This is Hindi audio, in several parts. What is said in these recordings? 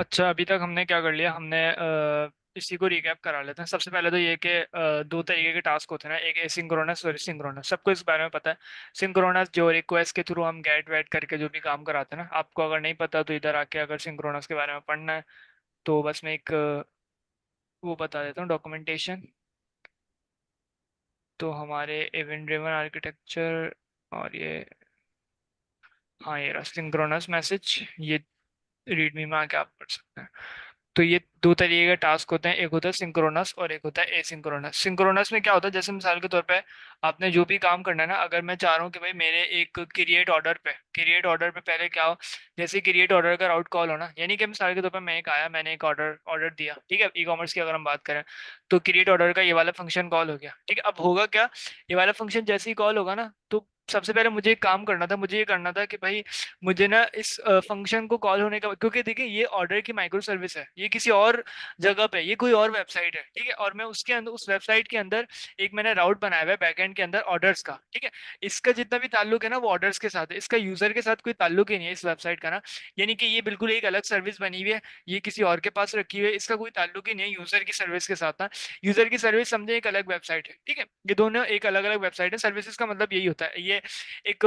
अच्छा, अभी तक हमने क्या कर लिया? हमने इसी को रिकैप करा लेते हैं। सबसे पहले तो ये कि दो तरीके के टास्क होते हैं ना, एक एसिंक्रोनस और सिंक्रोनस। सबको इस बारे में पता है। सिंक्रोनस जो रिक्वेस्ट के थ्रू हम गेट वेट करके जो भी काम कराते हैं ना, आपको अगर नहीं पता तो इधर आके अगर सिंक्रोनस के बारे में पढ़ना है तो बस मैं एक वो बता देता हूँ, डॉक्यूमेंटेशन। तो हमारे इवेंट ड्रिवन आर्किटेक्चर और ये, हाँ ये रहा सिंक्रोनस मैसेज। ये रीडमी में आके आप पढ़ सकते हैं। तो ये दो तरीके के टास्क होते हैं, एक होता है सिंक्रोनस और एक होता है एसिंक्रोनस। सिंक्रोनस में क्या होता है, जैसे मिसाल के तौर पे आपने जो भी काम करना है ना, अगर मैं चाह रहा हूँ कि भाई मेरे एक क्रिएट ऑर्डर पे पहले क्या हो, जैसे क्रिएट ऑर्डर का राउट कॉल हो ना, यानी कि मिसाल के तौर पे मैं एक आया, मैंने एक ऑर्डर ऑर्डर दिया, ठीक है, ई कॉमर्स की अगर हम बात करें, तो क्रिएट ऑर्डर का ये वाला फंक्शन कॉल हो गया, ठीक है। अब होगा क्या, ये वाला फंक्शन जैसे ही कॉल होगा ना, तो सबसे पहले मुझे एक काम करना था, मुझे ये करना था कि भाई मुझे ना इस फंक्शन को कॉल होने का, क्योंकि देखिए ये ऑर्डर की माइक्रो सर्विस है, ये किसी और जगह पे, ये कोई और वेबसाइट है, ठीक है, और मैं उसके अंदर उस वेबसाइट के अंदर एक मैंने राउट बनाया हुआ है बैकएंड के अंदर ऑर्डर्स का, ठीक है। इसका जितना भी ताल्लुक है ना वो ऑर्डर्स के साथ है, इसका यूजर के साथ कोई ताल्लुक ही नहीं है इस वेबसाइट का ना। यानी कि ये बिल्कुल एक अलग सर्विस बनी हुई है, ये किसी और के पास रखी हुई है, इसका कोई ताल्लुक ही नहीं है यूजर की सर्विस के साथ ना। यूजर की सर्विस समझे एक अलग वेबसाइट है, ठीक है। ये दोनों एक अलग अलग वेबसाइट है। सर्विसेज का मतलब यही होता है, ये एक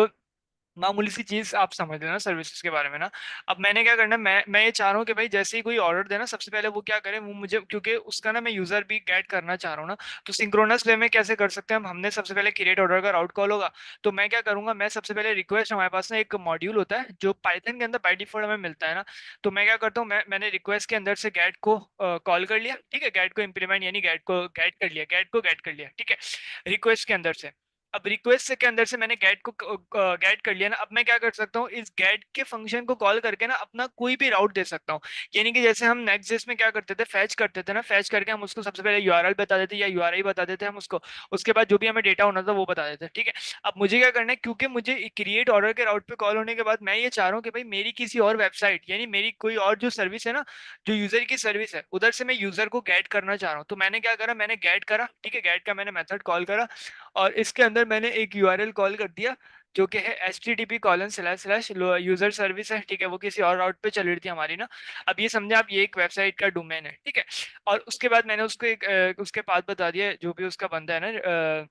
मामूली सी चीज आप समझ लेना सर्विसेज के बारे में ना। अब मैंने क्या करना है, मैं ये चाह रहा हूँ कि भाई जैसे ही कोई ऑर्डर देना, सबसे पहले वो क्या करे, वो मुझे, क्योंकि उसका ना मैं यूजर भी गेट करना चाह रहा हूँ ना। तो सिंक्रोनस वे में कैसे कर सकते हैं हम, हमने सबसे पहले क्रिएट ऑर्डर का राउट कॉल होगा, तो मैं क्या करूंगा, मैं सबसे पहले रिक्वेस्ट, हमारे पास ना एक मॉड्यूल होता है जो पाइथन के अंदर बाय डिफॉल्ट हमें मिलता है ना। तो मैं क्या करता हूँ, मैंने रिक्वेस्ट के अंदर से गेट को कॉल कर लिया, ठीक है, गेट को इम्प्लीमेंट यानी गेट को गेट कर लिया, ठीक है, रिक्वेस्ट के अंदर से। अब रिक्वेस्ट से के अंदर से मैंने गेट कर लिया ना, अब मैं क्या कर सकता हूँ, इस गेट के फंक्शन को कॉल करके ना अपना कोई भी राउट दे सकता हूँ। यानी कि जैसे हम नेक्स्ट में क्या करते थे, फैच करते थे ना, फैच करके हम उसको सबसे पहले यूआरएल बता देते या यूआरआई बता देते हम उसको, उसके बाद जो भी हमें डेटा होना था वो बता देते, ठीक है। अब मुझे क्या करना है, क्योंकि मुझे क्रिएट ऑर्डर के राउट पे कॉल होने के बाद मैं ये चाह रहा हूँ कि भाई मेरी किसी और वेबसाइट, यानी मेरी कोई और जो सर्विस है ना, जो यूजर की सर्विस है, उधर से मैं यूजर को गेट करना चाह रहा हूँ। तो मैंने क्या करा, मैंने गेट करा, ठीक है, गेट का मैंने मेथड कॉल करा, और इसके अंदर मैंने एक यूआरएल कॉल कर दिया, जो कि है http:// यूजर सर्विस है, ठीक है, वो किसी और राउट पे चल रही थी हमारी ना। अब ये समझे आप, ये एक वेबसाइट का डोमेन है, ठीक है। और उसके बाद मैंने उसको एक उसके पास बता दिया, जो भी उसका बंदा है ना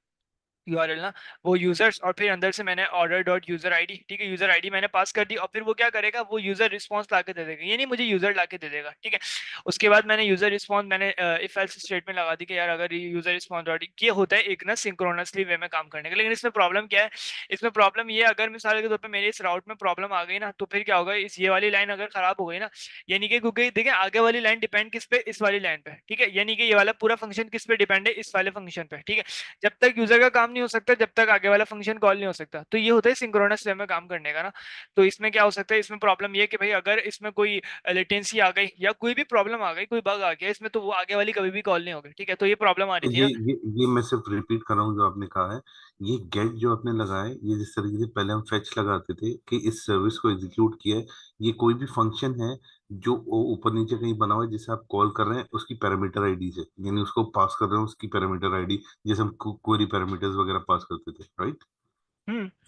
यूआरएल ना, वो यूजर्स, और फिर अंदर से मैंने ऑर्डर डॉट यूजर आईडी, ठीक है, यूजर आईडी मैंने पास कर दी, और फिर वो क्या करेगा, वो यूजर रिस्पॉन्स ला के दे देगा, ये नहीं मुझे यूजर ला के दे देगा, ठीक है। उसके बाद मैंने यूजर रिस्पॉन्स, मैंने इफ एल्स स्टेटमेंट लगा दी कि यार अगर यूजर रिस्पॉन्स डॉट, ये होता है एक ना सिंक्रोनसली वे में काम करने का। लेकिन इसमें प्रॉब्लम क्या है, इसमें प्रॉब्लम ये, अगर मिसाल के तौर पर मेरे इस राउट में प्रॉब्लम आ गई ना, तो फिर क्या होगा, इस ये वाली लाइन अगर खराब हो गई ना, यानी कि क्योंकि देखिए आगे वाली लाइन डिपेंड किस पे, इस वाली लाइन पे, ठीक है, यानी कि ये वाला पूरा फंक्शन किस पे डिपेंड है, इस वाले फंक्शन पे, ठीक है। जब तक यूजर का काम नहीं हो सकता, जब तक आगे वाला फंक्शन कॉल नहीं हो सकता, तो ये होता है सिंक्रोनस वे में काम करने का ना। तो इसमें क्या हो सकता है, इसमें प्रॉब्लम ये कि भाई अगर इसमें कोई लेटेंसी आ गई या कोई भी प्रॉब्लम आ गई, कोई बग आ गया इसमें, तो वो आगे वाली कभी भी कॉल नहीं होगी, ठीक है। तो ये प्रॉब्लम आ रही थी ये ना। ये ये मैं सिर्फ रिपीट कर रहा हूँ जो आपने कहा है। ये गेट जो आपने लगाया है, ये जिस तरीके से पहले हम फेच लगाते थे कि इस सर्विस को एग्जीक्यूट किया है, ये कोई भी फंक्शन है जो ऊपर नीचे कहीं बना हुआ है जिसे आप कॉल कर रहे हैं उसकी पैरामीटर आईडी से, यानी उसको पास कर रहे हैं उसकी पैरामीटर आईडी, जैसे हम क्वेरी पैरामीटर्स वगैरह पास करते थे, राइट?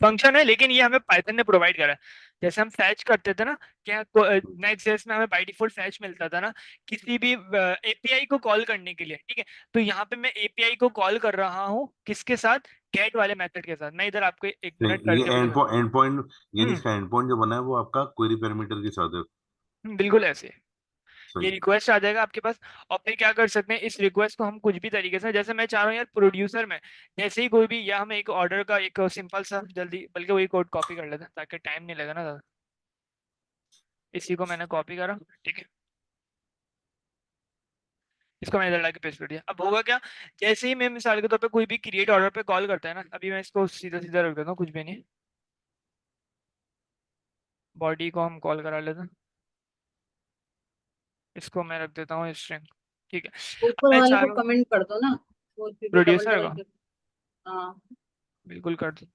फंक्शन है, लेकिन ये हमें पाइथन ने प्रोवाइड करा है। जैसे हम फैच करते थे ना, क्या नेक्स्ट जेएस में हमें बाय डिफॉल्ट फैच मिलता था ना, किसी भी एपीआई को कॉल करने के लिए, ठीक है। तो यहाँ पे मैं एपीआई को कॉल कर रहा हूँ किसके साथ, गेट वाले मेथड के साथ। मैं इधर आपको एक मिनट नहीं, ये करके भी दिखा। एंड पॉइंट, यानी हम्म इसका एंड पॉइंट जो बना है वो आपका क्वेरी पैरामीटर के साथ है। बिल्कुल ऐसे। ये सही। रिक्वेस्ट आ जाएगा आपके पास, और फिर क्या कर सकते हैं, इस रिक्वेस्ट को हम कुछ भी तरीके से, जैसे मैं चाह रहा हूँ यार प्रोड्यूसर में, जैसे ही कोई भी, या हम एक ऑर्डर का एक सिंपल सा जल्दी, बल्कि वही कोड कॉपी कर लेते हैं ताकि टाइम नहीं लगे ना ज़्यादा। इसी को मैंने कॉपी करा, ठीक है, इसको मैंने इधर लाके पेस्ट कर दिया। अब होगा क्या, जैसे ही मैं मिसाल के तौर पे कोई भी क्रिएट ऑर्डर पे कॉल करता है ना, अभी मैं इसको सीधा सीधा रख देता हूँ, कुछ भी नहीं, बॉडी को हम कॉल करा लेते हैं, इसको मैं रख देता हूँ स्ट्रिंग, ठीक है। अब ऊपर मैं वाले चाह को रहा हूँ कमेंट कर दो ना, वो क्योंकि डबल प्रोड्यूसर डबल को, के। हाँ। बिल्कुल कर दो।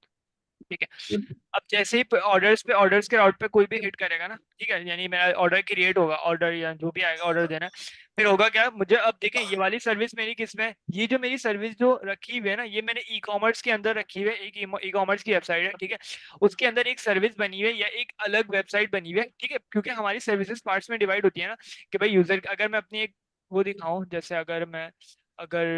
ठीक है। अब जैसे ही ऑर्डर्स के राउट पे कोई भी हिट करेगा ना, ठीक है, यानी मेरा ऑर्डर क्रिएट होगा, ऑर्डर या जो भी आएगा ऑर्डर देना है, फिर होगा क्या, मुझे अब देखें ये वाली सर्विस मेरी किसमें है, ये जो मेरी सर्विस जो रखी हुई है ना, ये मैंने ई कॉमर्स के अंदर रखी हुई है, एक ई कॉमर्स की वेबसाइट है, ठीक है। उसके अंदर एक सर्विस बनी हुई है या एक अलग वेबसाइट बनी हुई है, ठीक है, क्योंकि हमारी सर्विसेज पार्ट्स में डिवाइड होती है ना, कि भाई यूजर, अगर मैं अपनी एक वो दिखाऊं, जैसे अगर मैं, अगर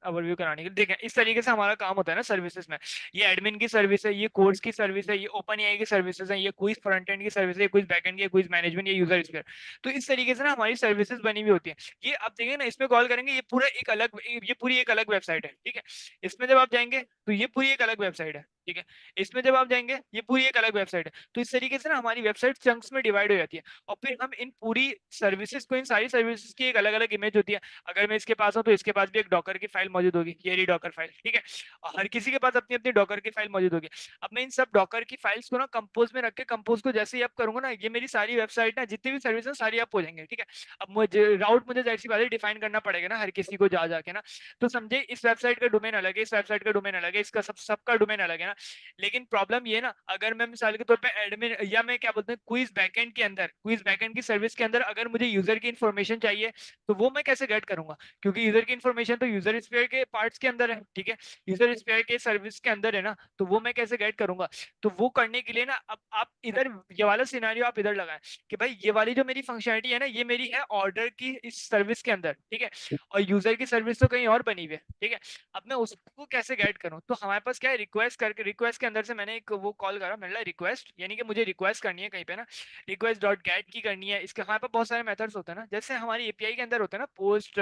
ओवरव्यू कराने के लिए देखें, इस तरीके से हमारा काम होता है ना सर्विसेज में। ये एडमिन की सर्विस है, ये कोर्स की सर्विस है, ये ओपन एआई की सर्विसेज है, ये क्विज फ्रंट एंड की सर्विस है, ये क्विज बैक एंड की, क्विज मैनेजमेंट, ये यूजर एक्सपीरियंस। तो इस तरीके से ना हमारी सर्विसेज बनी हुई होती है। ये आप देखेंगे ना, इसमें कॉल करेंगे, ये पूरा एक अलग, ये पूरी एक अलग वेबसाइट है, ठीक है। इसमें जब आप जाएंगे तो ये पूरी एक अलग वेबसाइट है, ठीक है। इसमें जब आप जाएंगे ये पूरी एक अलग वेबसाइट है। तो इस तरीके से ना हमारी वेबसाइट चंक्स में डिवाइड हो जाती है, और फिर हम इन पूरी सर्विसेज को, इन सारी सर्विसेज की एक अलग अलग इमेज होती है। अगर मैं इसके पास हूँ तो इसके पास भी एक डॉकर की फाइल मौजूद होगी, ये रही डॉकर फाइल, ठीक है। और हर किसी के पास अपनी अपनी डॉकर की फाइल मौजूद होगी। अब मैं इन सब डॉकर की फाइल्स को ना कंपोज में रख के, कंपोज को जैसे ही अप करूंगा ना, ये मेरी सारी वेबसाइट ना, जितनी भी सर्विस है सारी अप हो जाएंगे, ठीक है। अब मुझे राउट, मुझे जाहिर सी बात है डिफाइन करना पड़ेगा ना हर किसी को जा जाके ना। तो समझे, इस वेबसाइट का डोमेन अलग है, इस वेबसाइट का डोमेन अलग है, इसका सबका डोमेन अलग है ना। लेकिन प्रॉब्लम ये ना, अगर मैं मिसाल के तौर पे एडमिन, या मैं क्या बोलते हैं, क्विज बैकएंड के अंदर, क्विज बैकएंड की सर्विस के अंदर अगर मुझे यूजर की इन्फॉर्मेशन चाहिए, तो वो मैं कैसे गेट करूंगा, क्योंकि यूजर की इन्फॉर्मेशन तो यूजर स्पेयर के पार्ट्स के अंदर है, ठीक है, यूजर स्पेयर के सर्विस के अंदर है ना। तो वो मैं कैसे गेट करूंगा। तो वो करने के लिए ना, अब आप इधर ये वाला सिनेरियो आप इधर लगाएं, कि भाई ये वाली जो मेरी फंक्शनलिटी है ना, ये मेरी है ऑर्डर की इस सर्विस के अंदर, ठीक है। और यूजर की सर्विस तो कहीं और बनी हुई है, ठीक है। अब मैं उसको कैसे गेट करूं, तो हमारे पास क्या है, रिक्वेस्ट करके, रिक्वेस्ट के अंदर से मैंने एक वो कॉल करा, मैंने रिक्वेस्ट, यानी कि मुझे रिक्वेस्ट करनी है कहीं पे ना, रिक्वेस्ट डॉट गेट की करनी है। इसके हमारे पास बहुत सारे मेथड्स होते हैं ना, जैसे हमारी एपीआई के अंदर होता है ना, पोस्ट,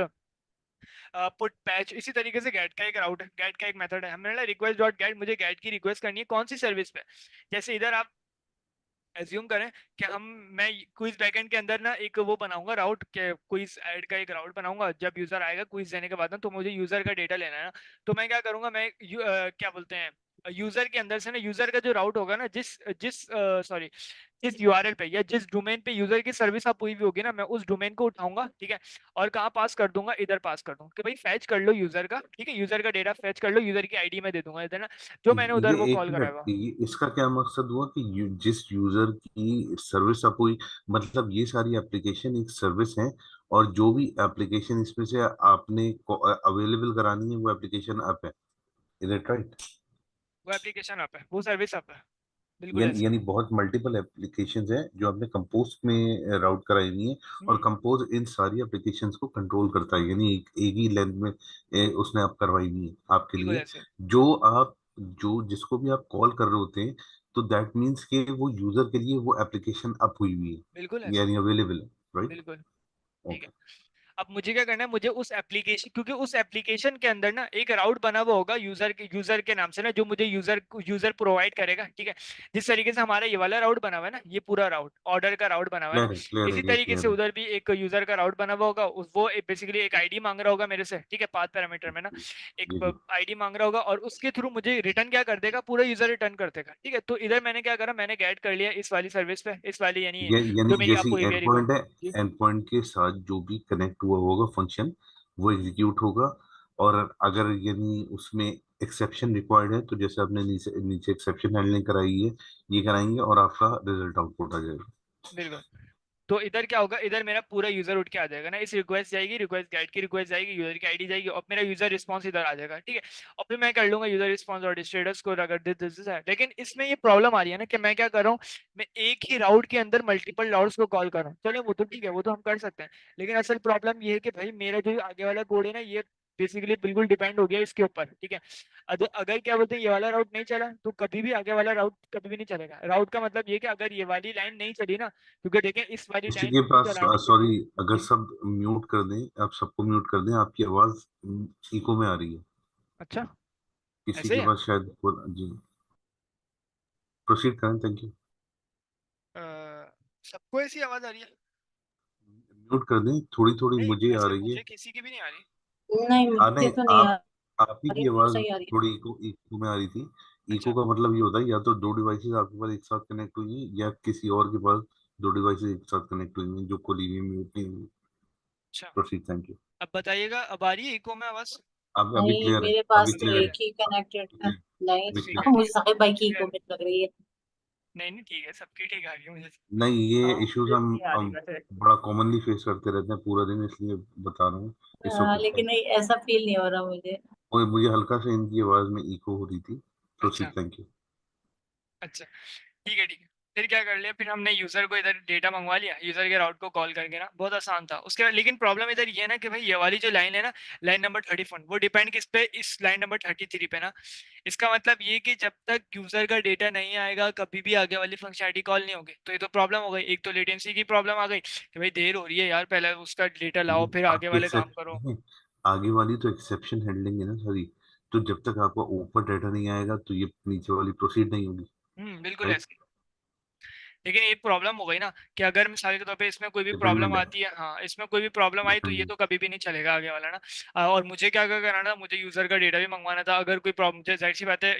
पुट, पैच, इसी तरीके से गेट का एक राउट है, गेट का एक मेथड है। हमने रिक्वेस्ट डॉट गेट, मुझे गेट की रिक्वेस्ट करनी है कौन सी सर्विस पे। जैसे इधर आप एज्यूम करें कि मैं क्विज बैकएंड के अंदर ना एक वो बनाऊंगा राउट, के क्विज ऐड का एक राउट बनाऊंगा, जब यूजर आएगा क्विज देने के बाद ना, तो मुझे यूजर का डेटा लेना है ना। तो मैं क्या करूंगा, मैं क्या बोलते हैं, यूजर के अंदर से ना, यूजर का जो राउट होगा ना, जिस जिस सॉरी जिस यूआरएल पे या जिस डोमेन पे यूजर की सर्विस आप हुई भी होगी ना, मैं उस डोमेन को उठाऊंगा, ठीक है। और कहाँ पास कर दूंगा, इधर पास कर दूंगा कि भाई फैच कर लो यूजर का, ठीक है, यूजर का डेटा फैच कर लो, यूजर की आईडी में दे दूंगा इधर ना, जो मैंने उधर ये वो एक कॉल कराया मिनट, हुआ। ये इसका क्या मकसद हुआ कि जिस यूजर की सर्विस आप हुई, मतलब ये सारी एप्लीकेशन एक सर्विस है, और जो भी एप्लीकेशन इसमें से आपने अवेलेबल करानी है वो एप्लीकेशन आप है, इज इट राइट? वो एप्लीकेशन आप है, वो सर्विस आप है, बिल्कुल यानी ऐसे। यानी बहुत मल्टीपल एप्लीकेशंस हैं जो आपने कंपोज में राउट कराई हुई हैं, और हम्म। कंपोज इन सारी एप्लीकेशंस को कंट्रोल करता है, यानी एक ही लेंथ में उसने आप करवाई हुई है आपके बिल्कुल लिए। ऐसे। जो आप जो जिसको भी आप कॉल कर रहे होते हैं, तो दैट मीन्स कि वो यूजर के लिए वो एप्लीकेशन अप हुई हुई बिल्कुल है, ऐसे। यानी अवेलेबल है, राइट? बिल्कुल। ठीक है। अब मुझे क्या करना है, मुझे उस एप्लीकेशन, क्योंकि उस एप्लीकेशन के अंदर ना एक राउट बना हुआ होगा यूजर के नाम से ना, जो मुझे यूजर प्रोवाइड करेगा, ठीक है। जिस तरीके से हमारा ये वाला राउट बना हुआ है ना, ये पूरा राउट ऑर्डर का राउट बना हुआ है ना, क्लियर है, इसी ये तरीके से क्लियर है। उधर भी एक यूजर का राउट बना हुआ होगा, वो बेसिकली एक आईडी मांग रहा होगा मेरे से, ठीक है, पाथ पैरामीटर में ना एक जी जी। आईडी मांग रहा होगा, और उसके थ्रू मुझे रिटर्न क्या कर देगा, पूरा यूजर रिटर्न कर देगा, ठीक है। तो इधर मैंने क्या करा, मैंने गेट कर लिया इस वाली सर्विस पे, इस वाली यानी यानी जो मेरी जैसे अप हुई एंड वेरी पॉइंट है, जी। एंड पॉइंट के साथ जो भी कनेक्ट हुआ होगा फंक्शन, वो एग्जीक्यूट होगा। और अगर यानी उसमें एक्सेप्शन रिक्वायर्ड है, तो जैसे आपने नीचे नीचे एक्सेप्शन हैंडलिंग कराई है, ये कराएंगे और आपका रिजल्ट आउटपुट आ जाएगा। बिल्कुल। तो इधर क्या होगा, इधर मेरा पूरा यूजर उठ के आ जाएगा ना, इस रिक्वेस्ट जाएगी, रिक्वेस्ट गेट की रिक्वेस्ट जाएगी, यूजर की आईडी जाएगी, और मेरा यूजर रिस्पांस इधर आ जाएगा, ठीक है। और फिर मैं कर लूंगा यूजर रिस्पांस और स्टेटस को, अगर दिस है। लेकिन इसमें ये प्रॉब्लम आ रही है ना, कि मैं क्या कर रहा हूँ, मैं एक ही राउट के अंदर मल्टीपल राउट्स को कॉल कर रहा हूँ। चलो वो तो ठीक है, वो तो हम कर सकते हैं। लेकिन असल प्रॉब्लम ये है कि भाई मेरा जो आगे वाला कोड है ना, ये बेसिकली बिल्कुल डिपेंड हो गया इसके ऊपर, ठीक है। अगर क्या बोलते हैं, ये वाला राउट नहीं चला, तो कभी भी आगे वाला राउट कभी भी नहीं चलेगा। राउट का मतलब ये कि अगर ये वाली लाइन नहीं चली ना, क्योंकि देखें इस वाली किसी लाइन के को पास, चलाने के लिए सॉरी, अगर जी। सब म्यूट कर दें, आप सबको म्यूट कर दें, आपकी आवाज इको में आ रही है। अच्छा। किसी ऐसे के ही है। पास शायद जी, प्रोसीड करें, थैंक यू। अ, सबको ऐसी आवाज आ रही है? म्यूट कर दें, थोड़ी थोड़ी नहीं, मुझे आ ऐसे रही है। मुझे किसी की भी नहीं आ रही। नहीं, नहीं, मुझे तो नहीं आ आप ही रही की है, मुझे आवाज सही आ रही थोड़ी इको इको में आ रही थी। इको अच्छा। का मतलब ये होता है, या तो दो डिवाइसेस आपके पास एक साथ कनेक्ट हुई हैं, या किसी और के पास दो डिवाइसेस एक साथ कनेक्ट हुई हैं जो कोली में म्यूट नहीं हुई। अच्छा। Proceed, thank you. अब बताइएगा, अब आ रही है इको में आवाज? अब अभी नहीं, क्लियर है, मेरे अभी पास तो अभी क्लियर क्लियर एक है? ही कनेक्टेड है। है। नहीं, ठीक है मुझे साकिब भाई की ठीक है। इको लग रही है। नहीं नहीं ठीक है, सबकी ठीक आ रही है मुझे। नहीं, ये हाँ इश्यूज मुझे तो हम नहीं आ रही वैसे। बड़ा कॉमनली फेस करते रहते हैं पूरा दिन, इसलिए बता रहा हूँ। इट्स हाँ, ओके लेकिन फाइन। नहीं, ऐसा फील नहीं हो रहा मुझे। मुझे हल्का सा इनकी आवाज में इको हो रही थी। अच्छा प्रोसीड, थैंक यू। अच्छा ठीक है ठीक है। फिर क्या कर लिया, फिर हमने यूजर को इधर डेटा मंगवा लिया, यूजर के राउट को कॉल करके ना, बहुत आसान था उसके बाद। लेकिन प्रॉब्लम इधर ये है ना कि भाई ये वाली जो लाइन है ना, लाइन नंबर 34, वो डिपेंड किस पे, इस लाइन नंबर 33 पे ना। इसका मतलब ये कि जब तक यूजर का डेटा नहीं आएगा कभी भी आगे वाली फंक्शनलिटी कॉल नहीं होगी। तो ये तो प्रॉब्लम हो गई, एक तो लेटेंसी की प्रॉब्लम आ गई कि भाई देर हो रही है यार, पहले उसका डेटा लाओ फिर आगे आपके वाले काम करो। आगे वाली तो एक्सेप्शन हैंडलिंग है ना सारी। तो जब तक आपका ऊपर डाटा नहीं आएगा तो ये नीचे वाली प्रोसीड नहीं होगी। बिल्कुल राइट। ऐसे। लेकिन एक प्रॉब्लम हो गई ना कि अगर मिसाल के तौर पे इसमें कोई भी प्रॉब्लम डिपेंडेंट है। आती है, हाँ इसमें कोई भी प्रॉब्लम आई तो ये तो डिपेंडेंट। कभी भी नहीं चलेगा आगे वाला ना। और मुझे क्या क्या करना था, मुझे यूजर का डेटा भी मंगवाना था। अगर कोई प्रॉब्लम, जाहिर सी बात है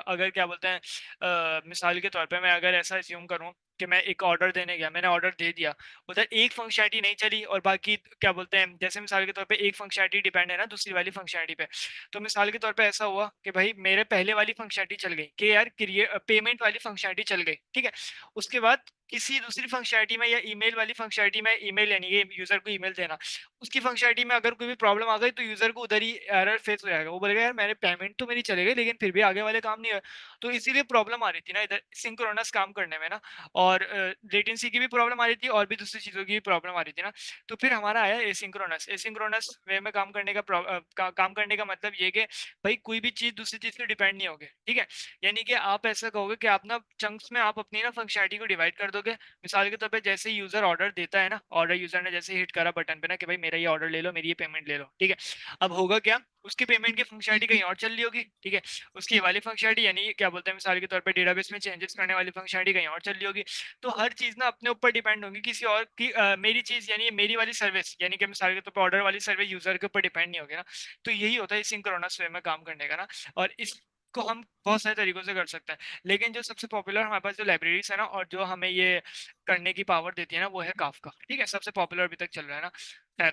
अगर क्या बोलते हैं मिसाल के तौर पे मैं अगर ऐसा अस्यूम करूँ कि मैं एक ऑर्डर देने गया, मैंने ऑर्डर दे दिया, उधर एक फंक्शनलिटी नहीं चली और बाकी क्या बोलते हैं, जैसे मिसाल के तौर पे एक फंक्शनलिटी डिपेंड है ना दूसरी वाली फंक्शनलिटी पे। तो मिसाल के तौर पे ऐसा हुआ कि भाई मेरे पहले वाली फंक्शनलिटी चल गई कि यार पेमेंट वाली फंक्शनलिटी चल गई, ठीक है। उसके बाद किसी दूसरी फंक्शनलिटी में या ईमेल वाली फंक्शनलिटी में, ईमेल यानी ये यूजर को ईमेल देना, उसकी फंक्शनलिटी में अगर कोई भी प्रॉब्लम आ गई तो यूजर को उधर ही एरर फेस हो जाएगा। वो बोलेगा यार मेरे पेमेंट तो मेरी चले गई लेकिन फिर भी आगे वाले काम नहीं हुए। तो इसीलिए प्रॉब्लम आ रही थी ना इधर सिंक्रोनस काम करने में ना। और लेटेंसी की भी प्रॉब्लम आ रही थी और भी दूसरी चीज़ों की भी प्रॉब्लम आ रही थी ना। तो फिर हमारा आया एसिंक्रोनस। एसिंक्रोनस वे में काम करने का काम करने का मतलब ये कि भाई कोई भी चीज़ दूसरी चीज़ पे डिपेंड नहीं होगी, ठीक है। यानी कि आप ऐसा कहोगे कि आप ना चंक्स में आप अपनी ना फंक्शनलिटी को डिवाइड कर दोगे। मिसाल के तौर पे जैसे यूजर ऑर्डर देता है ना, ऑर्डर यूजर ने जैसे हिट करा बटन पे ना कि भाई मेरा ये ऑर्डर ले लो, मेरी ये पेमेंट ले लो, ठीक है। अब होगा क्या, उसकी पेमेंट की फंक्शनलिटी कहीं और चल रही होगी, ठीक है। उसकी वाली फंक्शनलिटी यानी क्या बोलते हैं मिसाल के तौर पे डेटाबेस में चेंजेस करने वाली फंक्शनलिटी कहीं और चल रही होगी। तो हर चीज ना अपने ऊपर डिपेंड होगी किसी और की। मेरी चीज यानी मेरी वाली सर्विस यानी कि मिसाल के तौर पर ऑर्डर वाली सर्विस यूजर के ऊपर डिपेंड नहीं होगी ना। तो यही होता है सिंक्रोनस वे में काम करने का ना। और इसको हम बहुत सारे तरीकों से कर सकते हैं। लेकिन जो सबसे पॉपुलर हमारे पास जो लाइब्रेरीज है ना और जो हमें ये करने की पावर देती है ना, वो है काफका, ठीक है। सबसे पॉपुलर अभी तक चल रहा है ना। खैर,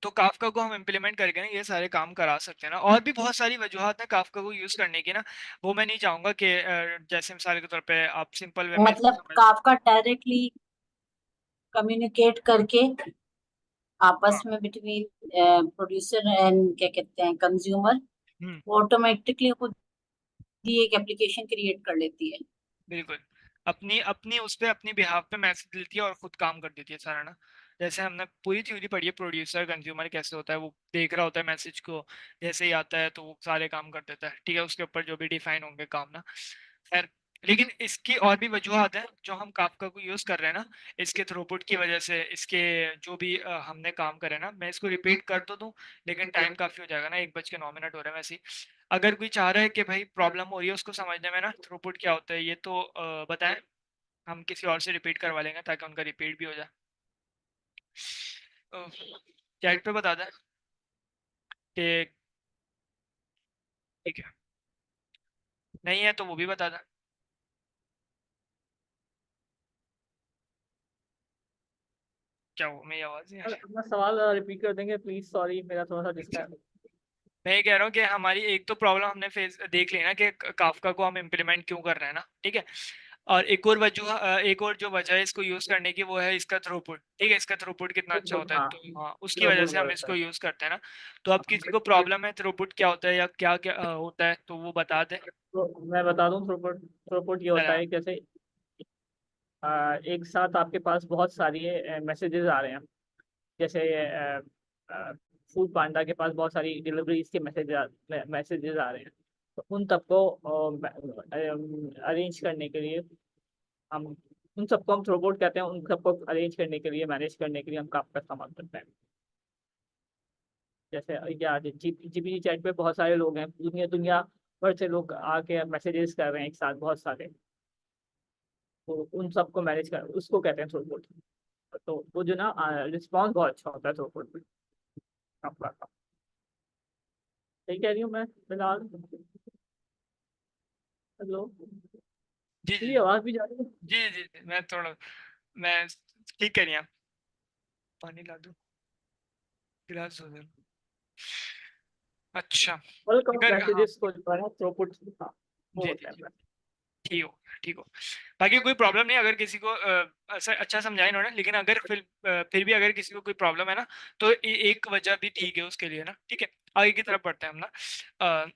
तो काफका को हम इम्प्लीमेंट करके ना ये सारे काम करा सकते हैं ना। और भी बहुत सारी वजूहत है काफका को यूज करने की ना। वो मैं नहीं चाहूंगा कि जैसे मिसाल के तौर पे आप सिंपल वे में इसको मतलब समझ। काफका डायरेक्टली कम्युनिकेट करके हाँ। आपस में बिटवीन प्रोड्यूसर एंड क्या कहते हैं कंज्यूमर, हम्म। वो ऑटोमेटिकली खुद ही एक एप्लीकेशन क्रिएट कर लेती है। बिल्कुल। अपनी अपनी उस पे अपनी बिहाफ पे मैसेज लेती है और खुद काम कर देती है सारा ना। जैसे हमने पूरी थ्योरी पढ़ी है, प्रोड्यूसर कंज्यूमर कैसे होता है, वो देख रहा होता है मैसेज को, जैसे ही आता है तो वो सारे काम कर देता है, ठीक है। उसके ऊपर जो भी डिफाइन होंगे काम ना। खैर, लेकिन इसकी और भी वजूहत हैं जो हम काफका को यूज कर रहे हैं ना। इसके थ्रूपुट की वजह से, इसके जो भी हमने काम करे ना, मैं इसको रिपीट कर तो दूं लेकिन टाइम काफी हो जाएगा ना, 1:09 हो रहा है वैसे ही। अगर कोई चाह रहा है कि भाई प्रॉब्लम हो रही है उसको समझने में ना, थ्रूपुट क्या होता है ये तो बताएं। हम किसी और से रिपीट करवा लेंगे ताकि उनका रिपीट भी हो जाए। चैट पे बता दें कि ठीक है, नहीं है तो वो भी बता दें। क्या वो मेरी आवाज़ नहीं आ रही? अपना सवाल रिपीट कर देंगे प्लीज, सॉरी मेरा थोड़ा सा अच्छा, डिस्ट्रैक्ट। मैं ये कह रहा हूँ कि हमारी एक तो प्रॉब्लम हमने फेस देख ली ना कि काफका को हम इम्प्लीमेंट क्यों कर रहे हैं ना, ठीक है। और एक और वजह, एक और जो वजह है इसको यूज करने की, वो है इसका थ्रूपुट, ठीक है। इसका थ्रूपुट कितना अच्छा थ्रूपुट, होता है, हाँ तो हाँ उसकी वजह थ्रूपुट से बहुत हम अच्छा इसको है। यूज करते हैं ना। तो अब किसी को प्रॉब्लम है थ्रूपुट क्या होता है या क्या क्या होता है तो वो बता दे तो मैं बता दूं, थ्रूपुट थ्रूपुट ये होता जरा। है जैसे एक साथ आपके पास बहुत सारी मैसेजेस आ रहे हैं। जैसे फूड पांडा के पास बहुत सारी डिलीवरीज के मैसेजेस आ रहे हैं। तो उन सबको अरेंज करने के लिए हम, उन सबको हम थ्रूपुट कहते हैं। उन सबको अरेंज करने के लिए, मैनेज करने के लिए हम काफका इस्तेमाल करते हैं। जैसे या जीपीटी चैट पे बहुत सारे लोग हैं, दुनिया दुनिया भर से लोग आके मैसेजेस कर रहे हैं एक साथ बहुत सारे। तो उन सबको मैनेज कर, उसको कहते हैं थ्रूपुट। तो वो जो ना रिस्पॉन्स बहुत अच्छा होता है थ्रूपुट आपका। सही कह रही हूँ मैं फिलहाल? हेलो, जी जी मेरी आवाज भी जा रही है? जी जी जी, मैं थोड़ा, मैं ठीक करिए आप। पानी ला दूं, गिलास धो दे। अच्छा, बल्क ऑफ अगर हाँ मैसेजेस को जो है ना थ्रूपुट, हाँ वो जी होता जी है। जी, ठीक हो ठीक हो। बाकी कोई प्रॉब्लम नहीं, अगर किसी को अच्छा समझाया इन्होंने, लेकिन अगर फिर भी अगर किसी को कोई प्रॉब्लम है ना, तो एक वजह भी ठीक है उसके लिए ना, ठीक है। आगे की तरफ बढ़ते हैं हम ना। अ,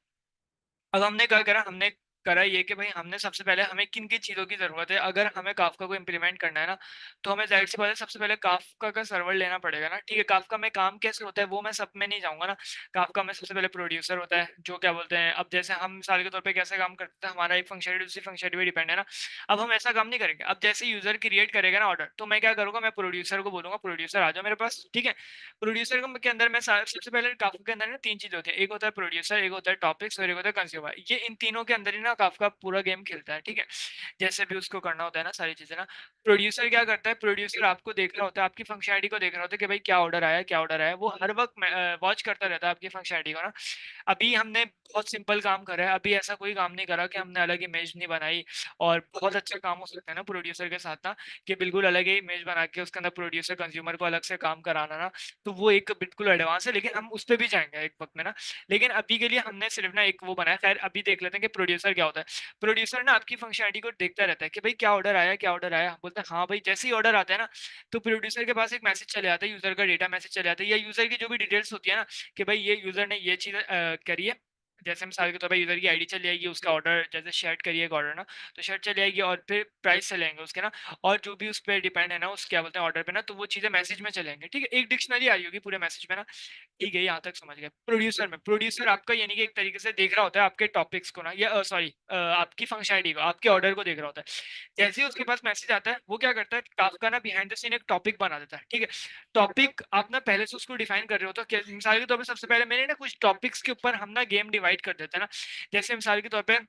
अब हमने क्या करा, हमने करा ये कि भाई हमने सबसे पहले हमें किन किन चीज़ों की ज़रूरत है। अगर हमें काफका को इम्प्लीमेंट करना है ना, तो हमें जाहिर सी बात है सबसे पहले काफका का सर्वर लेना पड़ेगा ना, ठीक है। काफका में काम कैसे होता है वो मैं सब में नहीं जाऊंगा ना। काफका में सबसे पहले प्रोड्यूसर होता है, जो क्या बोलते हैं, अब जैसे हम मिसाल के तौर पे कैसे काम करते हैं, हमारा एक फंक्शनलिटी दूसरी फंक्शनलिटी पे डिपेंड है ना। अब हम ऐसा काम नहीं करेंगे। अब जैसे यूजर क्रिएट करेगा ना ऑर्डर, तो मैं क्या करूंगा, मैं प्रोड्यूसर को बोलूंगा प्रोड्यूसर आ जाओ मेरे पास, ठीक है। प्रोड्यूसर के अंदर मैं सबसे पहले काफका के अंदर ना तीन चीजें होती है, एक होता है प्रोड्यूसर, एक होता है टॉपिक्स और एक होता है कंज्यूमर। ये इन तीनों के अंदर ही ना काफका पूरा गेम खेलता है, ठीक है। जैसे भी उसको करना होता है ना सारी चीजें ना। प्रोड्यूसर क्या करता है, प्रोड्यूसर आपको देख रहा होता है, आपकी फंक्शनलिटी को देख रहा होता है कि भाई क्या ऑर्डर आया है, क्या ऑर्डर आया है। वो हर वक्त वॉच करता रहता है आपकी फंक्शनलिटी को ना। अभी हमने बहुत सिंपल काम करा है, अभी ऐसा कोई काम नहीं करा कि हमने अलग इमेज नहीं बनाई। और बहुत अच्छा काम हो सकता है ना प्रोड्यूसर के साथ ना, कि बिल्कुल अलग ही इमेज बना के उसके अंदर प्रोड्यूसर कंज्यूमर को अलग से काम कराना ना। तो वो एक बिल्कुल एडवांस है, लेकिन हम उस पर भी जाएंगे एक वक्त में ना। लेकिन अभी के लिए हमने सिर्फ ना एक वो बनाया। खैर अभी देख लेते हैं कि प्रोड्यूसर क्या होता है। प्रोड्यूसर ना आपकी फंक्शनलिटी को देखता रहता है कि भाई क्या ऑर्डर आया, क्या ऑर्डर आया। बोलता है हाँ भाई, जैसे ही ऑर्डर आता है ना, तो प्रोड्यूसर के पास एक मैसेज चले आता है, यूजर का डेटा मैसेज चले आता है, या यूजर की जो भी डिटेल्स होती है ना, कि भाई ये यूजर ने ये चीज करी है। जैसे मिसाल के तौर पर यूजर की आईडी चली आएगी, उसका ऑर्डर जैसे शर्ट करिए एक ऑर्डर ना, तो शर्ट चली आएगी और फिर प्राइस चले आएंगे उसके ना। और जो भी उस पर डिपेंड है ना, उस क्या बोलते हैं ऑर्डर पे ना, तो वो चीजें मैसेज में चलेंगे, ठीक है। एक डिक्शनरी आ रही होगी पूरे मैसेज में ना। ठीक है, यहाँ तक समझ गए। प्रोड्यूसर में प्रोड्यूसर आपका यानी कि एक तरीके से देख रहा होता है आपके टॉपिक्स को ना, या सॉरी आपकी फंक्शनलिटी को, आपके ऑर्डर को देख रहा होता है। जैसे ही उसके पास मैसेज आता है, वो क्या करता है, काफका ना बिहाइंड द सीन एक टॉपिक बना देता है, ठीक है। टॉपिक आप ना पहले से उसको डिफाइन कर रहे हो, तो मिसाल के तौर पर सबसे पहले मैंने ना कुछ टॉपिक्स के ऊपर हम ना गेम डिवाइड कर देते हैं ना। जैसे मिसाल के तौर पर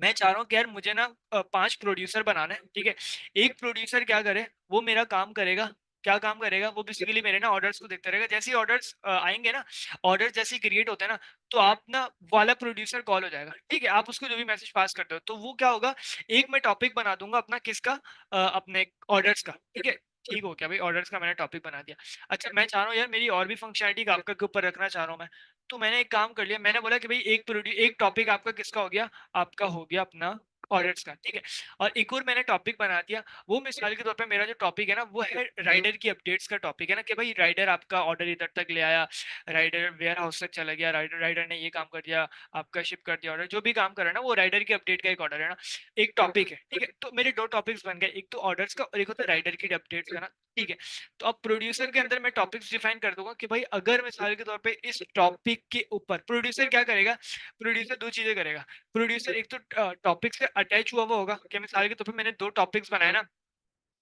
मैं चाह रहा हूँ कि यार मुझे ना 5 प्रोड्यूसर बनाना है, ठीक है। एक प्रोड्यूसर क्या करे, वो मेरा काम करेगा। क्या काम करेगा, वो बेसिकली मेरे ना ऑर्डर्स को देखता रहेगा। जैसे ही ऑर्डर्स आएंगे ना, ऑर्डर जैसे ही क्रिएट होते हैं ना, तो आप ना वाला प्रोड्यूसर कॉल हो जाएगा, ठीक है। आप उसको जो भी मैसेज पास करते हो, तो वो क्या होगा, एक मैं टॉपिक बना दूंगा अपना, किसका, अपने ऑर्डर्स का, ठीक है। ठीक हो क्या भाई, ऑर्डर्स का मैंने टॉपिक बना दिया। अच्छा, मैं चाह रहा हूँ यार मेरी और भी फंक्शनलिटी आपका के ऊपर रखना चाह रहा हूँ मैं। तो मैंने एक काम कर लिया, मैंने बोला कि भाई एक टॉपिक आपका किसका हो गया, आपका हो गया अपना ऑर्डर्स का, ठीक है। और एक और मैंने टॉपिक बना दिया। वो मिसाल के तौर पे मेरा जो टॉपिक है ना, वो है राइडर की अपडेट्स का टॉपिक है ना, कि भाई राइडर आपका ऑर्डर इधर तक ले आया, राइडर वेयर हाउस तक चला गया, राइडर राइडर ने ये काम कर दिया, आपका शिप कर दिया ऑर्डर, जो भी काम कर रहा है ना, वो राइडर की अपडेट का एक ऑर्डर है ना, एक टॉपिक है, ठीक है। तो मेरे दो टॉपिक्स बन गए, एक तो ऑर्डर्स का और एक होता है राइडर की अपडेट्स का ना, ठीक है। तो अब प्रोड्यूसर के अंदर मैं टॉपिक्स डिफाइन कर दूंगा कि भाई अगर मिसाल के तौर पे इस टॉपिक के ऊपर प्रोड्यूसर क्या करेगा, प्रोड्यूसर दो चीजें करेगा। प्रोड्यूसर एक तो टॉपिक से अटैच हुआ होगा, कि मिसाल के तौर पे मैंने 2 टॉपिक्स बनाए ना,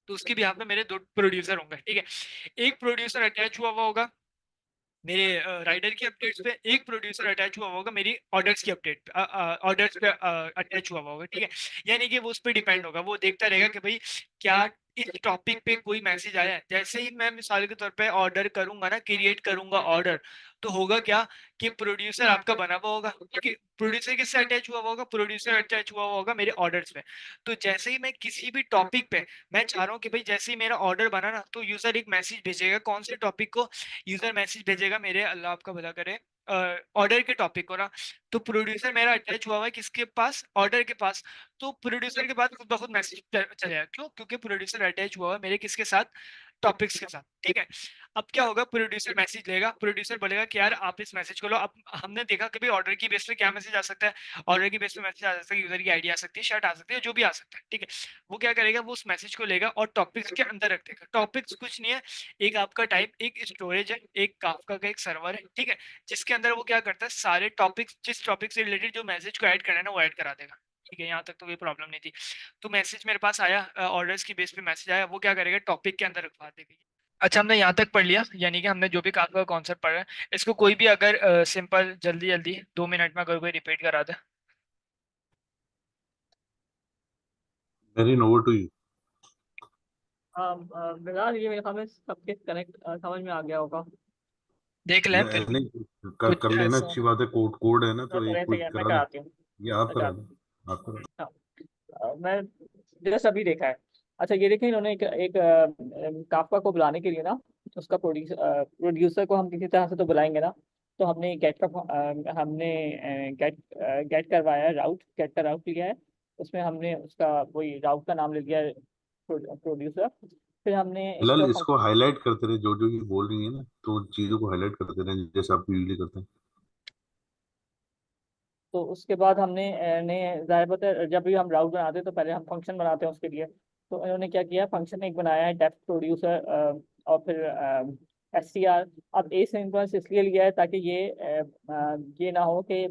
तो उसके भी यहाँ पे मेरे 2 प्रोड्यूसर होंगे, ठीक है। एक प्रोड्यूसर अटैच हुआ होगा मेरे राइडर की अपडेट्स पे, एक प्रोड्यूसर अटैच हुआ होगा मेरी ऑर्डर्स की अपडेट पे, ऑर्डर्स पे अटैच हुआ होगा, ठीक है। यानी कि वो उस पर डिपेंड होगा, वो देखता रहेगा कि भाई क्या इस टॉपिक पे कोई मैसेज आया है। जैसे ही मैं मिसाल के तौर पे ऑर्डर करूंगा ना, क्रिएट करूंगा ऑर्डर, तो होगा क्या, कि प्रोड्यूसर आपका बना हुआ होगा, कि प्रोड्यूसर किससे अटैच हुआ होगा, प्रोड्यूसर अटैच हुआ होगा मेरे ऑर्डर्स पे। तो जैसे ही मैं किसी भी टॉपिक पे, मैं चाह रहा हूँ कि भाई जैसे ही मेरा ऑर्डर बना ना, तो यूजर एक मैसेज भेजेगा, कौन से टॉपिक को, यूजर मैसेज भेजेगा मेरे, अल्लाह आपका भला करे, ऑर्डर के टॉपिक को ना। तो प्रोड्यूसर मेरा अटैच हुआ हुआ है किसके पास, ऑर्डर के पास। तो प्रोड्यूसर के पास खुद ब खुद मैसेज चलेगा, क्यों, क्योंकि प्रोड्यूसर अटैच हुआ हुआ है मेरे किसके साथ, टॉपिक्स के साथ, ठीक है। अब क्या होगा, प्रोड्यूसर मैसेज लेगा, प्रोड्यूसर बोलेगा कि यार आप इस मैसेज को लो। अब हमने देखा कि भाई ऑर्डर की बेस पे क्या मैसेज आ सकता है, ऑर्डर की बेस पे मैसेज आ सकता है, यूजर की आईडी आ सकती है, शर्ट आ सकती है, जो भी आ सकता है, ठीक है। वो क्या करेगा, वो उस मैसेज को लेगा और टॉपिक्स के अंदर रख देगा। टॉपिक्स कुछ नहीं है, एक आपका टाइप, एक स्टोरेज है, एक काफका का एक सर्वर है, ठीक है। जिसके अंदर वो क्या करता है, सारे टॉपिक्स, जिस टॉपिक से रिलेटेड जो मैसेज को ऐड करना है ना, वो ऐड करा देगा, ठीक है। यहाँ तक तो कोई प्रॉब्लम नहीं थी। तो मैसेज मेरे पास आया, ऑर्डर्स की बेस पे मैसेज आया, वो क्या करेगा, टॉपिक के अंदर रखवा देगा। अच्छा, हमने यहाँ तक पढ़ लिया, यानी कि हमने जो भी काफका का कॉन्सेप्ट पढ़ा है, इसको कोई भी अगर सिंपल जल्दी जल्दी 2 मिनट में अगर कोई रिपीट करा दे। Very over to you. फिलहाल ये मेरे ख्याल में सबके कनेक्ट समझ में आ गया होगा। देख लें फिर नहीं, कुछ कर लेना, ऐसा। अच्छी बात है। कोड कोड है ना, तो तो एक रहते क्विक हैं, मैं करा दे। कराती हूँ, ये आप मैं करा कराती दो, आप करा हूँ। मैं जस्ट अभी देखा है। अच्छा ये देखें, इन्होंने एक काफका को बुलाने के लिए ना, उसका प्रोड्यूसर को हम किसी तरह से तो बुलाएंगे ना। तो हमने गेट करवाया, गेट का राउट लिया है, उसमें हमने उसका वही राउट का नाम ले लिया प्रोड्यूसर। फिर हमने फिलहाल इसका इसको हाईलाइट करते रहे, जो जो ये बोल रही है ना, तो चीजों को हाईलाइट करते रहे जैसे आप यूजली करते हैं। तो उसके बाद हमने ने जाहिर बात है जब भी हम राउट बनाते हैं तो पहले हम फंक्शन बनाते हैं उसके लिए। तो इन्होंने क्या किया, फंक्शन एक बनाया है डेप्थ प्रोड्यूसर और फिर STR। अब एसिंक्रोनस इसलिए लिया है ताकि ये ना हो कि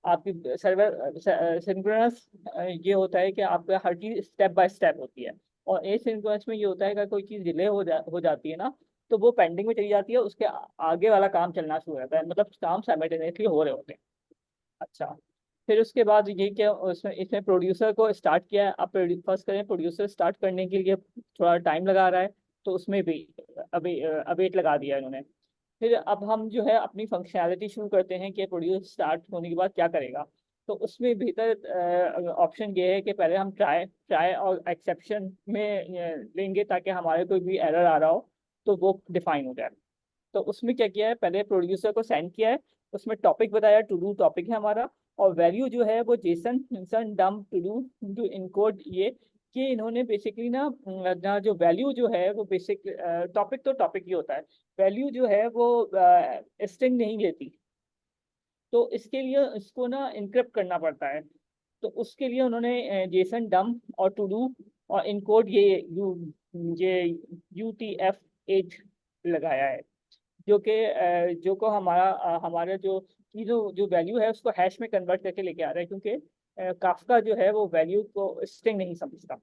आपकी सर्वर सिंक्रोनस ये होता है कि आपका हर चीज स्टेप बाय स्टेप होती है, और एसिंक्रोनस में ये होता है कि कोई चीज डिले हो जाती है ना, तो वो पेंडिंग में चली जाती है, उसके आगे वाला काम चलना शुरू हो जाता है, मतलब काम साइमल्टेनियसली हो रहे होते हैं। अच्छा, फिर उसके बाद ये क्या, उसमें इसमें प्रोड्यूसर को स्टार्ट किया है। आप फर्स्ट करें, प्रोड्यूसर स्टार्ट करने के लिए थोड़ा टाइम लगा रहा है, तो उसमें भी अवेट लगा दिया इन्होंने। फिर अब हम जो है अपनी फंक्शनैलिटी शुरू करते हैं कि प्रोड्यूसर स्टार्ट होने के बाद क्या करेगा। तो उसमें भीतर ऑप्शन ये है कि पहले हम ट्राई और एक्सेप्शन में लेंगे ताकि हमारे कोई भी एरर आ रहा हो तो वो डिफाइन हो जाए। तो उसमें क्या किया है, पहले प्रोड्यूसर को सेंड किया है, उसमें टॉपिक बताया, टू डू टॉपिक है हमारा, और वैल्यू जो है वो JSON dump to do to encode ये कि इन्होंने बेसिकली ना जो वैल्यू जो है वो बेसिक टॉपिक तो टॉपिक ही होता है, वैल्यू जो है वो स्ट्रिंग नहीं लेती, तो इसके लिए इसको ना इनक्रिप्ट करना पड़ता है। तो उसके लिए उन्होंने जेसन डम्प और टू डू और इनकोड ये UTF-8 लगाया है, जो को हमारा जो वैल्यू है उसको हैश में कन्वर्ट करके लेके आ रहा है, क्योंकि काफका जो है वो वैल्यू को स्ट्रिंग नहीं समझता।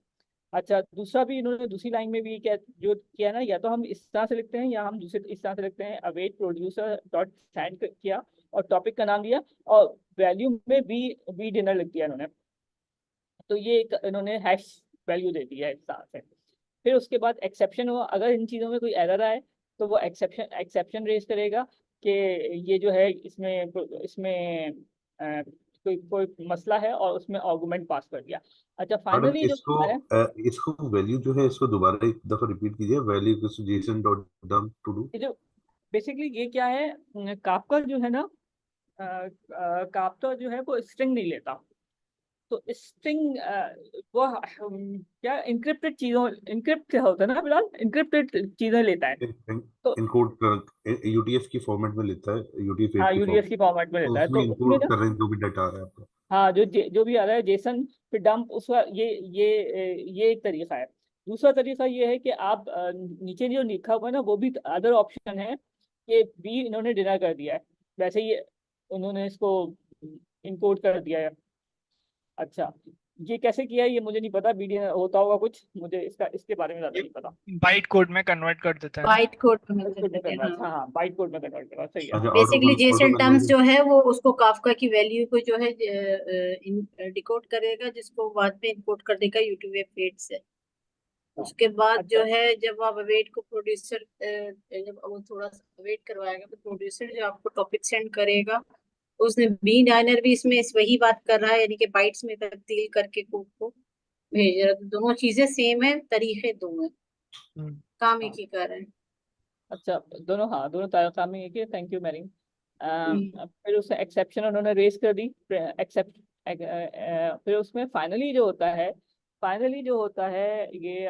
अच्छा, दूसरा भी इन्होंने दूसरी लाइन में भी जो किया ना, या तो हम इस तरह से लिखते हैं या हम दूसरे इस तरह से लिखते हैं, अवेट प्रोड्यूसर डॉट सेंड किया और टॉपिक का नाम दिया और वैल्यू में बी डिनर लिख दिया इन्होंने। तो ये एक इन्होंने हैश वैल्यू दे दी है इस तरह से। फिर उसके बाद एक्सेप्शन हुआ, अगर इन चीज़ों में कोई एरर आए तो वो एक्सेप्शन रेज करेगा कि ये जो है इसमें इसमें कोई मसला है, और उसमें आर्गुमेंट पास कर दिया। अच्छा, मैडम फाइनली जो इसको है इसको वैल्यू जो है इसको दोबारा एक दफा रिपीट कीजिए, value JSON dot dump to do. ये जो बेसिकली ये क्या है, काफका जो है ना, काफका जो है वो स्ट्रिंग नहीं लेता। तो स्ट्रिंग वो क्या इनक्रिप्ट क्या होता है ना फिलहाल, इनक्रिप्टेड चीजें लेता है। तो इनकोड यूटीएफ की फॉर्मेट में लेता है, यूटीएफ 8 हाँ, की यूडीएफ फॉर्मेट, की फॉर्मेट में तो लेता है, तो उसमें उसमें इनकोड ना कर रहे हैं जो भी डाटा आ रहा है आपका। हाँ, जो भी आ रहा है जेसन फिर डंप उसका ये एक तरीका है। दूसरा तरीका ये है कि आप नीचे जो लिखा हुआ है ना वो भी अदर ऑप्शन है कि बी इन्होंने डिनर कर दिया है, वैसे ही उन्होंने इसको इनकोड कर दिया है। अच्छा, ये कैसे किया है ये मुझे नहीं पता, बी डिनर होता होगा कुछ, मुझे इसके बारे में ज्यादा ये नहीं पता। बाइट कोड में कन्वर्ट कर देता है ना। बाइट कोड में बाइट कोड में करते हैं, कन्वर्ट, हाँ। हाँ हाँ, बाइट कोड में कन्वर्ट करा, सही है। अच्छा, basically auto Jason terms conversion. जो है वो उसको काफका की वैल्यू को जो है डिकोड करेगा, जिसको बाद में इनकोड कर देगा UTF-8 से। उसके बाद जो अच्छा, है जब आप अवेट को प्रोड्यूसर जब वो थोड़ा सा वेट करवाएगा तो प्रोड्यूसर जो आपको टॉपिक सेंड करेगा, उसने बी डायनर भी इसमें इस वही बात कर रहा है, यानी कि बाइट्स में तब्दील करके कोड को भेज रहा है। तो दोनों चीजें सेम है, तरीके दो हैं, हम्म। काम एक हाँ, ही कर रहे हैं। अच्छा, दोनों, हाँ, दोनों तारीखा में एक ही, थैंक यू मैरी। हम्म। फिर उससे एक्सेप्शन उन्होंने रेज कर दी, एक्सेप्ट फिर उसमें फाइनली जो होता है ये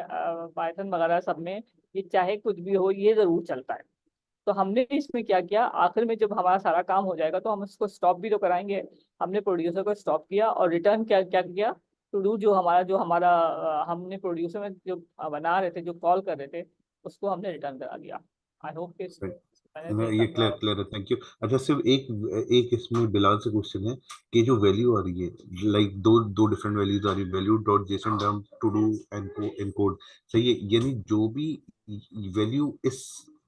पाइथन वगैरह सब में ये चाहे कुछ भी हो ये जरूर चलता है। तो हमने इसमें क्या किया, आखिर में जब हमारा सारा काम हो जाएगा तो हम इसको स्टॉप भी तो कराएंगे। हमने प्रोड्यूसर को स्टॉप किया और रिटर्न क्या क्या किया, टू डू जो हमारा हमने प्रोड्यूसर में जो बना रहे थे, जो कॉल कर रहे थे, उसको हमने रिटर्न करा दिया। आई होप कि मैंने नहीं, सही ये समझाया। क्लियर है, थैंक यू। अच्छा, सिर्फ एक एक इसमें बिलाल से क्वेश्चन है कि जो वैल्यू आ रही है, लाइक दो दो डिफरेंट वैल्यूज आ रही है, value dot JSON dump to do encode, सही है? यानी जो भी वैल्यू इस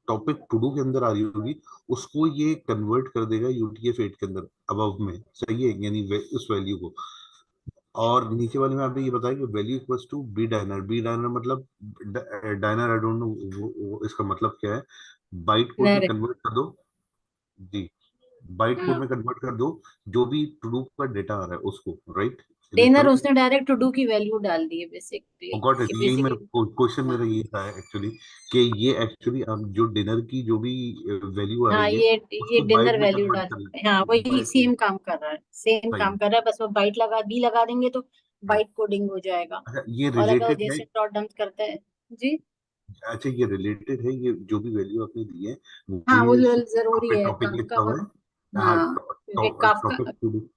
टॉपिक टू डू के अंदर आ रही होगी उसको ये कन्वर्ट कर देगा UTF-8 के अंदर अबव में, सही है? यानी उस वैल्यू को। और नीचे वाले में आपने ये बताया कि value equals to B diner मतलब डायनर, आई डोंट नो वो इसका मतलब क्या है। बाइट कोड में नरे कन्वर्ट कर दो जी, बाइट कोड हाँ में कन्वर्ट कर दो जो भी टू डू का डेटा आ रहा है उसको, राइट? डिनर उसने डायरेक्ट टू डू की वैल्यू डाल दी है बेसिकली, गॉट इट, कि यही मेरा बेसिकली क्वेश्चन मेरा ये था एक्चुअली, कि ये एक्चुअली अब जो डिनर की जो भी वैल्यू आ हाँ रही है ये उसको बाइट डिनर में वैल्यू कन्वर्ट डाल कर सकते हैं। हाँ लें, वही बाइट में। सेम काम कर रहा है, सेम सही। काम कर रहा है, बस वो बाइट लगा बी लगा देंगे तो हाँ। बाइट कोडिंग हो जाएगा। अच्छा ये और अगर रिलेटेड है। जैसे डॉट डम्प करते हैं जी। अच्छा ये रिलेटेड है, ये जो भी वैल्यू आपने दी है हाँ वो ये जरूरी आपके है टॉपिक काफका। लिखा हुआ है। हाँ हाँ क्योंकि काफका, टॉपिक टू।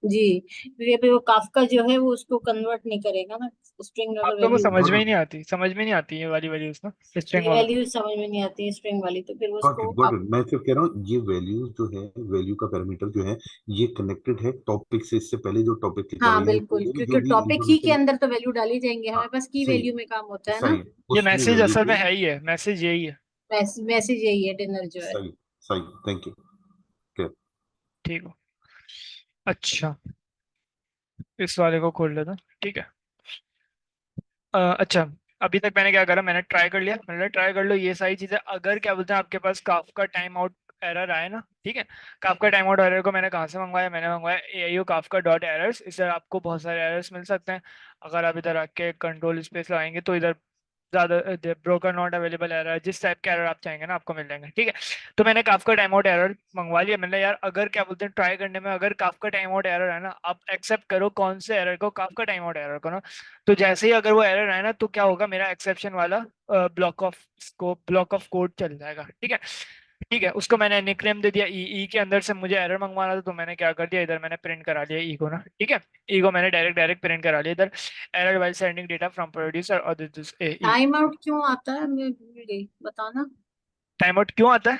जी क्योंकि फिर वो काफका जो है वो उसको कन्वर्ट नहीं करेगा ना, स्ट्रिंग आप अगर लोगों को वैल्यू समझ हो। में ही नहीं आती, समझ में नहीं आती ये वाली वैल्यूज ना, स्ट्रिंग ये वगैरह। वैल्यू समझ में नहीं आती है स्ट्रिंग वाली, तो फिर गॉट उसको इट गॉट आप। इट, मैं सिर्फ कह रहा हूँ ये वैल्यूज जो है, वैल्यू का पैरामीटर जो है ये कनेक्टेड है टॉपिक से, इससे पहले जो टॉपिक लिखा हुआ हाँ है यानी बिल्कुल, कोई क्योंकि जो भी टॉपिक ही के इंफॉर्मेशन। अंदर तो वैल्यू डाली जाएंगे, हाँ हमारे पास की सही, वैल्यू में काम होता है ना। सही, ये उसमें मैसेज वैल्यू असल में को। है ही है, मैसेज यही है। मैसेज यही है डिनर जो है। सही, सही, थैंक यू। ठीक हो। अच्छा, इस वाले को खोल लेता हूं, ठीक है। अच्छा, अभी तक मैंने क्या करा, मैंने ट्राई कर लिया, मैंने ट्राई कर लो ये सारी चीजें। अगर क्या बोलते हैं आपके पास काफका टाइम आउट एरर आए ना, ठीक है। काफका टाइम आउट एरर को मैंने कहाँ से मंगवाया, मैंने मंगवाया AIO काफका डॉट एरर्स। इससे आपको बहुत सारे एरर्स मिल सकते हैं। अगर आप इधर आके कंट्रोल स्पेस लगाएंगे तो इधर ज्यादा ब्रोकर नॉट अवेलेबल एरर, जिस टाइप के एरर आप चाहेंगे ना आपको मिल जाएंगे, ठीक है। तो मैंने काफका टाइम आउट एरर मंगवा लिया। मैंने यार अगर क्या बोलते हैं ट्राई करने में अगर काफका टाइम आउट एरर है ना, आप एक्सेप्ट करो कौन से एरर को, काफका टाइम आउट एरर को ना। तो जैसे ही अगर वो एरर आए ना तो क्या होगा, मेरा एक्सेप्शन वाला ब्लॉक ऑफ कोड चल जाएगा, ठीक है। ठीक है, उसको मैंने निकनेम दे दिया ई के अंदर से मुझे एरर मंगवाना था, तो मैंने क्या कर दिया, इधर मैंने प्रिंट करा लिया ई को ना, ठीक है। ई को मैंने डायरेक्ट प्रिंट करा लिया इधर, error while sending data from producer और दिस ई। टाइम आउट क्यों आता है, मैं भूल गई बताना। टाइम आउट क्यों आता है?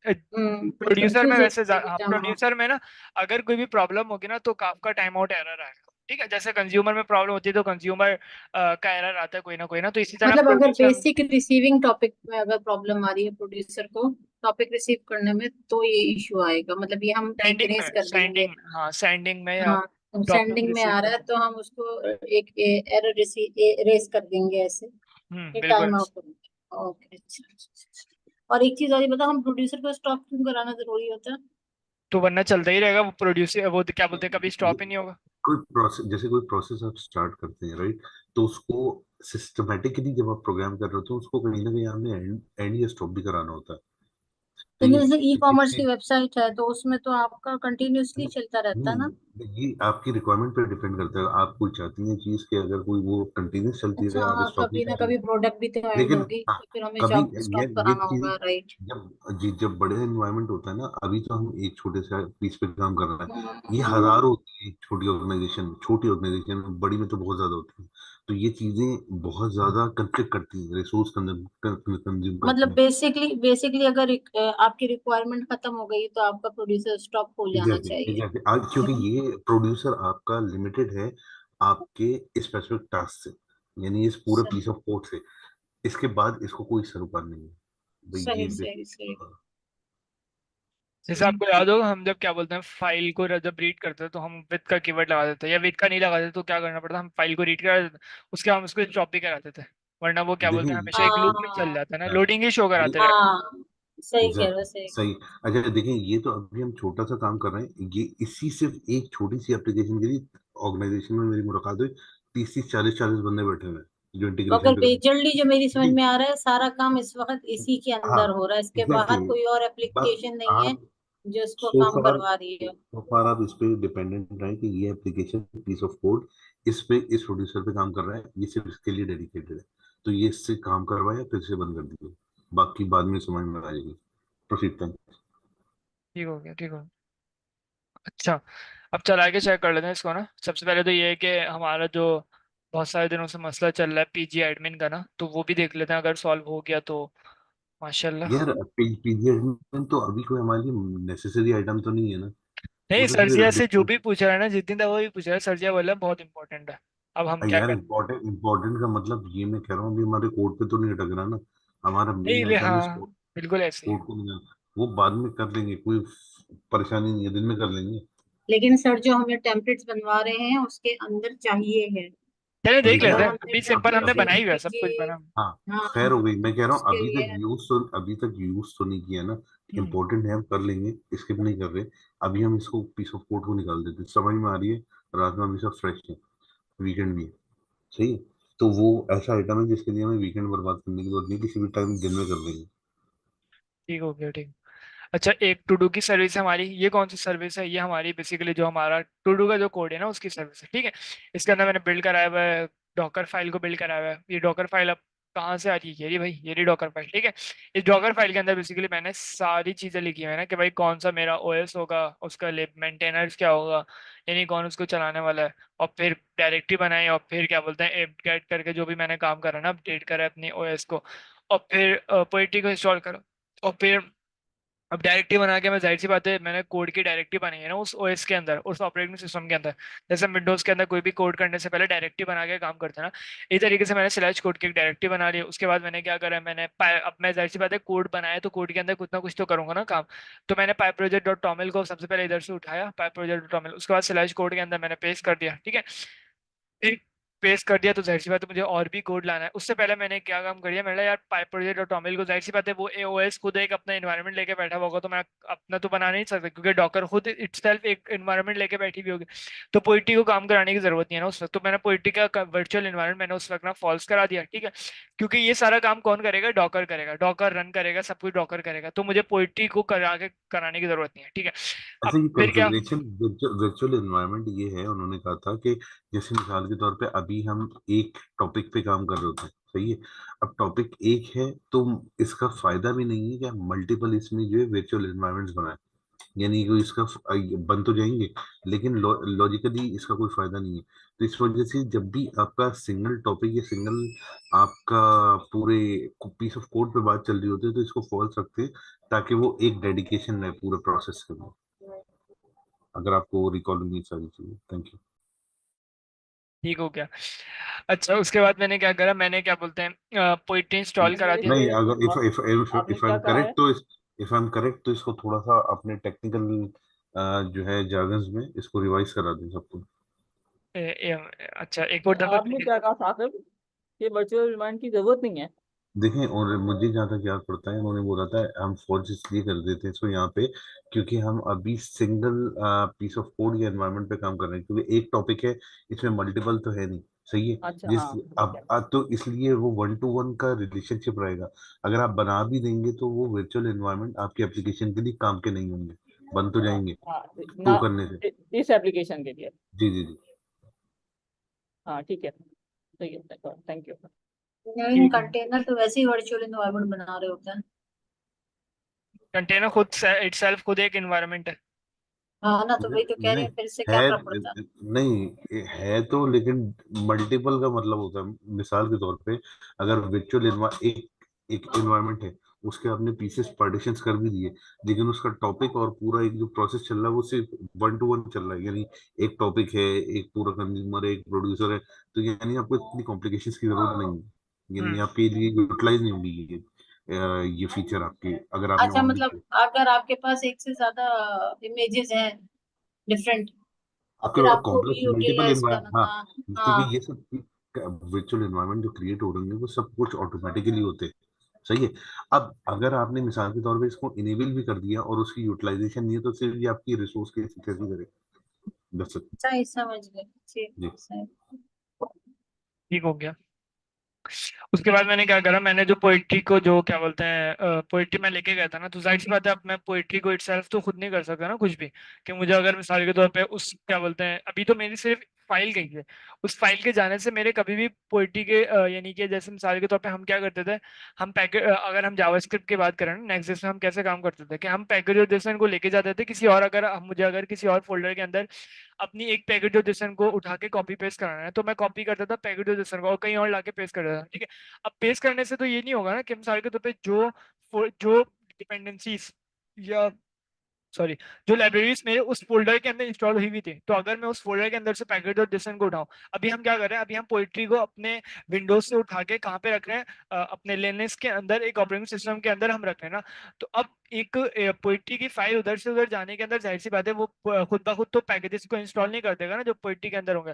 प्रोड्यूसर क्यों में वैसे जरूरी है टाइम आउट। प्रोड्यूसर में ना, अगर कोई भी प्रॉब्लम होगी ना तो काफका टाइम आउट एरर आएगा, ठीक है। जैसे कंज्यूमर में प्रॉब्लम होती है तो कंज्यूमर का एरर आता है कोई ना, तो इसी तरह मतलब अगर प्रोड्यूसर। बेसिक रिसीविंग टॉपिक में अगर प्रॉब्लम आ रही है प्रोड्यूसर को टॉपिक रिसीव करने में, तो ये इशू आएगा, मतलब ये हम एक सेंडिंग रेस में, कर देंगे। हाँ सेंडिंग में आप हाँ टॉपिक सेंडिंग में रिसीव आ रहा कर। है तो हम उसको एक एरर रेस कर देंगे ऐसे, ये बिल्कुल। Time out. ओके अच्छा अच्छा, अच्छा। और एक चीज और ये बताओ, हम प्रोड्यूसर को स्टॉप क्यों कराना जरूरी होता है। तो वरना चलता ही रहेगा वो प्रोड्यूसर, वो क्या बोलते हैं, कभी ये स्टॉप ही नहीं होगा। कोई प्रोसेस, जैसे कोई प्रोसेस आप स्टार्ट करते हैं राइट, तो उसको सिस्टमेटिकली जब आप प्रोग्राम कर रहे हो तो उसको कहीं ना कहीं आपने एंड या स्टॉप भी कराना होता है। तो तो ये जैसे ई कॉमर्स इसके की वेबसाइट है तो उसमें तो आपका कंटिन्यूअसली चलता रहता है ना। नहीं, ये आपकी रिक्वायरमेंट पे डिपेंड करता है, आप कोई चाहती हैं चीज कि अगर कोई वो कंटिन्यूस चलती अच्छा रहे, आप हाँ, स्टॉप भी कभी ना कर रहे कभी हैं। प्रोडक्ट भी तो एंड लेकिन होगी हाँ, तो फिर हमें कभी जॉब स्टॉप ये कराना चीजें होगा, राइट। जब बड़े एनवायरनमेंट होता है ना, अभी तो हम एक छोटे से पीस पे काम कर रहे हैं, ये हम्म, हजारों होती है, छोटी ऑर्गेनाइजेशन बड़ी में तो बहुत ज्यादा होती है। तो ये चीजें बहुत ज्यादा कंफ्लिक्ट करती हैं, रिसोर्स कंज्यूम करती मतलब हैं। बेसिकली अगर आपकी रिक्वायरमेंट खत्म हो गई तो आपका प्रोड्यूसर स्टॉप हो जाना एग्जैक्टली चाहिए, एग्जैक्टली, आज है क्योंकि ना। ये प्रोड्यूसर आपका लिमिटेड है आपके स्पेसिफिक टास्क से, यानी इस पूरे सही पीस ऑफ कोड से, इसके बाद इसको कोई सरोकार नहीं है भाई, ये सही basic। सही सही। हाँ, जैसे हम्म, आपको याद होगा, हम जब क्या बोलते हैं फाइल को जब रीड करते हैं तो हम विद का कीवर्ड लगा देते हैं, या विद का नहीं लगा देते तो क्या करना पड़ता है, हम फाइल को रीड कर देते, उसके हम उसको स्टॉप भी करा देते हैं। वरना वो क्या बोलते देखिए हैं हमेशा एक लूप में चल हाँ जाता है ना, हाँ, लोडिंग ही शो ये कराते रहता हाँ सही कह रहे हो, एग्जैक्टली सही। सही। अच्छा देखिए, ये तो अभी हम छोटा सा काम कर रहे हैं, ये इसी सिर्फ एक छोटी सी एप्लीकेशन के लिए ऑर्गेनाइजेशन में मेरी मुलाकात हुई, 30 30 40 40 बंदे बैठे हुए हैं जो तो इंटीग्रेशन अगर पे काम। मेजरली जो मेरी समझ ठीक में आ रहा है सारा काम इस वक्त इसी के है, हाँ अंदर हो रहा है, इसके एग्जैक्टली। बाहर कोई और बस एप्लीकेशन नहीं है आप जो इसको सो काम फार करवा रही है। सो फार आप इस पे डिपेंडेंट रहे कि ये एप्लीकेशन पीस ऑफ कोड इस पे इस प्रोड्यूसर पे काम कर रहा है, ये सिर्फ इसके लिए डेडिकेटेड है, तो ये इससे काम करवाया फिर से बंद कर दिया, बाकी बाद में समझ में आ जाएगी। प्रोसीड करें। ठीक हो गया, ठीक हो गया। अच्छा, अब चला के चेक कर लेते हैं इसको ना। सबसे पहले तो ये है कि हमारा जो बहुत सारे दिनों से मसला चल रहा है पीजी एडमिन का ना, तो वो भी देख लेते हैं, अगर सॉल्व हो गया तो माशाल्लाह। यार पीजी एडमिन तो अभी कोई हमारे लिए नेसेसरी आइटम तो नहीं है ना, नहीं, वो तो सर्जिया से जो सिर्फ। भी पूछ रहा है ना, जिस दिन था वो भी पूछ रहा है, सर्जिया बोला बहुत इंपॉर्टेंट है। अब हम क्या यार करें। इम्पोर्टेंट का मतलब ये मैं कह रहा हूँ, अभी हमारे कोड पे तो नहीं अटक रहा ना, हमारा नहीं मेन ले, आइटम इस हाँ बिल्कुल ऐसे ही है। कोड को नहीं, वो बाद में कर लेंगे, कोई परेशानी नहीं है, दिन में कर लेंगे। लेकिन सर जो हमें टेम्पलेट्स बनवा रहे हैं उसके अंदर चाहिए है, चलिए अभी देख क्या लेते अगर हैं, हमने अभी सिंपल अभी हमने टेम्पलेट्स अभी बनाई हुआ है, यूज सब कुछ किए। बना। हाँ हाँ खैर हो गई, मैं कह रहा हूँ उसके लिए। अभी तक यूज तो नहीं किया ना, हम्म, इम्पोर्टेंट है हम कर लेंगे, स्किप नहीं कर रहे। अभी हम इसको पीस ऑफ कोड को निकाल देते हैं, समझ में आ रही है, रात में अभी सब फ्रेश है, वीकेंड भी है। सही है। तो वो ऐसा आइटम है जिसके लिए हमें वीकेंड बर्बाद करने की जरूरत नहीं, किसी भी टाइम दिन में कर देंगे। ठीक हो गया, ठीक। अच्छा, एक टू डू की सर्विस है हमारी। ये कौन सी सर्विस है? ये हमारी बेसिकली जो हमारा टू डू का जो कोड है ना, उसकी सर्विस है। ठीक है, इसके अंदर मैंने बिल्ड कराया हुआ है, डॉकर फाइल को बिल्ड कराया हुआ है। ये डॉकर फाइल अब कहाँ से आ रही है? ये रही भाई, ये रही डॉकर फाइल। ठीक है, इस डॉकर फाइल के अंदर बेसिकली मैंने सारी चीजें लिखी है ना, कि भाई कौन सा मेरा ओएस होगा, उसका मेंटेनर्स क्या होगा, यानी कौन उसको चलाने वाला है। और फिर डायरेक्टरी बनाई, और फिर क्या बोलते हैं एप गेट करके जो भी मैंने काम करा ना, अपडेट करा है अपनी ओएस को। और फिर पोएट्री को इंस्टॉल करो। और फिर अब डायरेक्टरी बना के, मैं जाहिर सी बात है, मैंने कोड की डायरेक्टरी बनाई है ना उस ओएस के अंदर, उस ऑपरेटिंग सिस्टम के अंदर। जैसे विंडोज के अंदर कोई भी कोड करने से पहले डायरेक्टरी बना के काम करते हैं ना, इस तरीके से मैंने स्लैश कोड की एक डायरेक्टरी बना ली। उसके बाद मैंने क्या करा, अब मैं जाहिर सी बात है कोड बनाया तो कोड के अंदर कुछ ना कुछ तो करूंगा ना काम। तो मैंने पाइप प्रोजेक्ट डॉट टॉमिल को सबसे पहले इधर से उठाया, पाइप प्रोजेक्ट डॉट टॉमिल, उसके बाद स्लैश कोड के अंदर मैंने पेस्ट कर दिया। ठीक है, फिर पेस्ट कर दिया तो जाहिर सी बात है मुझे और भी कोड लाना है। उससे पहले मैंने क्या काम कर दिया, मैंने यार पाइप प्रोजेक्ट और टॉमिल को, जाहिर सी बात है वो एओएस खुद एक अपना इन्वायरमेंट लेके बैठा हुआ होगा, तो मैं अपना तो बना नहीं सकता, क्योंकि डॉकर खुद इटसेल्फ एक इन्वायरमेंट लेके बैठी हुई होगी। तो पोइट्री को काम कराने की जरूरत नहीं है ना उस वक्त। तो मैंने पोइट्री का वर्चुअल इन्वायरमेंट मैंने उस वक्त ना फॉल्स करा दिया। ठीक है, क्योंकि ये सारा काम कौन करेगा? डॉकर करेगा, डॉकर रन करेगा, सब कुछ डॉकर करेगा, तो मुझे पोइट्री को करा के कराने की जरूरत नहीं है। ठीक है, अच्छा, अब ये फिर क्या? कॉन्फ़िगरेशन वर्चुअल एनवायरनमेंट ये है, उन्होंने कहा था कि जैसे मिसाल के तौर पे अभी हम एक टॉपिक पे काम कर रहे होते हैं, सही है। अब टॉपिक एक है तो इसका फायदा भी नहीं है कि हम मल्टीपल इसमें जो है वर्चुअल एनवायरनमेंट्स बनाए, यानी कि इसका बन तो जाएंगे, लेकिन लॉजिकली इसका कोई फायदा नहीं है। तो इस वजह से जब भी आपका सिंगल टॉपिक या सिंगल आपका पूरे पीस ऑफ कोड पे बात चल रही होती है, तो इसको फॉल्स रखते हैं, ताकि वो एक डेडिकेशन रहे पूरे प्रोसेस के लिए। अगर आपको रिकॉल होनी सारी चीजें। Thank you. ठीक हो गया। अच्छा, उसके बाद मैंने क्या करा, मैंने क्या बोलते हैं पोइट्री इंस्टॉल करा मेरे दिया। नहीं, से अगर इफ इफ इफ आपने इफ आई क्या एम कहा है? करेक्ट तो इफ आई एम करेक्ट तो इसको थोड़ा सा अपने टेक्निकल जो है jargons में इसको रिवाइज करा दें सबको। अच्छा, एक और दफा आपने क्या कहा था सर? ये वर्चुअल रिमाइंड की जरूरत नहीं है। देखें, और मुझे जहाँ तक याद पड़ता है, उन्होंने बोला था हम फॉर्ज इसलिए कर देते हैं इसको यहाँ पे, क्योंकि हम अभी सिंगल पीस ऑफ कोड या एनवायरनमेंट पे काम कर रहे हैं, क्योंकि एक टॉपिक है, इसमें मल्टीपल तो है नहीं। सही है। अच्छा, जिस हाँ, ठीक है। अब तो इसलिए वो वन टू वन का रिलेशनशिप रहेगा। अगर आप बना भी देंगे तो वो वर्चुअल एनवायरनमेंट आपकी एप्लीकेशन के लिए काम के नहीं होंगे, बन तो हाँ, जाएंगे हाँ, टू ना, करने से। इस एप्लीकेशन के लिए। जी जी जी। हाँ, ठीक है, सही है, थैंक यू। नहीं, कंटेनर तो वैसे ही वर्चुअल एनवायरनमेंट बना रहे होते हैं। कंटेनर खुद इटसेल्फ खुद एक एनवायरनमेंट है। हाँ ना, तो वही तो कह रहे नहीं हैं, फिर से क्या है, फर्क पड़ता है? नहीं है तो, लेकिन मल्टीपल का मतलब होता है, मिसाल के तौर पे अगर एक एक एनवायरनमेंट है, उसके आपने पीसेस पार्टीशंस कर भी दिए, लेकिन उसका टॉपिक और पूरा एक जो प्रोसेस चल रहा है वो सिर्फ वन टू वन चल रहा है, यानी एक टॉपिक है, एक पूरा कंज्यूमर है, एक प्रोड्यूसर है, तो यानी आपको इतनी कॉम्प्लिकेशंस की जरूरत नहीं है, यानी हम्म। आपके लिए यूटिलाइज नहीं होगी ये फीचर आपके, अगर आपने अच्छा, ऑन भी मतलब किया। अगर आपके पास एक से ज्यादा इमेजेस हैं डिफरेंट, और आपके फिर आपको कॉम्प्लेक्स मल्टीपल यूटिलाइज एनवायरमेंट, हाँ, करना। क्योंकि हाँ। ये सब वर्चुअल एनवायरनमेंट जो क्रिएट हो रहे हैं वो सब कुछ ऑटोमेटिकली होते हैं। सही है। अब अगर आपने मिसाल के तौर पे इसको इनेबल भी कर दिया और उसकी यूटिलाइजेशन नहीं है, तो सिर्फ ये आपकी रिसोर्स कैसे कैसे करे। बस। सही, समझ गए, ठीक। जी। सही। ठीक हो गया। उसके बाद मैंने क्या करा, मैंने जो पोइट्री को जो क्या बोलते हैं पोइट्री मैं लेके गया था ना, तो जाहिर सी बात है अब मैं पोइट्री को इटसेल्फ तो खुद नहीं कर सकता ना कुछ भी, कि मुझे अगर मिसाल के तौर पे उस क्या बोलते हैं, अभी तो मेरी सिर्फ फाइल गई है, उस फाइल के जाने से मेरे कभी भी पोइट्री के यानी कि जैसे मिसाल के तौर पे हम क्या करते थे, हम पैकेट अगर हम जावास्क्रिप्ट की बात करें ना, नेक्स्ट में हम कैसे काम करते थे कि हम पैकेज और JSON को लेके जाते थे किसी और, अगर मुझे अगर किसी और फोल्डर के अंदर अपनी एक पैकेट और JSON को उठा के कॉपी पेस्ट कराना है, तो मैं कॉपी करता था पैकेट और JSON को और कहीं और लाके पेस्ट कर देता था। ठीक है, अब पेस्ट करने से तो ये नहीं होगा ना कि मिसाल के तौर पे जो डिपेंडेंसीज या सॉरी जो लाइब्रेरीज मेरे उस फोल्डर के अंदर इंस्टॉल हुई हुई थी, तो अगर मैं उस फोल्डर के अंदर से पैकेट और JSON को उठाऊं, अभी हम क्या कर रहे हैं, अभी हम पोइट्री को अपने विंडोज से उठा के कहाँ पे रख रहे हैं, अपने लिनक्स के अंदर एक ऑपरेटिंग सिस्टम के अंदर हम रख रहे हैं ना। तो अब एक पोइट्री की फाइल उधर से उधर जाने के अंदर जाहिर सी बात है वो खुद ब खुद तो पैकेजेस को इंस्टॉल नहीं कर देगा ना जो पोइट्री के अंदर होंगे।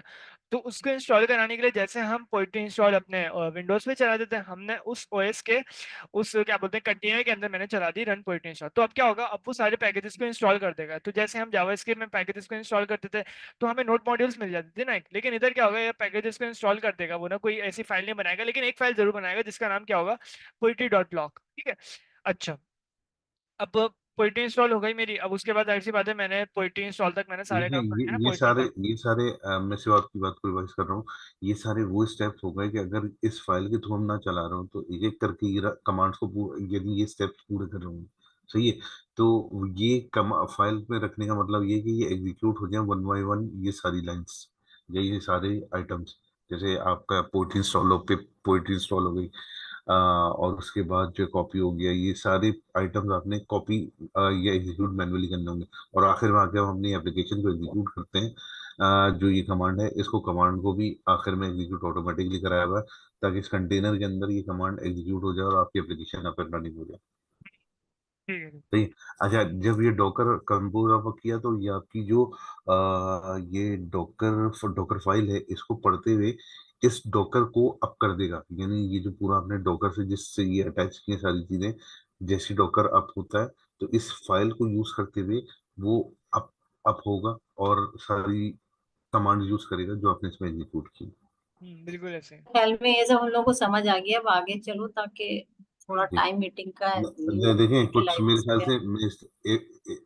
तो उसको इंस्टॉल कराने के लिए जैसे हम पोइट्री इंस्टॉल अपने विंडोज में चला देते हैं, हमने उस ओएस के उस क्या बोलते हैं कंटेनर के अंदर मैंने चला दी रन पोइट्री इंस्टॉल। तो अब क्या होगा, अब वो सारे पैकेजेस को इंस्टॉल कर देगा। तो जैसे हम जावास्क्रिप्ट में पैकेजेस को इंस्टॉल करते थे तो हमें नोड मॉड्यूल्स मिल जाते थे ना, लेकिन इधर क्या होगा, ये पैकेजेस को इंस्टॉल कर देगा वो ना, कोई ऐसी फाइल नहीं बनाएगा, लेकिन एक फाइल जरूर बनाएगा जिसका नाम क्या होगा, poetry.log। ठीक है। अच्छा, अब पोइट्री इंस्टॉल हो गई मेरी। अब उसके बाद जाहिर सी बात है, मैंने पोइट्री इंस्टॉल तक मैंने सारे देखिए काम कर ये दिए ना ये पोइट्री सारे का। ये सारे मैं सिर्फ आपकी बात को रिवाइज कर रहा हूँ। ये सारे वो स्टेप्स हो गए कि अगर इस फाइल के थ्रू हम ना चला रहे हो तो एक एक करके ये कमांड्स को यदि ये स्टेप्स पूरे कर रहे होंगे, सही है। तो ये फाइल में रखने का मतलब ये है कि ये एग्जीक्यूट हो जाए वन बाय वन, ये सारी लाइंस या ये सारे आइटम्स। जैसे आपका पोइट्री इंस्टॉल हो गई, और उसके बाद जो कॉपी हो गया, ये सारे आइटम्स आपने कॉपी या एग्जीक्यूट मैन्युअली करने होंगे। और आखिर में आके हम अपनी एप्लीकेशन को एग्जीक्यूट करते हैं। जो ये कमांड है, इसको कमांड को भी आखिर में एग्जीक्यूट ऑटोमेटिकली कराया हुआ है, ताकि इस कंटेनर के अंदर ये कमांड एग्जीक्यूट हो जाए और आपकी एप्लीकेशन अप एंड रनिंग हो जाए। ठीक है। सही। अच्छा, जब ये डॉकर कंपोज आप किया तो ये आपकी जो ये डॉकर फाइल है, इसको पढ़ते हुए इस डॉकर को अप कर देगा। यानी ये जो पूरा आपने डॉकर से जिससे ये अटैच किए सारी चीजें, जैसे डॉकर अप होता है तो इस फाइल को यूज करते हुए वो अप अप होगा और सारी कमांड यूज करेगा जो आपने इसमें एग्जीक्यूट की। बिल्कुल ऐसे। ख्याल में ये सब हम लोग को समझ आ गया। अब आगे चलो, ताकि थोड़ा जी। टाइम मीटिंग का यूज देखें, कुछ मेरे यूटिलाइज ख्याल किया। से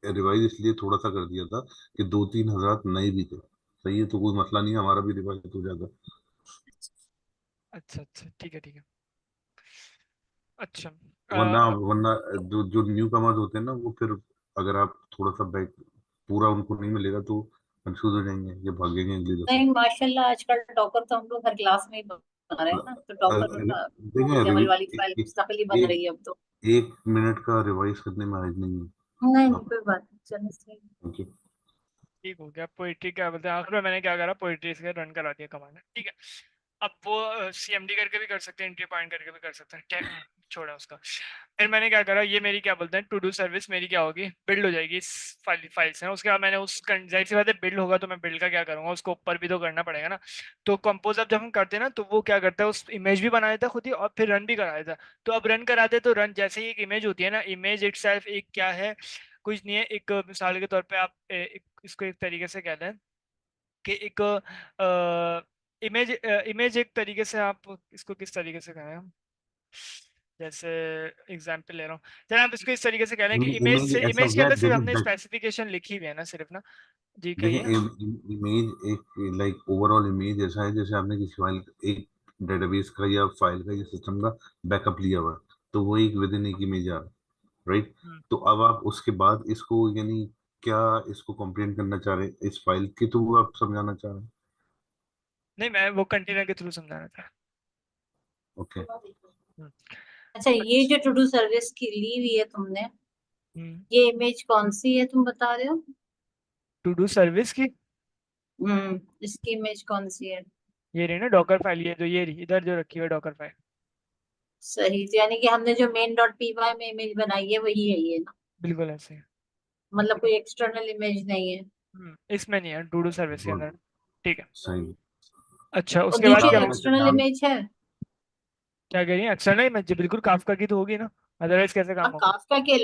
मैं रिवाइज इसलिए थोड़ा सा कर दिया था कि 2-3 हज़ार नए भी थे। सही है, तो कोई मसला नहीं है, हमारा भी रिवाइज हो जाएगा। अच्छा अच्छा, ठीक है ठीक है। अच्छा। वरना वरना जो जो न्यू कमर्स होते हैं ना, वो फिर अगर आप थोड़ा सा बैक पूरा उनको नहीं मिलेगा तो कंफ्यूज हो जाएंगे, ये भागेंगे अगली दफा। नहीं, माशाल्लाह आजकल टॉपर तो हम लोग हर क्लास में ही बना रहे हैं ना, तो टॉपर देखें जमल वाली फाइल मुस्तकिल ही बन रही है अब तो। एक मिनट का रिवाइज करने में हर्ज नहीं है। नहीं आप कोई बात नहीं, चलो सही। ओके। ठीक हो गया। पोइट्री क्या बोलते हैं, आखिर में मैंने क्या करा, पोइट्री से रन करा दिया कमांड। ठीक है। अब वो सीएमडी करके भी कर सकते हैं, एंट्री पॉइंट करके भी कर सकते हैं, छोड़ा उसका। फिर मैंने क्या करा, ये मेरी क्या बोलते हैं टू डू सर्विस मेरी क्या होगी, बिल्ड हो जाएगी इस फाइल से ना। उसके बाद मैंने उस जाहिर सी बात है बिल्ड होगा तो मैं बिल्ड का क्या करूंगा, उसको ऊपर भी तो करना पड़ेगा ना। तो कंपोज अब जब हम करते हैं ना, तो वो क्या करता है, उस इमेज भी बना देता है खुद ही और फिर रन भी करा देता है। तो अब रन कराते तो रन जैसे ही एक इमेज होती है ना, इमेज इटसेल्फ एक क्या है, कुछ नहीं है। एक मिसाल के तौर पे आप इसको एक तरीके से कह लें कि एक इमेज एक तरीके से आप इसको किस तरीके से कहें हम, जैसे एग्जांपल ले रहा हूँ। चलिए आप इसको इस तरीके से कह लें कि इमेज इमेज से, ऐसा हो इमेज के गया, अंदर सिर्फ हमने देखें स्पेसिफिकेशन लिखी हुई है ना सिर्फ ना। जी देखें कहिए। इमेज एक लाइक ओवरऑल इमेज ऐसा है जैसे आपने किसी फाइल, एक डेटाबेस का या फाइल का या सिस्टम का बैकअप लिया हुआ है, तो वो एक विद इन एक इमेज आ रहा है, राइट। हम्म, तो अब आप उसके बाद इसको यानी क्या इसको कंप्लेंट करना चाह रहे हैं, इस फाइल के थ्रू आप समझाना चाह रहे हैं? नहीं मैं वो कंटेनर के थ्रू समझाना था। ओके। हम्म, अच्छा, ये अच्छा। जो टू डू सर्विस की ली हुई है तुमने, हम्म। ये इमेज कौन सी है तुम बता रहे हो? टू डू सर्विस की इसकी इमेज कौन सी है? ये रही ना डॉकर फाइल, ये जो ये रही इधर जो रखी हुई है डॉकर फाइल। सही, तो यानी कि हमने जो मेन डॉट पी वाई में इमेज बनाई है वही है ये ना? बिल्कुल ऐसे ही। मतलब कोई एक्सटर्नल इमेज नहीं है? इसमें नहीं है टू डू सर्विस के गुड। अंदर। ठीक है। सही। अच्छा और उसके बाद नीचे क्या अब मैं एक्सटर्नल इमेज है? क्या कह रही है, अक्सर नहीं मैं जी बिल्कुल काफका की तो होगी ना, अदरवाइज कैसे और काम होगा। काफका के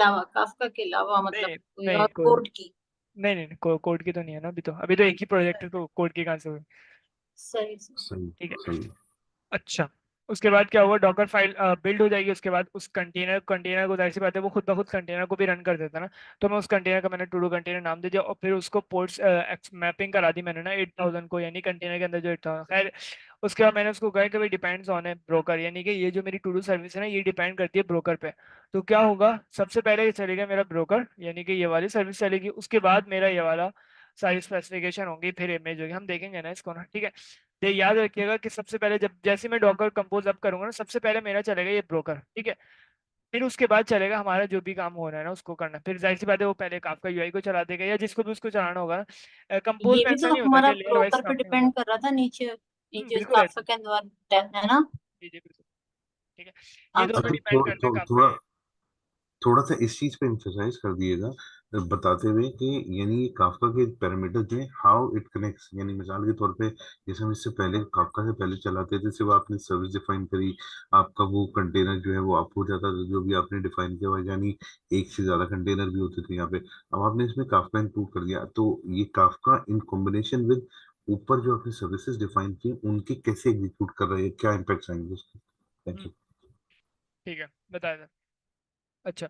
अलावा नहीं मतलब नहीं कोई नहीं और कोड की? नहीं नहीं कोड की तो नहीं है ना अभी तो एक ही प्रोजेक्ट है तो कोड की कहाँ से हुई। सही सही। सही। ठीक है। सही। अच्छा उसके बाद क्या हुआ, डॉकर फाइल बिल्ड हो जाएगी। उसके बाद उस कंटेनर को जाहिर सी बात है वो खुद ब खुद कंटेनर को भी रन कर देता ना। तो मैं उस कंटेनर का मैंने टू डू कंटेनर नाम दे दिया और फिर उसको पोर्ट्स मैपिंग करा दी मैंने ना 8000 को, यानी कंटेनर के अंदर जो 8000 खैर। उसके बाद मैंने उसको कहा कि भाई डिपेंड्स ऑन है ब्रोकर, यानी कि ये जो मेरी टू डू सर्विस है ना ये डिपेंड करती है ब्रोकर पे। तो क्या होगा, सबसे पहले ये चलेगा मेरा ब्रोकर, यानी कि ये वाली सर्विस चलेगी। उसके बाद मेरा ये वाला सारी स्पेसिफिकेशन होंगी, फिर इमेज होगी, हम देखेंगे ना इसको ना। ठीक है। ये याद रखिएगा कि सबसे पहले जब जैसे मैं डॉकर कंपोज अप करूंगा ना, सबसे पहले मेरा चलेगा ये ब्रोकर। ठीक है। फिर उसके बाद चलेगा हमारा जो भी काम हो रहा है ना उसको करना। फिर जाहिर सी बात है वो पहले काफका यूआई को चला देगा या जिसको भी उसको चलाना होगा ना। कंपोज ये में भी ऐसा तो नहीं होता हमारा कि लेयर वाइज ब्रोकर पे काम नहीं होता। डिपेंड कर रहा था, नीचे नीचे बिल्कुल काफका ऐसे। के अंदर है ना? जी जी बिल्कुल। ठीक है। ये दोनों अच्छा। अच्छा, डिपेंड करता है काफका थोड़ा यूआई। थोड़ा सा इस चीज पे एम्फेसाइज कर दिएगा। बताते हुए कि यानी ये काफका के पैरामीटर्स हैं, हाउ इट कनेक्ट्स, यानी मिसाल के तौर पे जैसे हम इससे पहले काफका से पहले चलाते थे, सिर्फ आपने सर्विस डिफाइन करी, आपका वो कंटेनर जो है वो आप हो जाता था जो भी आपने डिफाइन किया हुआ है, यानी एक से ज्यादा कंटेनर भी होते थे यहाँ पे। अब आपने इसमें काफका इंक्लूड कर दिया, तो ये काफका इन कॉम्बिनेशन विद ऊपर जो आपने सर्विसेज डिफाइन की उनके कैसे एग्जीक्यूट कर रहे हैं, क्या इम्पैक्ट आएंगे उसके। Thank hmm, you. ठीक है, बताया था। अच्छा,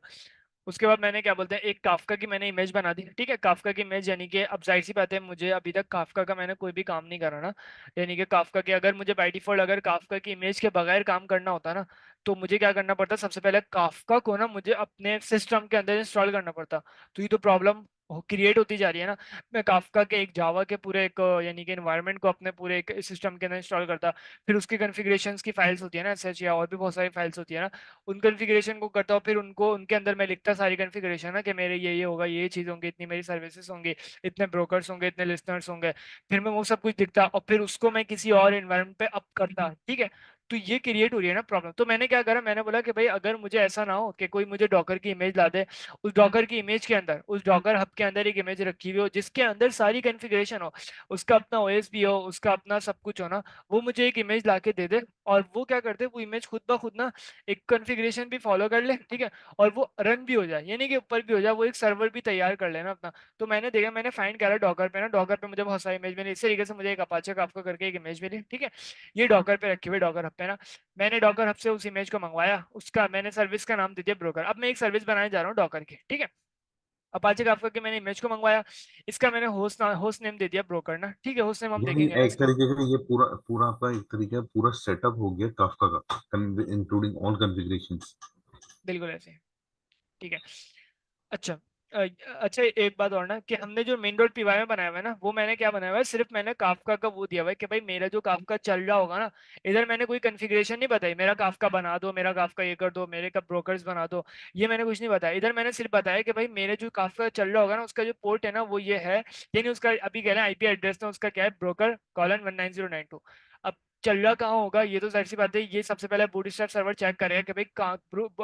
उसके बाद मैंने क्या बोलते हैं, एक काफका की मैंने इमेज बना दी। ठीक है, काफका की इमेज, यानी कि अब जाहिर सी बात है, मुझे अभी तक काफका का मैंने कोई भी काम नहीं करा ना। यानी कि काफका के अगर मुझे बाय डिफॉल्ट अगर काफका की इमेज के बगैर काम करना होता ना, तो मुझे क्या करना पड़ता, सबसे पहले काफका को ना मुझे अपने सिस्टम के अंदर इंस्टॉल करना पड़ता। तो ये तो प्रॉब्लम क्रिएट होती जा रही है ना। मैं काफका के एक जावा के पूरे एक यानी कि एनवायरनमेंट को अपने पूरे एक सिस्टम के अंदर इंस्टॉल करता। फिर उसकी कॉन्फ़िगरेशंस की फाइल्स होती है ना, एसएच या और भी बहुत सारी फाइल्स होती है ना, उन कॉन्फ़िगरेशन को करता हूँ। फिर उनको उनके अंदर मैं लिखता सारी कॉन्फ़िगरेशन ना, कि मेरे ये होगा, ये चीज़ होंगी, इतनी मेरी सर्विसेज होंगी, इतने ब्रोकर्स होंगे, इतने लिसनर्स होंगे। फिर मैं वो सब कुछ लिखता और फिर उसको मैं किसी और एनवायरनमेंट पे अप करता। ठीक है, तो ये क्रिएट हो रही है ना प्रॉब्लम। तो मैंने क्या करा, मैंने बोला कि भाई अगर मुझे ऐसा ना हो कि कोई मुझे डॉकर की इमेज ला दे, उस डॉकर की इमेज के अंदर, उस डॉकर हब के अंदर एक इमेज रखी हुई हो जिसके अंदर सारी कॉन्फ़िगरेशन हो, उसका अपना ओएस भी हो, उसका अपना सब कुछ हो ना, वो मुझे एक इमेज ला के दे दे। और वो क्या करते, वो इमेज खुद ब खुद ना एक कॉन्फ़िगरेशन भी फॉलो कर ले। ठीक है, और वो रन भी हो जाए, यानी कि ऊपर भी हो जाए, वो एक सर्वर भी तैयार कर लेना अपना। तो मैंने देखा, मैंने फाइंड करा डॉकर पे ना, डॉकर पे मुझे बहुत सारी इमेज मिली। इस तरीके से मुझे एक अपाचे काफका करके एक इमेज मिली। ठीक है, ये डॉकर पे रखी हुई, डॉकर हब पे ना। मैंने डॉकर हब से उस इमेज को मंगवाया, उसका मैंने सर्विस का नाम दे दिया ब्रोकर। अब मैं एक सर्विस बनाने जा रहा हूँ डॉकर की। ठीक है, अपाचे काफका के मैंने इमेज को मंगवाया, इसका मैंने होस्ट नेम दे दिया ब्रोकर ना। ठीक है, होस्ट नेम हम यानी देखेंगे ना एक इसका। तरीके का ये पूरा पूरा आपका एक तरीके का पूरा सेटअप हो गया काफका का, इंक्लूडिंग ऑल कॉन्फ़िगरेशंस। बिल्कुल ऐसे ही। ठीक है। अच्छा, अ, अच्छा, एक बात और ना, कि हमने जो मेन डॉट पीवाई में बनाया हुआ है ना, वो मैंने क्या बनाया हुआ है, सिर्फ मैंने काफका का वो दिया हुआ है कि भाई मेरा जो काफका चल रहा होगा ना, इधर मैंने कोई कॉन्फ़िगरेशन नहीं बताई, मेरा काफका बना दो, मेरा काफका ये कर दो, मेरे का ब्रोकर्स बना दो, ये मैंने कुछ नहीं बताया। इधर मैंने सिर्फ बताया कि भाई मेरे जो काफका चल रहा होगा ना, उसका जो पोर्ट है ना वो ये है, यानी उसका अभी कह रहे हैं आईपी एड्रेस ना उसका क्या है, broker:19092। अब चल रहा कहाँ होगा, ये तो जाहिर सी बात है, ये सबसे पहले बूटस्ट्रैप सर्वर चेक करेगा कि भाई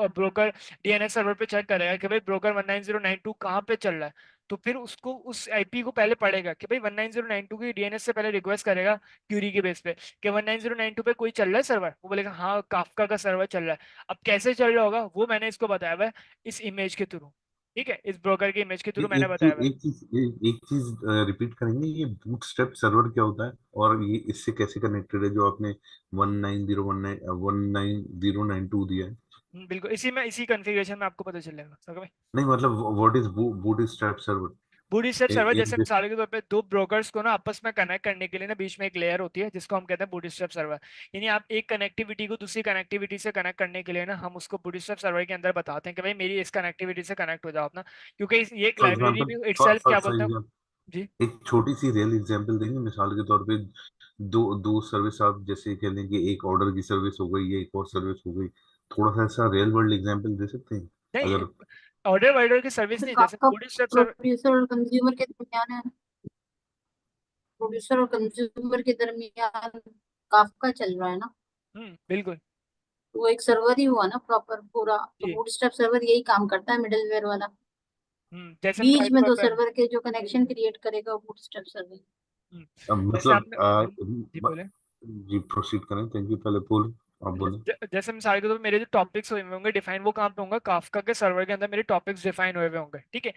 ब्रोकर डीएनएस सर्वर पे चेक करेगा कि भाई ब्रोकर 19092 कहाँ पे चल रहा है। तो फिर उसको उस आईपी को पहले पढ़ेगा कि भाई 19092 की डीएनएस से पहले रिक्वेस्ट करेगा क्यूरी के बेस पे कि 19092 पे कोई चल रहा है सर्वर, वो बोलेगा हाँ काफका का सर्वर चल रहा है। अब कैसे चल रहा होगा वो मैंने इसको बताया हुआ है इस इमेज के थ्रू। ठीक है, इस ब्रोकर की इमेज के थ्रू मैंने बताया हुआ है। एक चीज रिपीट करेंगे, ये बूटस्ट्रैप सर्वर क्या होता है और ये इससे कैसे कनेक्टेड है जो आपने 19019 19092 दिया है। बिल्कुल, इसी में इसी कॉन्फ़िगरेशन में आपको पता चलेगा सर। नहीं मतलब what is bootstrap server. Bootstrap server जैसे एक मिसाल के तौर पे दो ब्रोकर्स को ना आपस में कनेक्ट करने के लिए ना बीच में एक लेयर होती है जिसको हम कहते हैं बूटस्ट्रैप सर्वर। यानी आप एक कनेक्टिविटी को दूसरी कनेक्टिविटी से कनेक्ट करने के लिए ना हम उसको बूटस्ट्रैप सर्वर के अंदर बताते हैं कि भाई मेरी इस कनेक्टिविटी से कनेक्ट हो जाओ अपना, क्योंकि ये एक फॉर लाइब्रेरी एग्जांपल, भी इटसेल्फ क्या फॉर बोलते हैं। एग्जांपल जी, एक छोटी सी रियल एग्जांपल देंगे, मिसाल के तौर पे दो दो सर्विस, आप जैसे कह लें कि एक ऑर्डर की सर्विस हो गई, ये एक और सर्विस हो गई, थोड़ा सा ऐसा रियल वर्ल्ड एग्जांपल दे सकते हैं नहीं, अगर। ऑर्डर वाइडर की सर्विस सिर्फ नहीं, जैसे आपका बूटस्ट्रैप सर्वर। प्रोड्यूसर और कंज्यूमर के दरमियान है, प्रोड्यूसर और कंज्यूमर के दरमियान काफका चल रहा है ना, बिल्कुल। तो वो एक सर्वर ही हुआ ना प्रॉपर पूरा। तो जी, बूटस्ट्रैप सर्वर यही काम करता है, मिडलवेयर वाला। जैसे मिसाल बीच के में तौर दो पे। सर्वर के जो कनेक्शन क्रिएट करेगा वो बूटस्ट्रैप सर्वर। हम्म, जैसे मतलब आपने जी बोले। जी प्रोसीड करें, थैंक यू, पहले बोल, आप बोले। जैसे मिसाल के तौर पे मेरे जो टॉपिक्स हुए होंगे डिफाइन, वो कहाँ पे होंगे, काफका के सर्वर के अंदर मेरे टॉपिक्स डिफाइन हुए हुए होंगे। ठीक है,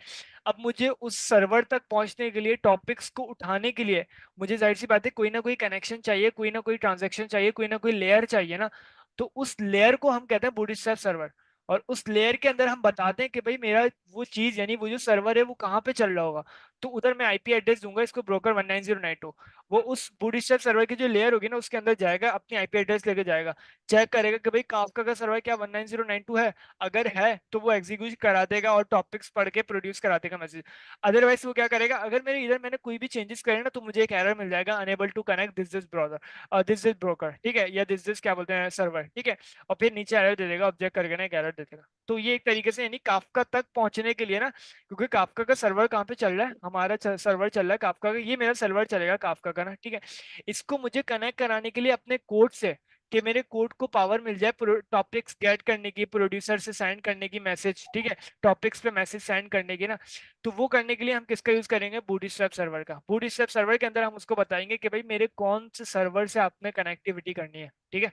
अब मुझे उस सर्वर तक पहुंचने के लिए, टॉपिक्स को उठाने के लिए, मुझे जाहिर सी बात है कोई ना कोई कनेक्शन चाहिए, कोई ना कोई ट्रांजेक्शन चाहिए, कोई ना कोई लेयर चाहिए ना। तो उस लेयर को हम कहते हैं बूटस्ट्रैप सर्वर। और उस लेयर के अंदर हम बताते हैं कि भाई मेरा वो चीज, यानी वो जो सर्वर है वो कहाँ पे चल रहा होगा। तो उधर मैं आईपी एड्रेस दूंगा इसको, broker:19092। वो उस बूटस्ट्रैप सर्वर की जो लेयर होगी ना उसके अंदर जाएगा, अपनी आईपी एड्रेस लेके जाएगा, चेक करेगा कि भाई काफका का सर्वर क्या 19092 है। अगर है तो वो एग्जीक्यूट करा देगा और टॉपिक्स पढ़ के प्रोड्यूस करा देगा मैसेज। अदरवाइज वो क्या करेगा, अगर मेरे इधर मैंने कोई भी चेंजेस करे ना तो मुझे एक एरर मिल जाएगा, unable to connect this browser और दिस ब्रोकर। ठीक है, या दिस क्या बोलते हैं सर्वर। ठीक है, और फिर नीचे एरर दे देगा, ऑब्जेक्ट करके ना एक एरर दे देगा। तो ये एक तरीके से, यानी काफका तक पहुंचने के लिए ना, क्योंकि काफका का सर्वर कहाँ पे चल रहा है, हमारा सर्वर चल रहा है काफका का, ये मेरा सर्वर चलेगा काफका का ना। ठीक है, इसको मुझे कनेक्ट कराने के लिए अपने कोड से, कि मेरे कोड को पावर मिल जाए टॉपिक्स गेट करने की, प्रोड्यूसर से सेंड करने की मैसेज, ठीक है, टॉपिक्स पे मैसेज सेंड करने की ना, तो वो करने के लिए हम किसका यूज करेंगे? बूटस्ट्रैप सर्वर का। बूटस्ट्रैप सर्वर के अंदर हम उसको बताएंगे कि भाई मेरे कौन से सर्वर से आपने कनेक्टिविटी करनी है, ठीक है।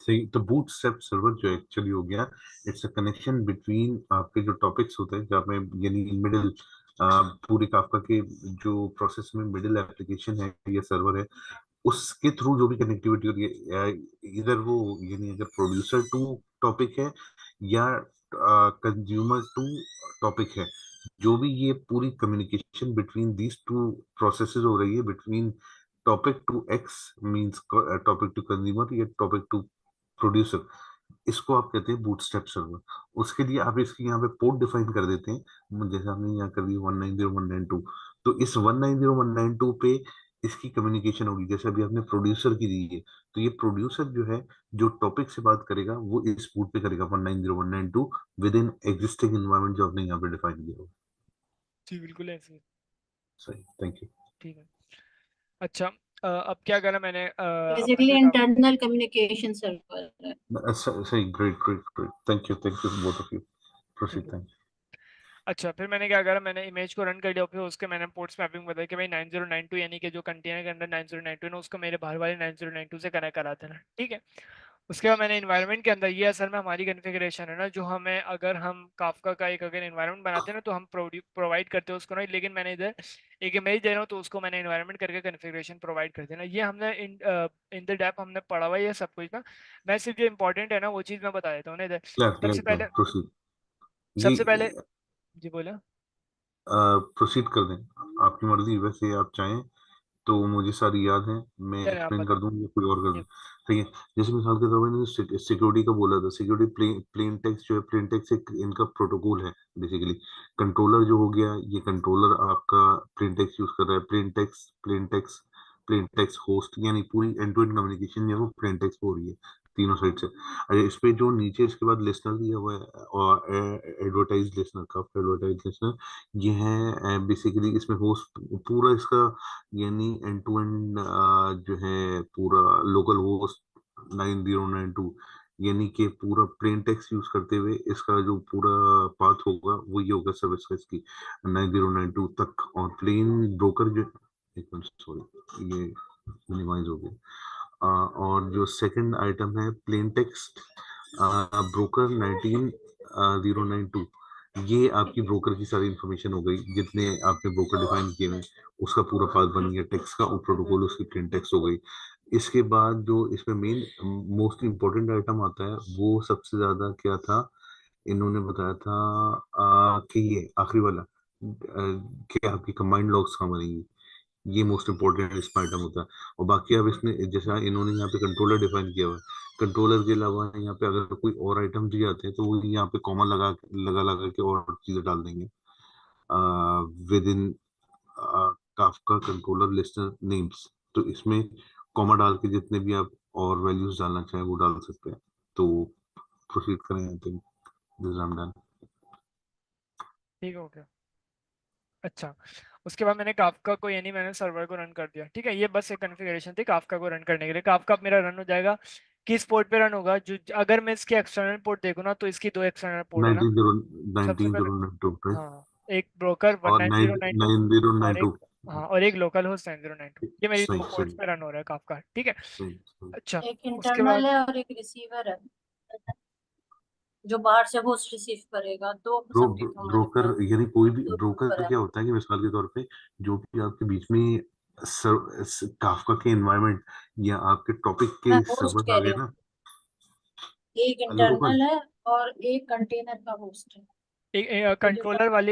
सही। तो बूटस्ट्रैप सर्वर जो एक्चुअली हो गया, इट्स अ कनेक्शन बिटवीन आपके जो टॉपिक्स होते हैं जहाँ में यानी मिडिल पूरे काफका के जो प्रोसेस में मिडिल एप्लीकेशन है या सर्वर है, उसके थ्रू जो भी कनेक्टिविटी हो रही है, इधर वो यानी अगर प्रोड्यूसर टू टॉपिक है या कंज्यूमर टू टॉपिक है, जो भी ये पूरी communication between these two processes हो रही है, between topic to X means topic to consumer या टॉपिक टू प्रोड्यूसर, इसको आप कहते हैं बूटस्ट्रैप सर्वर। उसके लिए आप इसकी यहाँ पे पोर्ट डिफाइन कर देते हैं, जैसे हमने यहाँ कर दिया 190.192। तो इस 190.192 पे इसकी कम्युनिकेशन होगी। जैसे अभी आपने प्रोड्यूसर की दी है, तो ये प्रोड्यूसर जो है जो टॉपिक से बात करेगा वो इस पोर्ट पे करेगा 190.192 विद इन एग्जिस्टिंग एनवायरनमेंट जो आपने यहाँ पे डिफाइन किया हो। जी बिल्कुल ऐसे ही। सही, थैंक यू। ठीक है। अच्छा, अब क्या करा मैंने, अपना बेसिकली जो इंटरनल कम्युनिकेशन सर्वर है। सही, great great great, thank you both of you. ठीक प्रोसीड, है। थैंक अच्छा, फिर मैंने क्या करा, मैंने इमेज को रन कर लिया, फिर उसके मैंने पोर्ट्स मैपिंग बताई कि भाई 9092 यानी कि जो कंटेनर के अंदर 9092 है ना, उसको मेरे बाहर वाले 9092 से कनेक्ट करा देना, ठीक है। उसके बाद मैंने इन्वायरमेंट के अंदर, ये असल में हमारी कॉन्फ़िगरेशन है ना, जो हमें अगर हम काफका का एक अगर इन्वायरमेंट बनाते हैं ना, तो हम प्रोवाइड करते हैं उसको ना, लेकिन मैंने इधर एक इमेज दे रहा हूँ तो उसको मैंने इन्वायरमेंट करके कॉन्फ़िगरेशन प्रोवाइड कर देना। ये हमने इन द डेप्थ हमने पढ़ा हुआ है ये सब कुछ ना। मैं सिर्फ जो इंपॉर्टेंट है ना वो चीज़ मैं बता देता हूँ ना इधर। क्लियर सबसे क्लियर, पहले प्रोसीड। ये सबसे पहले जी बोला। प्रोसीड कर दें, आपकी मर्जी। वैसे आप चाहें तो मुझे सारी याद है, मैं चलें आप एक्सप्लेन कर बताएं। दूंगा, कोई और कर जी। दूं। ठीक है। जैसे मिसाल के तौर पर मैंने सिक्योरिटी का बोला था, सिक्योरिटी प्लेन टेक्स्ट जो है, प्लेन टेक्स्ट एक इनका प्रोटोकॉल है बेसिकली। कंट्रोलर जो हो गया, ये कंट्रोलर आपका प्लेन टेक्स्ट यूज कर रहा है। प्लेन टेक्स्ट होस्ट, यानी पूरी एंड टू एंड कम्युनिकेशन जो है वो प्लेन टेक्स्ट हो रही है तीनों साइड से। अरे इस पे जो नीचे इसके बाद लिसनर दिया हुआ है, और एडवर्टाइज लिसनर का, एडवर्टाइज लिसनर, ये है बेसिकली इसमें होस्ट पूरा इसका, यानी एंड टू एंड जो है पूरा लोकल होस्ट 9092, यानी कि पूरा प्लेन टेक्स्ट यूज करते हुए इसका जो पूरा पाथ होगा वो ये होगा सर्विस का इसकी 9092 तक। और प्लेन ब्रोकर जो, एक मिनट सॉरी, ये मिनिमाइज हो गया। और जो सेकंड आइटम है प्लेन टेक्स्ट ब्रोकर 19092, ये आपकी ब्रोकर की सारी इंफॉर्मेशन हो गई, जितने आपने ब्रोकर डिफाइन किए हैं उसका पूरा पाथ बन गया टेक्स्ट का, और प्रोटोकॉल उसकी प्लेन टेक्स्ट हो गई। इसके बाद जो इसमें मेन मोस्ट इम्पोर्टेंट आइटम आता है वो सबसे ज्यादा क्या था, इन्होंने बताया था कि ये आखिरी वाला कि आपकी कंबाइंड लॉग्स कहाँ बनेंगी। ये मोस्ट इंपॉर्टेंट इसमें आइटम होता है। और बाकी अब इसमें जैसा इन्होंने यहाँ पे कंट्रोलर डिफाइन किया हुआ है, कंट्रोलर के अलावा यहाँ पे अगर कोई और आइटम दिए जाते हैं तो वो यहाँ पे कॉमा लगा लगा के और चीजें डाल देंगे with in Kafka controller listener names. तो इसमें कॉमा डाल के जितने भी आप और वैल्यूज डालना चाहें वो डाल सकते हैं। तो प्रोसीड करें, I think this I am done. ठीक है, ओके। अच्छा, उसके बाद मैंने काफका को यानी मैंने सर्वर को रन कर दिया, ठीक है। ये बस एक कॉन्फ़िगरेशन थी काफका को रन करने के लिए। काफका मेरा रन हो जाएगा, किस पोर्ट पे रन होगा? जो अगर मैं इसके एक्सटर्नल पोर्ट देखूँ ना, तो इसकी दो एक्सटर्नल पोर्ट है ना। 1992 राइट। हाँ, एक ब्रोकर और 19092 और 9092। एक, हाँ, और एक लोकल होस्ट 9092। ये मेरी सही दो पोर्ट्स सही पे रन हो रहा है काफका, ठीक है। सही सही। अच्छा, एक उसके इंटरनल बाद है और एक रिसीवर है, जो बाहर से होस्ट रिसीव करेगा। दो सबनेट हमारे ब्रोकर पास, यानी कोई भी दो ब्रोकर ऊपर है। क्या होता है कि मिसाल के तौर पे जो भी आपके बीच में काफका के एनवायरनमेंट या आपके टॉपिक मैं के होस्ट सर्वर कह आ रही गए हूँ, ना, एक लोकल। इंटरनल है और एक कंटेनर का होस्ट है। एक तो जो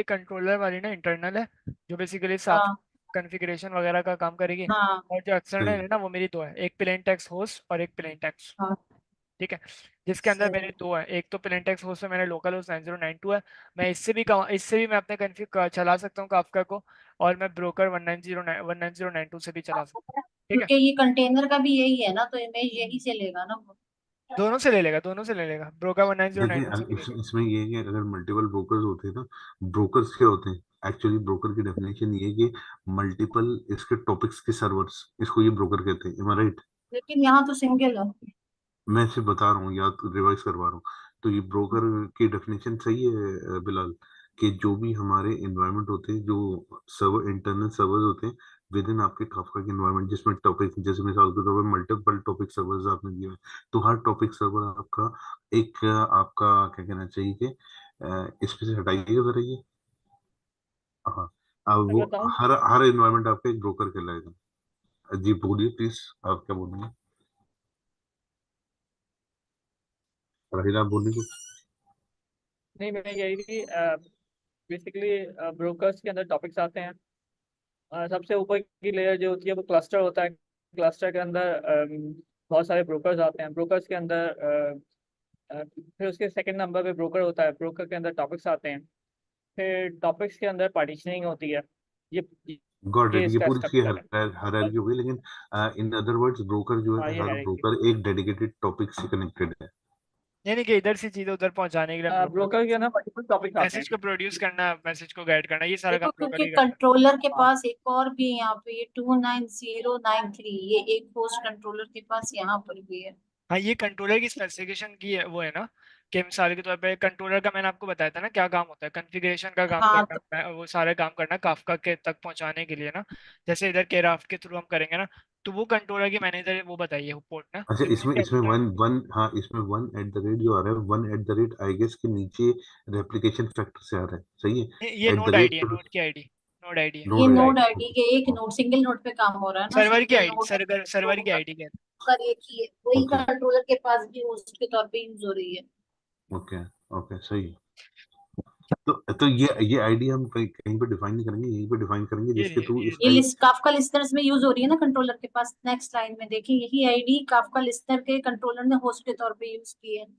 कंट्रोलर वाली ना इंटरनल है, जो बेसिकली साफ हाँ कॉन्फ़िगरेशन वगैरह का काम करेगी। हाँ और जो एक्सटर्नल सही है ना वो मेरी दो है, एक प्लेन टेक्स्ट होस्ट और एक प्लेन टेक्स्ट, हाँ, ठीक है। जिसके अंदर मेरे सही। दो है, एक तो प्लेन टेक्स्ट होस्ट में मैंने लोकल होस्ट 9092 है। मैं इससे भी मैं अपने कॉन्फ़िग चला सकता हूँ काफका को। और मैं ब्रोकर 19092 से भी चला सकता हूँ, ठीक है। क्योंकि ये कंटेनर का भी यही है ना, तो इमेज यही से लेगा ना वो। दोनों से ले लेगा, broker one nine zero nine देखिए टू से भी ले लेगा। इसमें ये है कि अगर मल्टीपल ब्रोकर्स होते हैं ना, ब्रोकर्स क्या होते हैं एक्चुअली, ब्रोकर की डेफिनेशन ये है कि मल्टीपल इसके टॉपिक्स के सर्वर्स, इसको ये ब्रोकर कहते हैं, राइट। लेकिन यहाँ तो सिंगल है। मैं सिर्फ बता रहा हूँ, या तो रिवाइज करवा रहा हूँ। तो ये ब्रोकर की डेफिनेशन सही है बिलाल, कि जो भी हमारे एनवायरनमेंट होते हैं, जो सर्वर इंटरनल सर्वर्स होते हैं विद इन आपके काफका के एनवायरनमेंट, जिसमें टॉपिक, जैसे मिसाल के तौर पर मल्टीपल टॉपिक सर्वर्स आपने दिए हैं, तो हर टॉपिक सर्वर आपका एक आपका क्या कहना चाहिए कि इसमें से हटाइएगा जरा ये। हाँ, अब मैं वो बताऊं, हर हर एनवायरनमेंट आपका एक ब्रोकर कहलाएगा। जी बोलिए प्लीज, आप क्या बोलेंगे? राहिल आप बोलिए कुछ। नहीं मैं कह रही थी बेसिकली ब्रोकर्स के अंदर टॉपिक्स आते हैं। सबसे ऊपर की लेयर जो होती है वो क्लस्टर होता है। क्लस्टर के अंदर बहुत सारे ब्रोकर्स आते हैं। ब्रोकर्स के अंदर फिर उसके सेकंड नंबर पे ब्रोकर होता है। ब्रोकर के अंदर टॉपिक्स आते हैं। फिर टॉपिक्स के अंदर पार्टीशनिंग होती है। ये गॉट इट, ये ये इसका पूरी इसकी स्ट्रक्चर है। हायरार्की हो गई, लेकिन इन अदर वर्ड्स ब्रोकर जो हाँ है, ये हर है कि ब्रोकर एक डेडिकेटेड टॉपिक से कनेक्टेड है। यानी कि इधर से चीजें उधर पहुंचाने के लिए ब्रोकर ब्रोकर के अंदर मल्टीपल टॉपिक्स आते हैं। मैसेज को प्रोड्यूस करना, मैसेज को गाइड करना, ये सारा काम देखो ब्रोकर क्योंकि ही करता कंट्रोलर के हाँ पास एक और भी है यहाँ पे, ये 29093, ये एक होस्ट कंट्रोलर के पास यहाँ पर भी है। है। हाँ, ये कंट्रोलर की स्पेसिफिकेशन की है, वो है ना, कि मिसाल के तौर पे कंट्रोलर का मैंने आपको बताया था ना क्या काम होता है, कॉन्फ़िगरेशन का काम हाँ करना, तो वो सारे काम करना काफका के तक पहुंचाने के लिए ना। जैसे इधर केराफ्ट के थ्रू हम करेंगे ना, तो वो कंट्रोलर की मैनेजर वो बताइए, वो पोर्ट ना, अच्छा, तो इसमें इसके इसमें अंदर वन वन हाँ, इसमें वन एट द रेट जो आ रहा है, one at the rate I guess के नीचे रेप्लिकेशन फैक्टर से आ रहा है, सही ये है, एट द नोड आईडी है, रेट नोड की आईडी, नोड आईडी है। ये नोड नोड आईडी। आईडी के एक नोड, सिंगल नोड पे काम हो रहा है ना, सर्वर की सिंगल आईडी, नोड है सर्वर तो की आईडी कहते कर एक ही है, वही ओके कंट्रोलर के पास भी होस्ट के तौर पे यूज हो रही है। ओके ओके, सही है। तो ये आईडी हम कहीं कहीं पे डिफाइन नहीं करेंगे, यहीं पे डिफाइन करेंगे, हैं। जिसके थ्रू इस ये टाइप। लिस्ट काफका लिस्टनर्स में यूज हो रही है ना कंट्रोलर के पास, नेक्स्ट लाइन में देखिए यही आईडी काफका लिस्टनर के कंट्रोलर ने होस्ट के तौर पे यूज की है, जो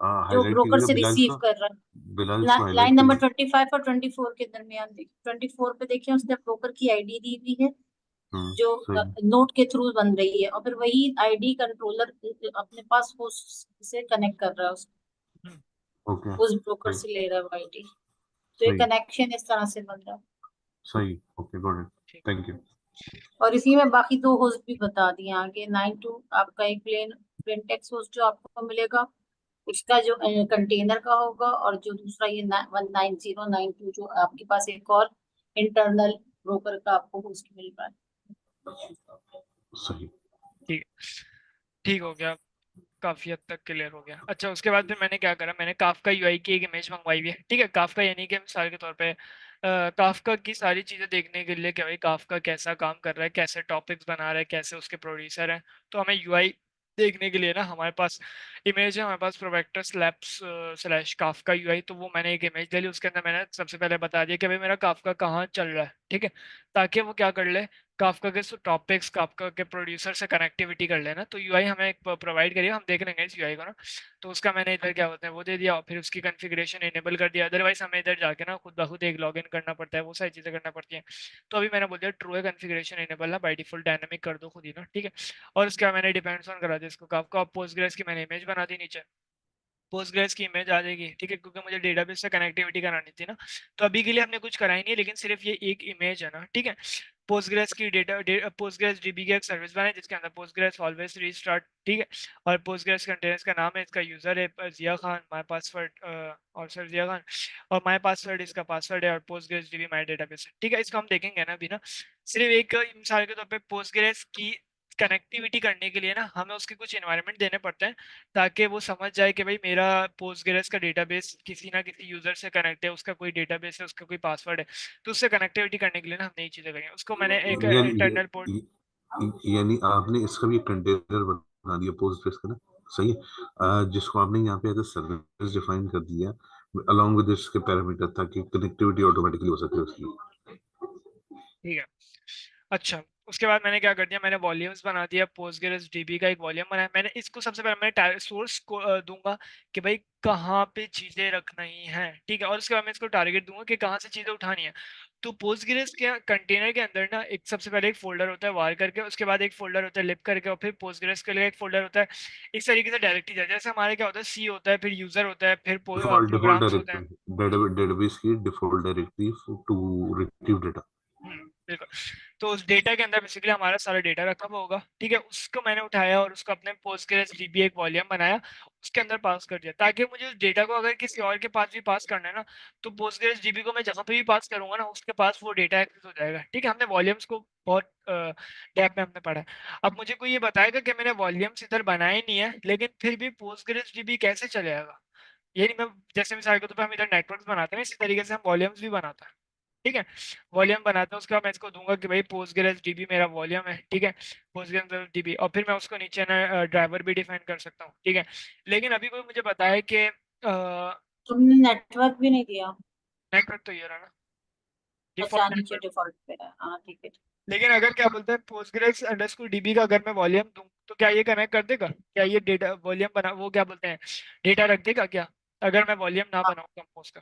हाईलाइट ब्रोकर कीजिएगा से बिलाल रिसीव इसको, कर रहा बिलाल है। इसको हाईलाइट लाइन नंबर कीजिए। 25 और 24 के दरमियान देखिए, 24 पे देखिए उसने ब्रोकर की आईडी दी हुई है जो सही। नोट के थ्रू बन रही है, और फिर वही आईडी कंट्रोलर अपने पास होस्ट से कनेक्ट कर रहा है हम्म, ओके, उस ब्रोकर सही से ले रहा है वो आईडी। तो ये सही कनेक्शन इस तरह से बन रहा है। सही, ओके गॉट इट, ठीक। Thank you. और इसी में बाकी दो होस्ट भी बता दिए आगे। 92 आपका एक प्लेन टेक्स्ट होस्ट जो आपको मिलेगा, उसका जो कंटेनर का होगा, और जो दूसरा ये 19092 जो आपके पास एक और इंटरनल ब्रोकर का आपको होस्ट मिल रहा है। सही। ठीक ठीक हो गया, काफी हद तक क्लियर हो गया। अच्छा, उसके बाद फिर मैंने क्या करा, मैंने काफका यूआई की एक इमेज मंगवाई हुई है, ठीक है। काफका यानी कि मिसाल के तौर पे काफका की सारी चीजें देखने के लिए कि भाई काफका कैसा काम कर रहा है, कैसे टॉपिक्स बना रहा है, कैसे उसके प्रोड्यूसर हैं, तो हमें यूआई देखने के लिए ना हमारे पास इमेज है, हमारे पास प्रोवेक्टर्स लैब्स स्लैश काफका यूआई। तो वो मैंने एक इमेज ले ली, उसके अंदर मैंने सबसे पहले बता दिया कि भाई मेरा काफका कहाँ चल रहा है, ठीक है, ताकि वो क्या कर ले, काफका के टॉपिक्स, काफका के प्रोड्यूसर से कनेक्टिविटी कर लेना। तो यूआई हमें एक प्रोवाइड करिए, हम देख लेंगे इस यूआई को ना। तो उसका मैंने इधर क्या बोलते हैं वो दे दिया, और फिर उसकी कॉन्फ़िगरेशन इनेबल कर दिया। अदरवाइज हमें इधर जाके ना खुद ब खुद एक लॉगिन करना पड़ता है, वो सारी चीज़ें करना पड़ती हैं। तो अभी मैंने बोल दिया ट्रू है, कॉन्फ़िगरेशन इनेबल है, बाय डिफॉल्ट डायनामिक कर दो खुद ही ना, ठीक है। और उसका मैंने डिपेंड्स ऑन करा दिया इसको काफका, और पोस्टग्रेस की मैंने इमेज बना दी नीचे, पोस्टग्रेस की इमेज आ जाएगी, ठीक है, क्योंकि मुझे डेटाबेस से कनेक्टिविटी करानी थी ना। तो अभी के लिए हमने कुछ कराई नहीं है, लेकिन सिर्फ ये एक इमेज है ना, ठीक है। पोस्टग्रेस की पोस्टग्रेस डीबी की एक सर्विस बनाए जिसके अंदर पोस्टग्रेस ऑलवेज रीस्टार्ट, ठीक है। और पोस्टग्रेस कंटेनर्स का नाम है, इसका यूजर है जिया खान, माय पासवर्ड और सर जिया खान, और माय पासवर्ड इसका पासवर्ड है, और पोस्टग्रेस डीबी माय डेटाबेस है, ठीक है। इसको हम देखेंगे ना अभी ना, सिर्फ एक मिसाल के तौर पे पोस्टग्रेस की कनेक्टिविटी करने के लिए ना हमें उसके कुछ एनवायरनमेंट देने पड़ते हैं, ताकि वो समझ जाए कि भाई मेरा पोस्टग्रेस का डेटाबेस किसी ना किसी यूजर से कनेक्ट है, उसका कोई डेटाबेस है, उसका कोई पासवर्ड है। तो उससे कनेक्टिविटी करने के लिए ना हम नई चीजें करेंगे, उसको मैंने एक यानी इंटरनल पोर्ट। यानी आपने इसका भी कंटेनर बना दिया पोस्टग्रेस का ना, सही है, जिसको आपने यहाँ पे एज अ सर्विस डिफाइन कर दिया along with इसके पैरामीटर, ताकि कनेक्टिविटी ऑटोमेटिकली हो सके उसकी। ठीक है। अच्छा, उसके बाद मैंने क्या कर दिया, मैंने वॉल्यूम्स बना दिया, पोस्टग्रेस डीबी का एक वॉल्यूम बनाया मैंने। इसको सबसे पहले मैं सोर्स को दूंगा कि भाई कहाँ पे चीजें रखनी है, ठीक है। और उसके बाद मैं इसको टारगेट दूंगा कि कहाँ से चीजें उठानी है। तो पोस्टग्रेस के कंटेनर के अंदर ना एक सबसे पहले एक फोल्डर होता है वार करके, उसके बाद एक फोल्डर होता है लिप करके, और फिर पोस्टग्रेस के लिए एक फोल्डर होता है। इस तरीके से डायरेक्टली जाए, जैसे हमारे क्या होता है, सी होता है, फिर यूजर होता है, फिर डिफॉल्ट प्रोग्राम्स होते हैं। डायरेक्टरी, डेटाबेस की default directory to retrieve data. हम्म, बिल्कुल। तो उस डेटा के अंदर बेसिकली हमारा सारा डेटा रखा हुआ होगा, ठीक है। उसको मैंने उठाया और उसको अपने PostgreSDB एक वॉल्यूम बनाया, उसके अंदर पास कर दिया, ताकि मुझे उस डेटा को अगर किसी और के पास भी पास करना है ना, तो PostgreSDB को मैं जहाँ पे भी पास करूंगा ना, उसके पास वो डेटा एक्सेस हो जाएगा, ठीक है। हमने वॉल्यूम्स को बहुत डेप्थ में हमने पढ़ा है। अब मुझे कोई ये बताएगा कि मैंने वॉल्यूम्स इधर बनाए नहीं है, लेकिन फिर भी PostgreSDB कैसे चलेगा? ये नहीं, मैं जैसे मिसाल के तौर पर हम इधर नेटवर्क्स बनाते हैं, इसी तरीके से हम वॉल्यूम्स भी बनाते हैं, ठीक है। वॉल्यूम बनाते हैं, उसके बाद मैं इसको दूंगा कि भाई PostgreSDB मेरा वॉल्यूम है, ठीक है, PostgreSDB, और फिर मैं उसको नीचे ना ड्राइवर भी डिफाइन कर सकता हूँ, ठीक है। लेकिन अभी कोई मुझे बताया कि तुमने नेटवर्क भी नहीं दिया? नेटवर्क तो ये रहा ना, अच्छा, डिफॉल्ट नीचे नेटवर्क। डिफॉल्ट पे है, हाँ ठीक है। लेकिन अगर क्या बोलते हैं Postgres_DB का अगर मैं वॉल्यूम दूं, तो क्या ये कनेक्ट कर देगा? क्या ये डेटा वॉल्यूम बना, वो क्या बोलते हैं, डेटा रख देगा क्या, अगर मैं वॉल्यूम ना हाँ बनाऊं कंपोज का?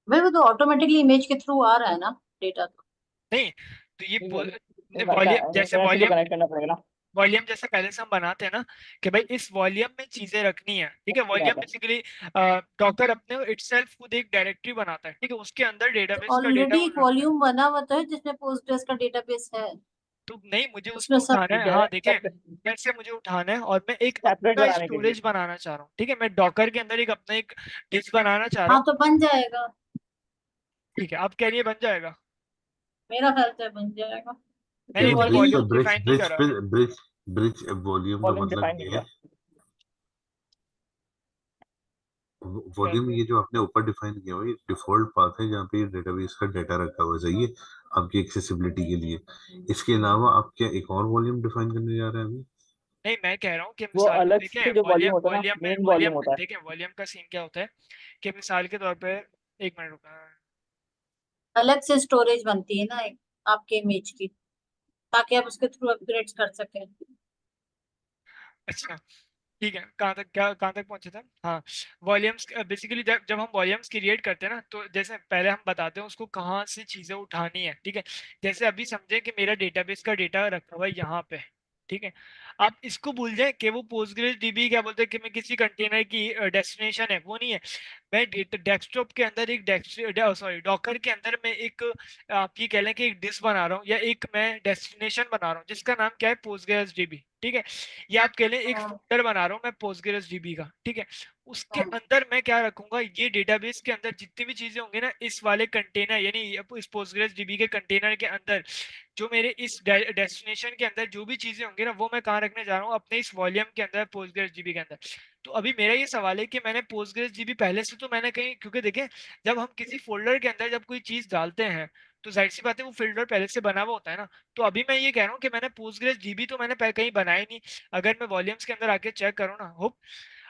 भाई, वो तो ऑटोमेटिकली इमेज के थ्रू आ रहा है ना डेटा तो। नहीं, तो ये ठीक है, वॉल्यूम जैसे इंटरनेट से तो वॉल्यूम कनेक्ट करना पड़ेगा ना। वॉल्यूम जैसे पहले से हम बनाते हैं ना, कि भाई इस वॉल्यूम में चीजें रखनी है, ठीक है। यहाँ वॉल्यूम पे बेसिकली डॉकर अपने इटसेल्फ खुद एक डायरेक्टरी बनाता है, ठीक है, उसके अंदर तो डेटाबेस का डेटा ऑलरेडी वो एक रखता है। वॉल्यूम बना हुआ तो है जिसमें पोस्टग्रेस का डेटाबेस है। तो नहीं, मुझे उसमें उसको सब उठाना ये है, कह रहे हाँ हैं देखिए, कैसे मुझे उठाना है, और मैं एक सेपरेट अपना बनाने के लिए। स्टोरेज बनाना चाह रहा हूँ, ठीक है। मैं डॉकर के अंदर एक अपना एक डिस्क बनाना चाह रहा हाँ हूँ, तो बन जाएगा। ठीक है। आप कह रही है बन जाएगा? मेरा ख्याल से बन जाएगा मैंने क्योंकि देखिए इतनी ब्रिज वॉल्यूम। का वॉल्यूम ब्रिज डिफाइन नहीं ब्रिज करा। ब्रिज ब्रिज वॉल्यूम का वॉल्यूम मतलब डिफाइन नहीं ये किया। है, वॉल्यूम ये जो आपने ऊपर डिफाइन किया हुआ है, ये डिफॉल्ट पाथ है जहाँ पे डेटाबेस का डाटा रखा हुआ है, सही है, आपकी एक्सेसिबिलिटी के लिए। इसके अलावा आप क्या एक और वॉल्यूम डिफाइन करने जा रहे हैं अभी? नहीं, मैं कह रहा हूँ कि वो मिसाल अलग देखें, से जो वॉल्यूम वॉल्यूम होता है ना, मेन वॉल्यूम वॉल्यूम होता है। देखें, वॉल्यूम का सीन क्या होता है कि मिसाल के तौर पे, एक मिनट रुका। अलग से स्टोरेज बनती है ना एक आपके इमेज की, ताकि आप उसके थ्रू अपग्रेड कर सकें। अच्छा, ठीक है, कहाँ तक पहुंचे थे? हाँ, वॉल्यूम्स बेसिकली जब जब हम वॉल्यूम्स क्रिएट करते हैं ना, तो जैसे पहले हम बताते हैं उसको कहाँ से चीजें उठानी है, ठीक है। जैसे अभी समझे कि मेरा डेटाबेस का डेटा रखा हुआ है यहाँ पे, ठीक है। आप इसको भूल जाए कि वो PostgreSDB क्या बोलते हैं कि मैं किसी कंटेनर की डेस्टिनेशन है, वो नहीं है। मैं डेस्कटॉप के अंदर एक सॉरी डॉकर के अंदर मैं एक आप ये कह लें कि एक डिस्क बना रहा हूँ, या एक मैं डेस्टिनेशन बना रहा हूँ जिसका नाम क्या है, PostgreSDB, ठीक है। या आप कह लें एक हाँ फोल्डर बना रहा हूँ मैं PostgreSDB का, ठीक है। उसके हाँ अंदर मैं क्या रखूंगा, ये डेटाबेस के अंदर जितनी भी चीजें होंगी ना, इस वाले कंटेनर यानी इस PostgreSDB के कंटेनर के अंदर, जो मेरे इस डेस्टिनेशन के अंदर जो भी चीजें होंगी ना, वो मैं कहाँ रखने जा रहा हूँ, अपने इस वॉल्यूम के अंदर, PostgreSDB के अंदर। तो अभी मेरा ये सवाल है कि मैंने PostgreSDB पहले से तो मैंने कहीं, क्योंकि देखें, जब हम किसी फोल्डर के अंदर जब कोई चीज डालते हैं, तो जाहिर सी बात है वो फोल्डर पहले से बना हुआ होता है ना। तो अभी मैं ये कह रहा हूँ कि मैंने PostgreSDB तो मैंने कहीं बनाया ही नहीं। अगर मैं वॉल्यूम्स के अंदर आके चेक करूँ ना, होप,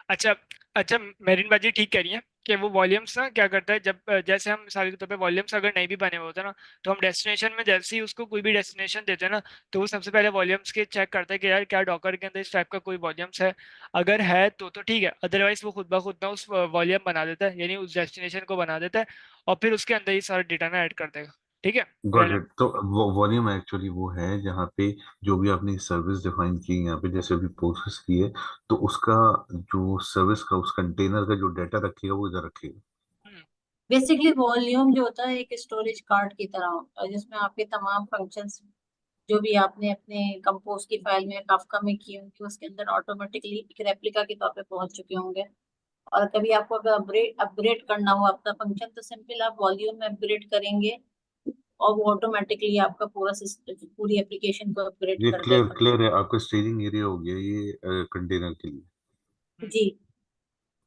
अच्छा, अच्छा, मेरिन बाजी ठीक कह रही है कि वो वॉल्यूम्स ना क्या करता है, जब जैसे हम मिसाल के तौर पे वॉल्यूम्स अगर नहीं भी बने हुए होते ना, तो हम डेस्टिनेशन में जैसे ही उसको कोई भी डेस्टिनेशन देते हैं ना, तो वो सबसे पहले वॉल्यूम्स के चेक करता है कि यार क्या डॉकर के अंदर इस टाइप का कोई वॉल्यूम्स है। अगर है तो ठीक है, अदरवाइज वो खुद ब खुद ना उस वॉल्यूम बना देता है, यानी उस डेस्टिनेशन को बना देता है, और फिर उसके अंदर ही सारा डेटा ना ऐड कर देगा, ठीक है। Got it. तो वॉल्यूम एक्चुअली वो है जहाँ पे जो भी आपने सर्विस डिफाइन की यहाँ पे, जैसे अभी प्रोसेस की है, तो उसका जो सर्विस का उस कंटेनर का जो डाटा रखेगा वो इधर रखेगा। हम्म, बेसिकली वॉल्यूम जो होता है एक स्टोरेज कार्ड की तरह होता है, जिसमें आपके तमाम फंक्शंस जो भी आपने अपने कंपोज की फाइल में काफका में किए होंगे उसके अंदर ऑटोमेटिकली एक रेप्लिका के तौर पे पहुंच चुके होंगे। और कभी आपको अगर अपग्रेड अपग्रेड करना हो आपका फंक्शन, तो सिंपल आप वॉल्यूम में अपग्रेड करेंगे और वो ऑटोमेटिकली आपका पूरा सिस्टम, पूरी एप्लीकेशन को अपग्रेड ये कर क्लियर देगा। क्लियर है, आपका स्टेजिंग एरिया हो गया ये कंटेनर के लिए। हम्म, जी,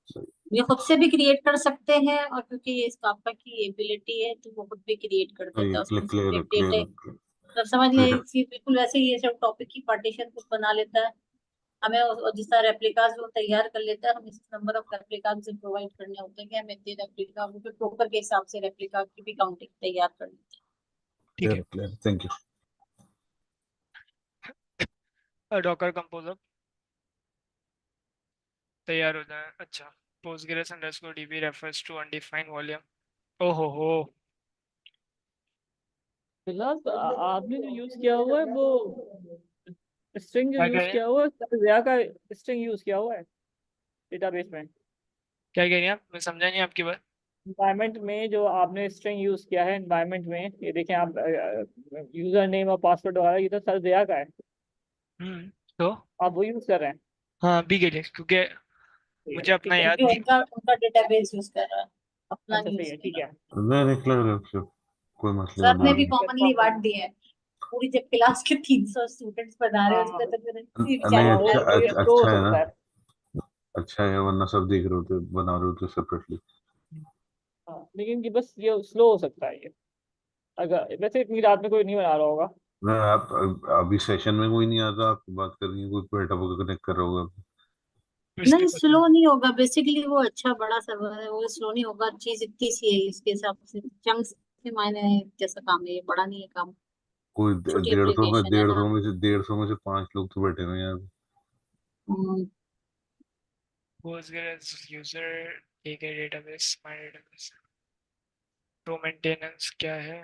सही। ये खुद से भी क्रिएट कर सकते हैं, और क्योंकि ये इस काफका की एबिलिटी है तो वो खुद भी क्रिएट कर देता सही, है, उसमें सिर्फ क्लियर है, एक क्लियर डेटा। है, तब समझ लें क्लियर। इसी बिल्कुल वैसे ही ये सब टॉपिक की पार्टीशन खुद बना लेता है। हमें जिस तरह रेप्लिकास वो तैयार कर लेता है, हम इस नंबर ऑफ रेप्लिकास से प्रोवाइड करने होते हैं कि हमें इतने रेप्लिका, वो फिर ब्रोकर के हिसाब से रेप्लिका की भी काउंटिंग तैयार कर लेते ठीक क्लियर क्लियर, थैंक यू। है। डॉकर कंपोजर तैयार हो जाए, अच्छा। Postgres_DB refers to undefined volume। ओहो हो, फिलहाल तो आपने जो यूज किया हुआ है वो स्ट्रिंग जो क्या कह यूज रहे हैं? किया हुआ है, जया का स्ट्रिंग यूज किया हुआ है डेटाबेस में। क्या कह रही हैं आप? मैं समझा नहीं आपकी बात। एनवायरनमेंट में जो आपने स्ट्रिंग यूज किया है एनवायरनमेंट में, ये देखें आप, यूजर नेम और पासवर्ड वगैरह ये तो सर दिया का है, तो आप वो यूज कर रहे हैं। हाँ अभी के लिए, क्योंकि मुझे अपना ठीक है। याद क्योंकि नहीं। उनका उनका डेटाबेस यूज कर रहा है, अपना अच्छा नहीं सही यूज है, कर ठीक रहा। है। नहीं नहीं क्लियर है, कोई मसले सर वाली ने बात भी नहीं। कॉमनली बांट दिए हैं, पूरी जब क्लास के 300 स्टूडेंट्स पढ़ा रहे हैं हाँ उसमें, तो फिर नहीं बेचारे अच्छा ब्लैंक हो वो ये गए। स्लो हो अच्छा है ना, सकता है। अच्छा है, वरना सब देख रहे होते, बना रहे होते सेपरेटली। हाँ लेकिन ये बस ये स्लो हो सकता है ये, अगर वैसे इतनी रात में कोई नहीं बना रहा होगा। मैं आप अभी सेशन में कोई नहीं आता, आप बात कर रही है, कोई बैठा होकर कनेक्ट कर रहा होगा। इसके नहीं बाद स्लो नहीं होगा, बेसिकली वो अच्छा बड़ा सर्वर है, वो स्लो नहीं होगा, चीज इतनी सी है इसके हिसाब से, चंक्स के मायने जैसा काम है, ये बड़ा नहीं है काम, कोई छोटी 150 में एप्लीकेशन है डेढ़ ना। सौ में से 150 में से 5 लोग तो बैठे हुए हैं यहाँ पे। हम्म, Postgres यूजर, एक है database, my database, row maintenance क्या है।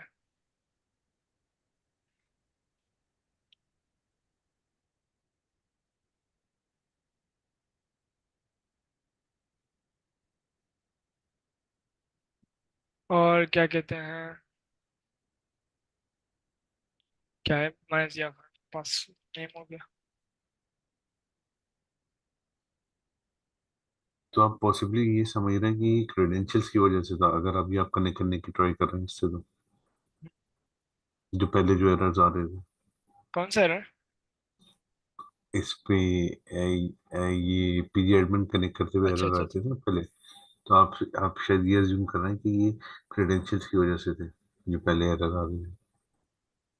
और क्या कहते हैं, क्या है, मैनेज या पास नेम हो गया। तो आप पॉसिबली ये समझ रहे हैं कि क्रेडेंशियल्स की वजह से था, अगर अभी आप कनेक्ट करने की ट्राई कर रहे हैं इससे, तो जो पहले जो एरर्स आ रहे थे कौन सा एरर? इस पे, ये पीजी एडमिन कनेक्ट करते हुए अच्छा एरर अच्छा अच्छा। आते थे ना पहले, तो आप शायद ये अज्यूम कर रहे हैं कि ये क्रेडेंशियल्स की वजह से थे, जो पहले एरर आ रहे थे।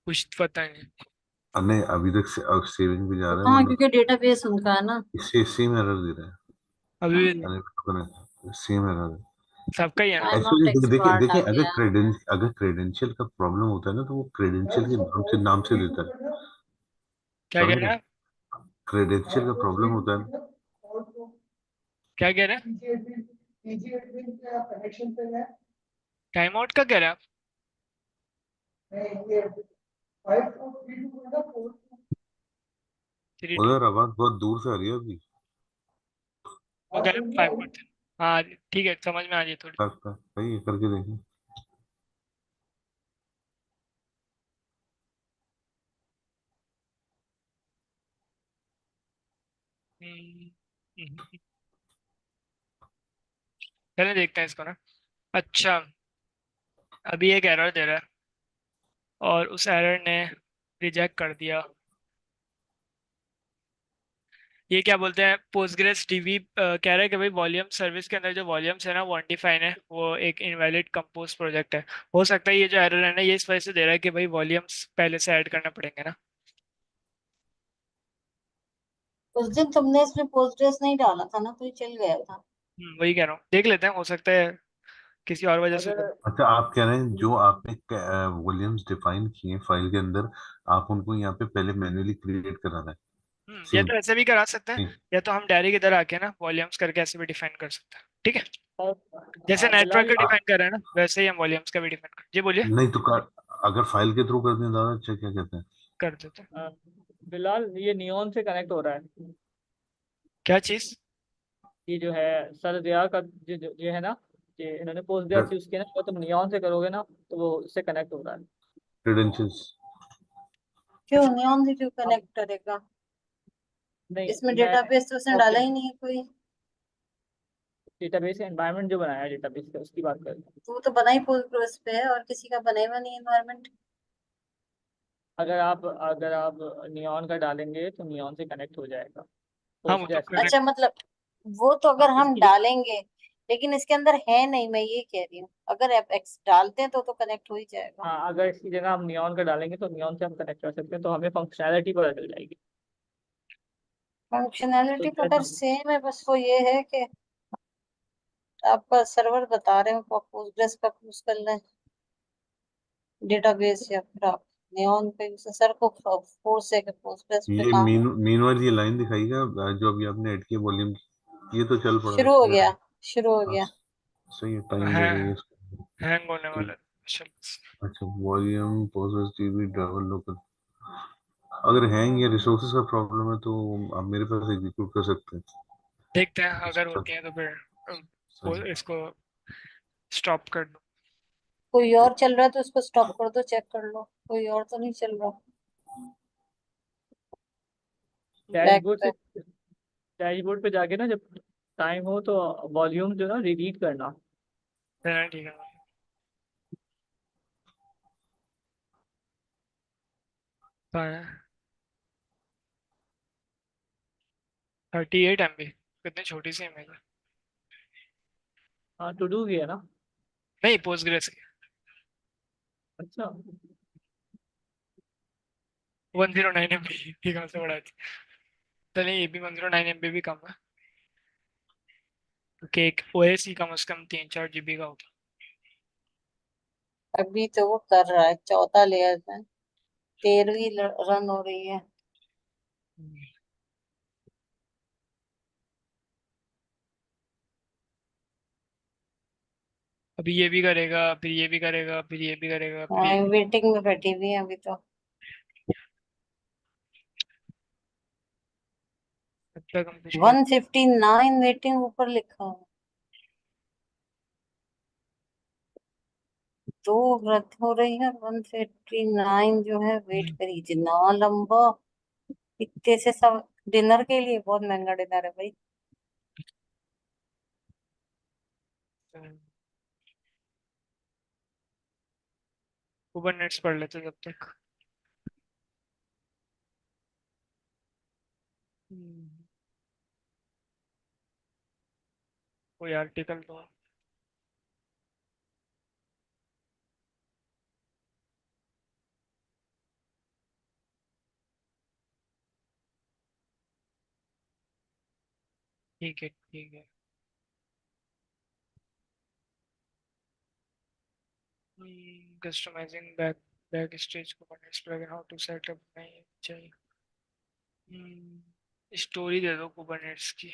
कुछ पता नहीं। नहीं अभी तक सेविंग भी जा तो रहा है, कहाँ, वरना क्योंकि डेटाबेस उनका है ना। इससे सेम एरर दे रहा है। अभी हाँ, भी सेम एरर है। सबका ही है ना। आई एम एक्चुअली नॉट देखिए एक्सपर्ट देखिए, आ गया। अगर क्रेडेंशियल का प्रॉब्लम होता है ना, तो वो क्रेडेंशियल के नाम से देता है, क्या कह समझ रहे रहे हैं हैं? आप? क्रेडेंशियल का प्रॉब्लम होता है। क्या कह रहे हैं? टाइम आउट का कह रहे हैं आप? थ्री टू, उधर आवाज बहुत दूर से आ रही है अभी। वो कह रहे हैं 5%। हाँ ठीक है, समझ में आ रही है थोड़ी। लगता है सही है, करके देखिए। हम्म, हम्म, चलिए देखते हैं इसको ना। अच्छा, अभी एक एरर दे रहा है और उस एरर ने रिजेक्ट कर दिया। ये क्या बोलते हैं, पोस्टग्रेस डीबी कह रहा है कि भाई वॉल्यूम सर्विस के अंदर जो वॉल्यूम्स है ना, वो अनडिफाइन है, वो एक इनवैलिड कंपोज प्रोजेक्ट है। हो सकता है ये जो एरर है ना, ये इस वजह से दे रहा है कि भाई वॉल्यूम्स पहले से ऐड करना पड़ेंगे ना। उस दिन तुमने इसमें पोस्टर्स नहीं डाला था ना, तो ये चल गया था। वही कह रहा हूँ, देख लेते हैं, हो सकता है किसी और वजह से। अगर अच्छा आप कह रहे हैं जो आपने वॉल्यूम्स डिफाइन किए फाइल के अंदर, आप उनको यहाँ पे पहले मैन्युअली क्रिएट कराना है, या सेम। तो ऐसे भी करा सकते हैं, या तो हम डायरेक्ट इधर आके ना वॉल्यूम्स करके ऐसे भी डिफाइन कर सकते हैं, ठीक है। जैसे नेटवर्क बिलाल, का डिफाइन कर रहे हैं ना, वैसे ही हम वॉल्यूम्स का भी डिफाइन कर, जी बोलिए। नहीं तो अगर फाइल के थ्रू कर दें ज्यादा अच्छा, क्या कहते हैं? कर देते हैं। अ, बिलाल ये नियॉन से कनेक्ट हो रहा है। क्या चीज? ये जो है सर दिया का जो है ना, ये इन्होंने पोस्ट ग्रेस यूज किया ना, तो तुम नियॉन से करोगे ना तो वो इससे कनेक्ट हो रहा है। क्रेडेंशियल्स। क्यों नियॉन से क्यों कनेक्ट करेगा? नहीं इसमें मैं डेटाबेस तो उसने डाला ही नहीं है कोई। डेटाबेस एनवायरनमेंट जो बनाया है डेटाबेस का उसकी बात कर रहा हूँ। तो वो तो बना ही पोस्टग्रेस पे है, और किसी का बना हुआ नहीं एनवायरमेंट। अगर आप नियॉन का डालेंगे तो नियॉन से कनेक्ट हो जाएगा हाँ वो पोस्ट तो ग्रेस में। कनेक्ट। अच्छा मतलब, वो तो हाँ अगर हम इसकी डालेंगे, लेकिन इसके अंदर है नहीं, मैं ये कह रही हूँ, अगर आप एक्स डालते हैं तो कनेक्ट हो ही जाएगा। हाँ अगर इसकी जगह हम नियॉन का डालेंगे तो नियॉन से हम कनेक्ट कर सकते हैं, तो हमें फंक्शनैलिटी पता चल जाएगी। तो फंक्शनैलिटी तो अगर जैसा सेम है, बस वो ये है कि आपका सर्वर बता रहे हो आप पोस्टग्रेस का यूज कर लें डेटाबेस, या फिर आप नियॉन पे सर को फोर्स है कि पोस्टग्रेस पे ये काम मीनवाइल ये लाइन दिखाइएगा, जो अभी आपने ऐड किया वॉल्यूम, ये तो चल पड़ा है शुरू हो क्लियर गया, है। शुरू हो हाँ, गया। सही है, टाइम है, लगेगा इसको। हैंग होने तो वाला है। चलो। अच्छा, volume post TV double local, अगर हैंग या रिसोर्सेज का प्रॉब्लम है तो आप मेरे पास एग्जीक्यूट कर सकते हैं। देखते हैं, अगर इसका होती है तो फिर सही। इसको स्टॉप कर दो। कोई और चल रहा है तो उसको स्टॉप कर दो, चेक कर लो कोई और तो नहीं चल रहा। बैक डैशबोर्ड से, पे। डैशबोर्ड पे जाके ना जब टाइम हो तो वॉल्यूम जो ना रिलीट करना। हाँ, ठीक है। कहाँ है? 38 MB, कितनी छोटी सी इमेज है। हाँ टू डू भी है ना। नहीं, पोस्टग्रेस की। अच्छा 109 MB ये कहाँ से बढ़ा दी? चलिए ये भी 109 MB भी कम है, क्योंकि एक ओएस ही कम से कम 3-4 GB का होता अभी तो वो कर रहा है 14 लेयर में, 13वीं रन हो रही है। है। अभी ये भी करेगा, फिर ये भी करेगा, फिर ये भी करेगा, फिर हाँ ये। वेटिंग में बैठी हुई है अभी तो। तब तक हम कुछ कर। 159 वेटिंग ऊपर लिखा है। दो रद्द हो रही है, 159 जो है वेट करी, इतना लंबा। इतने से सब डिनर के लिए बहुत महंगा डिनर है भाई। कुबरनेट्स पढ़ लेते जब तक। हम्म, कोई आर्टिकल तो। ठीक है, ठीक है। Customising Backstage Kubernetes plugin, how to setup, नहीं चाहिए। स्टोरी दे दो कुबरनेट्स की।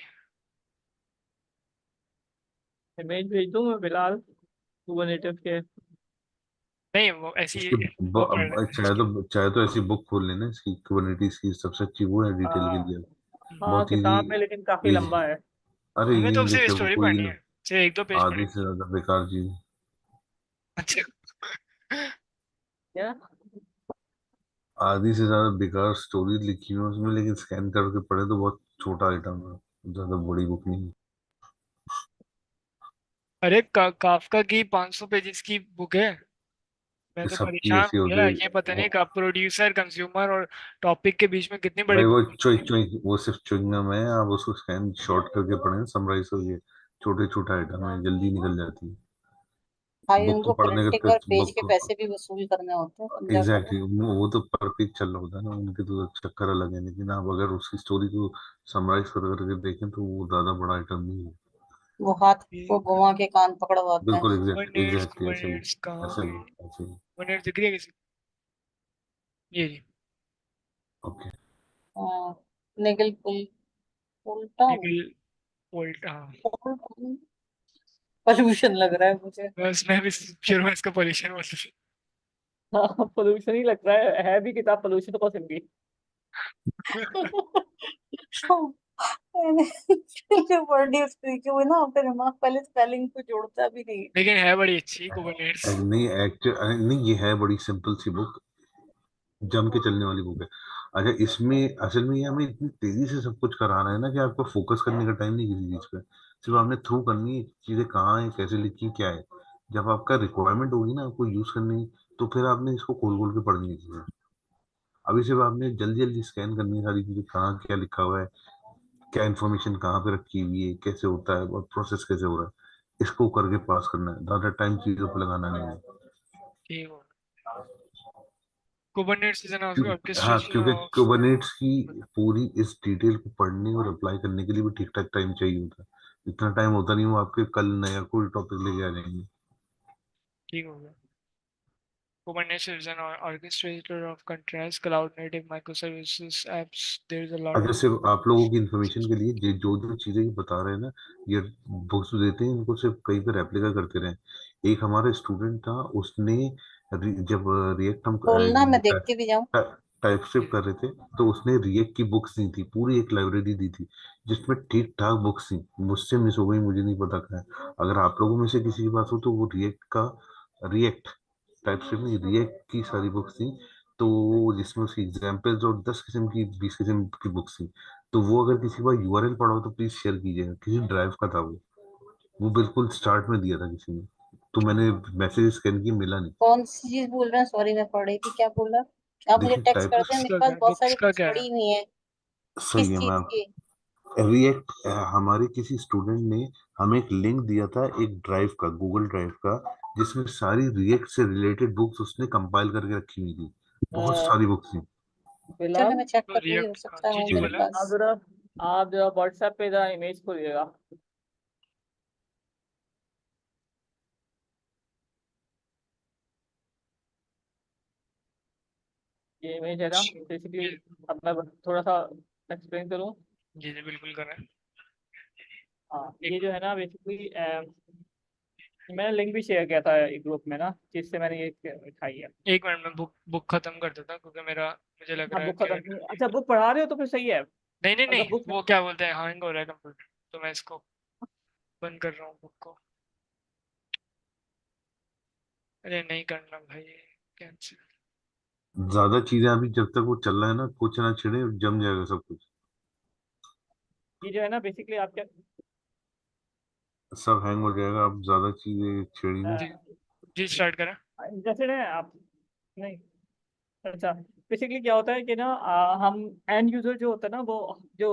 इमेज भेज दूँ मैं फिलहाल कुबरनेटिव के। नहीं, वो ऐसी इसकी वो पढ़ लेते हैं इसकी। चाहे तो ऐसी बुक खोल लेना, इसकी कुबरनेटिस की सबसे अच्छी वो है डिटेल के हाँ लिए। हाँ बहुत इजी। किताब में लेकिन काफी इजी। लंबा है। अरे हमें इजी तो इंग्लिश सिर्फ है वो, स्टोरी कोई पढ़नी है, सिर्फ 1-2 पेज आधी पढ़े। से ज्यादा बेकार चीज है। अच्छा। क्या? आधी से ज्यादा बेकार स्टोरी लिखी हुई है उसमें, लेकिन स्कैन करके पढ़े तो बहुत छोटा आइटम है, ज्यादा बड़ी बुक नहीं है। अरे काफका की 500 पेजेस की बुक है। मैं ये तो सबकी परेशान ऐसी हो होती गया, है ये पता नहीं वो। कब प्रोड्यूसर, कंज्यूमर और टॉपिक के बीच में कितनी बड़ी भाई वो बुक चोई है। चोई वो सिर्फ च्युइंगम है, आप उसको स्कैन शॉर्ट करके पढ़ें, समराइज हो गए। छोटे छोटे आइटम है, जल्दी निकल जाती है। भाई बुक को उनको पढ़ने प्रिंटिंग का और पेज बुक के को पैसे भी वसूल करने होते हैं, समझा करो। एग्जैक्टली वो तो पर पेज चल रहा होता है ना, उनके तो चक्कर अलग है, लेकिन आप अगर उसकी स्टोरी को समराइज कर करके देखें तो वो ज्यादा बड़ा आइटम नहीं है। वो हाथ को एक घुमा के कान पकड़वाते हैं। बिल्कुल कुबरनेट्स, एग्जैक्टली ऐसे ही। कुबरनेट्स कहाँ ऐसे गए? ही ऐसे ही। कुबरनेट्स दिख रही है किसी? ये जी। ओके। हाँ निगल पुल, पुल टाउन, निकल वोल्ट, हाँ। पॉल्यूशन लग रहा है मुझे। बस मैं भी शुरू में इसका पॉल्यूशन बोलता था। हाँ पोल्यूशन ही लग रहा है भी किताब पोल्यूशन तो कौन सी। मैंने जो वर्ड यूज की हुई ना, फिर दिमाग पहले स्पेलिंग को जोड़ता भी नहीं। लेकिन है बड़ी अच्छी कुबरनेट्स। नहीं नहीं, ये है बड़ी सिंपल सी बुक, जम के चलने वाली बुक है। अच्छा, इसमें असल में ये हमें इतनी तेजी से सब कुछ करा रहा है ना कि आपको फोकस करने का टाइम नहीं किसी चीज पे। सिर्फ आपने थ्रू करनी है, चीजें कहाँ है, कैसे लिखी, क्या है। जब आपका रिक्वायरमेंट होगी ना आपको यूज करने की, तो फिर आपने इसको खोल खोल के पढ़नी है चीजें। अभी सिर्फ आपने जल्दी जल्दी स्कैन करनी है सारी चीजें, कहाँ क्या लिखा हुआ है, क्या इन्फॉर्मेशन कहाँ पे रखी हुई है, कैसे होता है और प्रोसेस कैसे हो रहा है, इसको करके पास करना है, ज्यादा टाइम चीजों पे लगाना नहीं है। ठीक हो। कुबरनेट्स इज एन हाँ, ऑर्केस्ट्रेशन क्योंकि ऑफ। कुबरनेट्स की पूरी इस डिटेल को पढ़ने और अप्लाई करने के लिए भी ठीक ठाक टाइम चाहिए होता है। इतना टाइम होता नहीं, वो आपके कल नया कोई टॉपिक लेके आ जाएंगे। ठीक हो गया। Kubernetes is an orchestrator of contrast, cloud native microservices apps. There's a lot of. अगर सिर्फ आप लोगों की इन्फॉर्मेशन के लिए जो जो चीजें ये बता रहे हैं ना, ये बुक्स देते हैं, इनको सिर्फ कहीं पर रेप्लिका करते रहे। एक हमारा स्टूडेंट था, उसने जब रिएक्ट हम खोलना मैं देखती भी जाऊं। टाइपस्क्रिप्ट कर रहे थे, तो उसने रिएक्ट की बुक्स दी थी, पूरी एक लाइब्रेरी दी थी जिसमें ठीक ठाक बुक्स थी। मुझसे मिस हो गई, मुझे नहीं पता क्या है। अगर आप लोगों में से किसी के पास हो तो वो रिएक्ट टाइपस्क्रिप्ट नहीं, रिएक्ट की सारी बुक्स थी। तो जिसमें उसकी एग्जाम्पल्स और 10 किस्म की 20 किस्म की बुक्स थी। तो वो अगर किसी को यूआरएल पड़ा हो तो प्लीज शेयर कीजिएगा, किसी ड्राइव का था वो बिल्कुल स्टार्ट में दिया था किसी ने। तो मैंने मैसेज स्कैन किया, मिला नहीं। कौन सी चीज बोल रहे हैं? सॉरी, मैं पढ़ रही थी, क्या बोला? आप मुझे देखिए टेक्स्ट कर दें, बुक्स मेरे का पास क्या, बहुत बुक्स सारी का बुक्स क्या है? पड़ी हुई हैं। सही किस है चीज मैम। की? रिएक्ट हमारे किसी स्टूडेंट ने हमें एक लिंक दिया था, एक ड्राइव का, गूगल ड्राइव का, जिसमें सारी रिएक्ट से रिलेटेड बुक्स उसने कंपाइल करके रखी हुई थी। बहुत सारी बुक्स थी। चलो, फिलहाल मैं चेक तो करूंगी, हो रिएक्ट सकता जी हो जी मेरे बोला। पास। आप जरा व्हाट्सएप पे जरा इमेज खोलिएगा। ये इमेज है ना, बेसिकली जी अब मैं थोड़ा सा एक्सप्लेन करूँ। जी जी बिल्कुल करें। हाँ, ये एक जो है ना बेसिकली मैंने लिंक भी शेयर किया था एक ग्रुप में ना, जिससे मैंने ये उठाई है। एक मिनट में बुक बुक खत्म कर देता क्योंकि मेरा मुझे लग हाँ, रहा है बुक कि खत्म, अच्छा बुक पढ़ा रहे हो तो फिर सही है। नहीं नहीं अगर नहीं, बुक वो क्या बोलते हैं, हैंग हो रहा है कंप्यूटर, तो मैं इसको बंद कर रहा हूँ बुक को। अरे नहीं करना भाई, कैंसिल। ज्यादा चीजें अभी जब तक वो चल रहा है ना, कुछ ना छिड़े, जम जाएगा सब कुछ। ये जो है ना बेसिकली आप क्या सब हैंग हो जाएगा, अब ज्यादा चीजें छेड़ी ना। जी जी स्टार्ट करें। जैसे ना आप नहीं, अच्छा बेसिकली क्या होता है कि ना हम एंड यूजर जो होता है ना, वो जो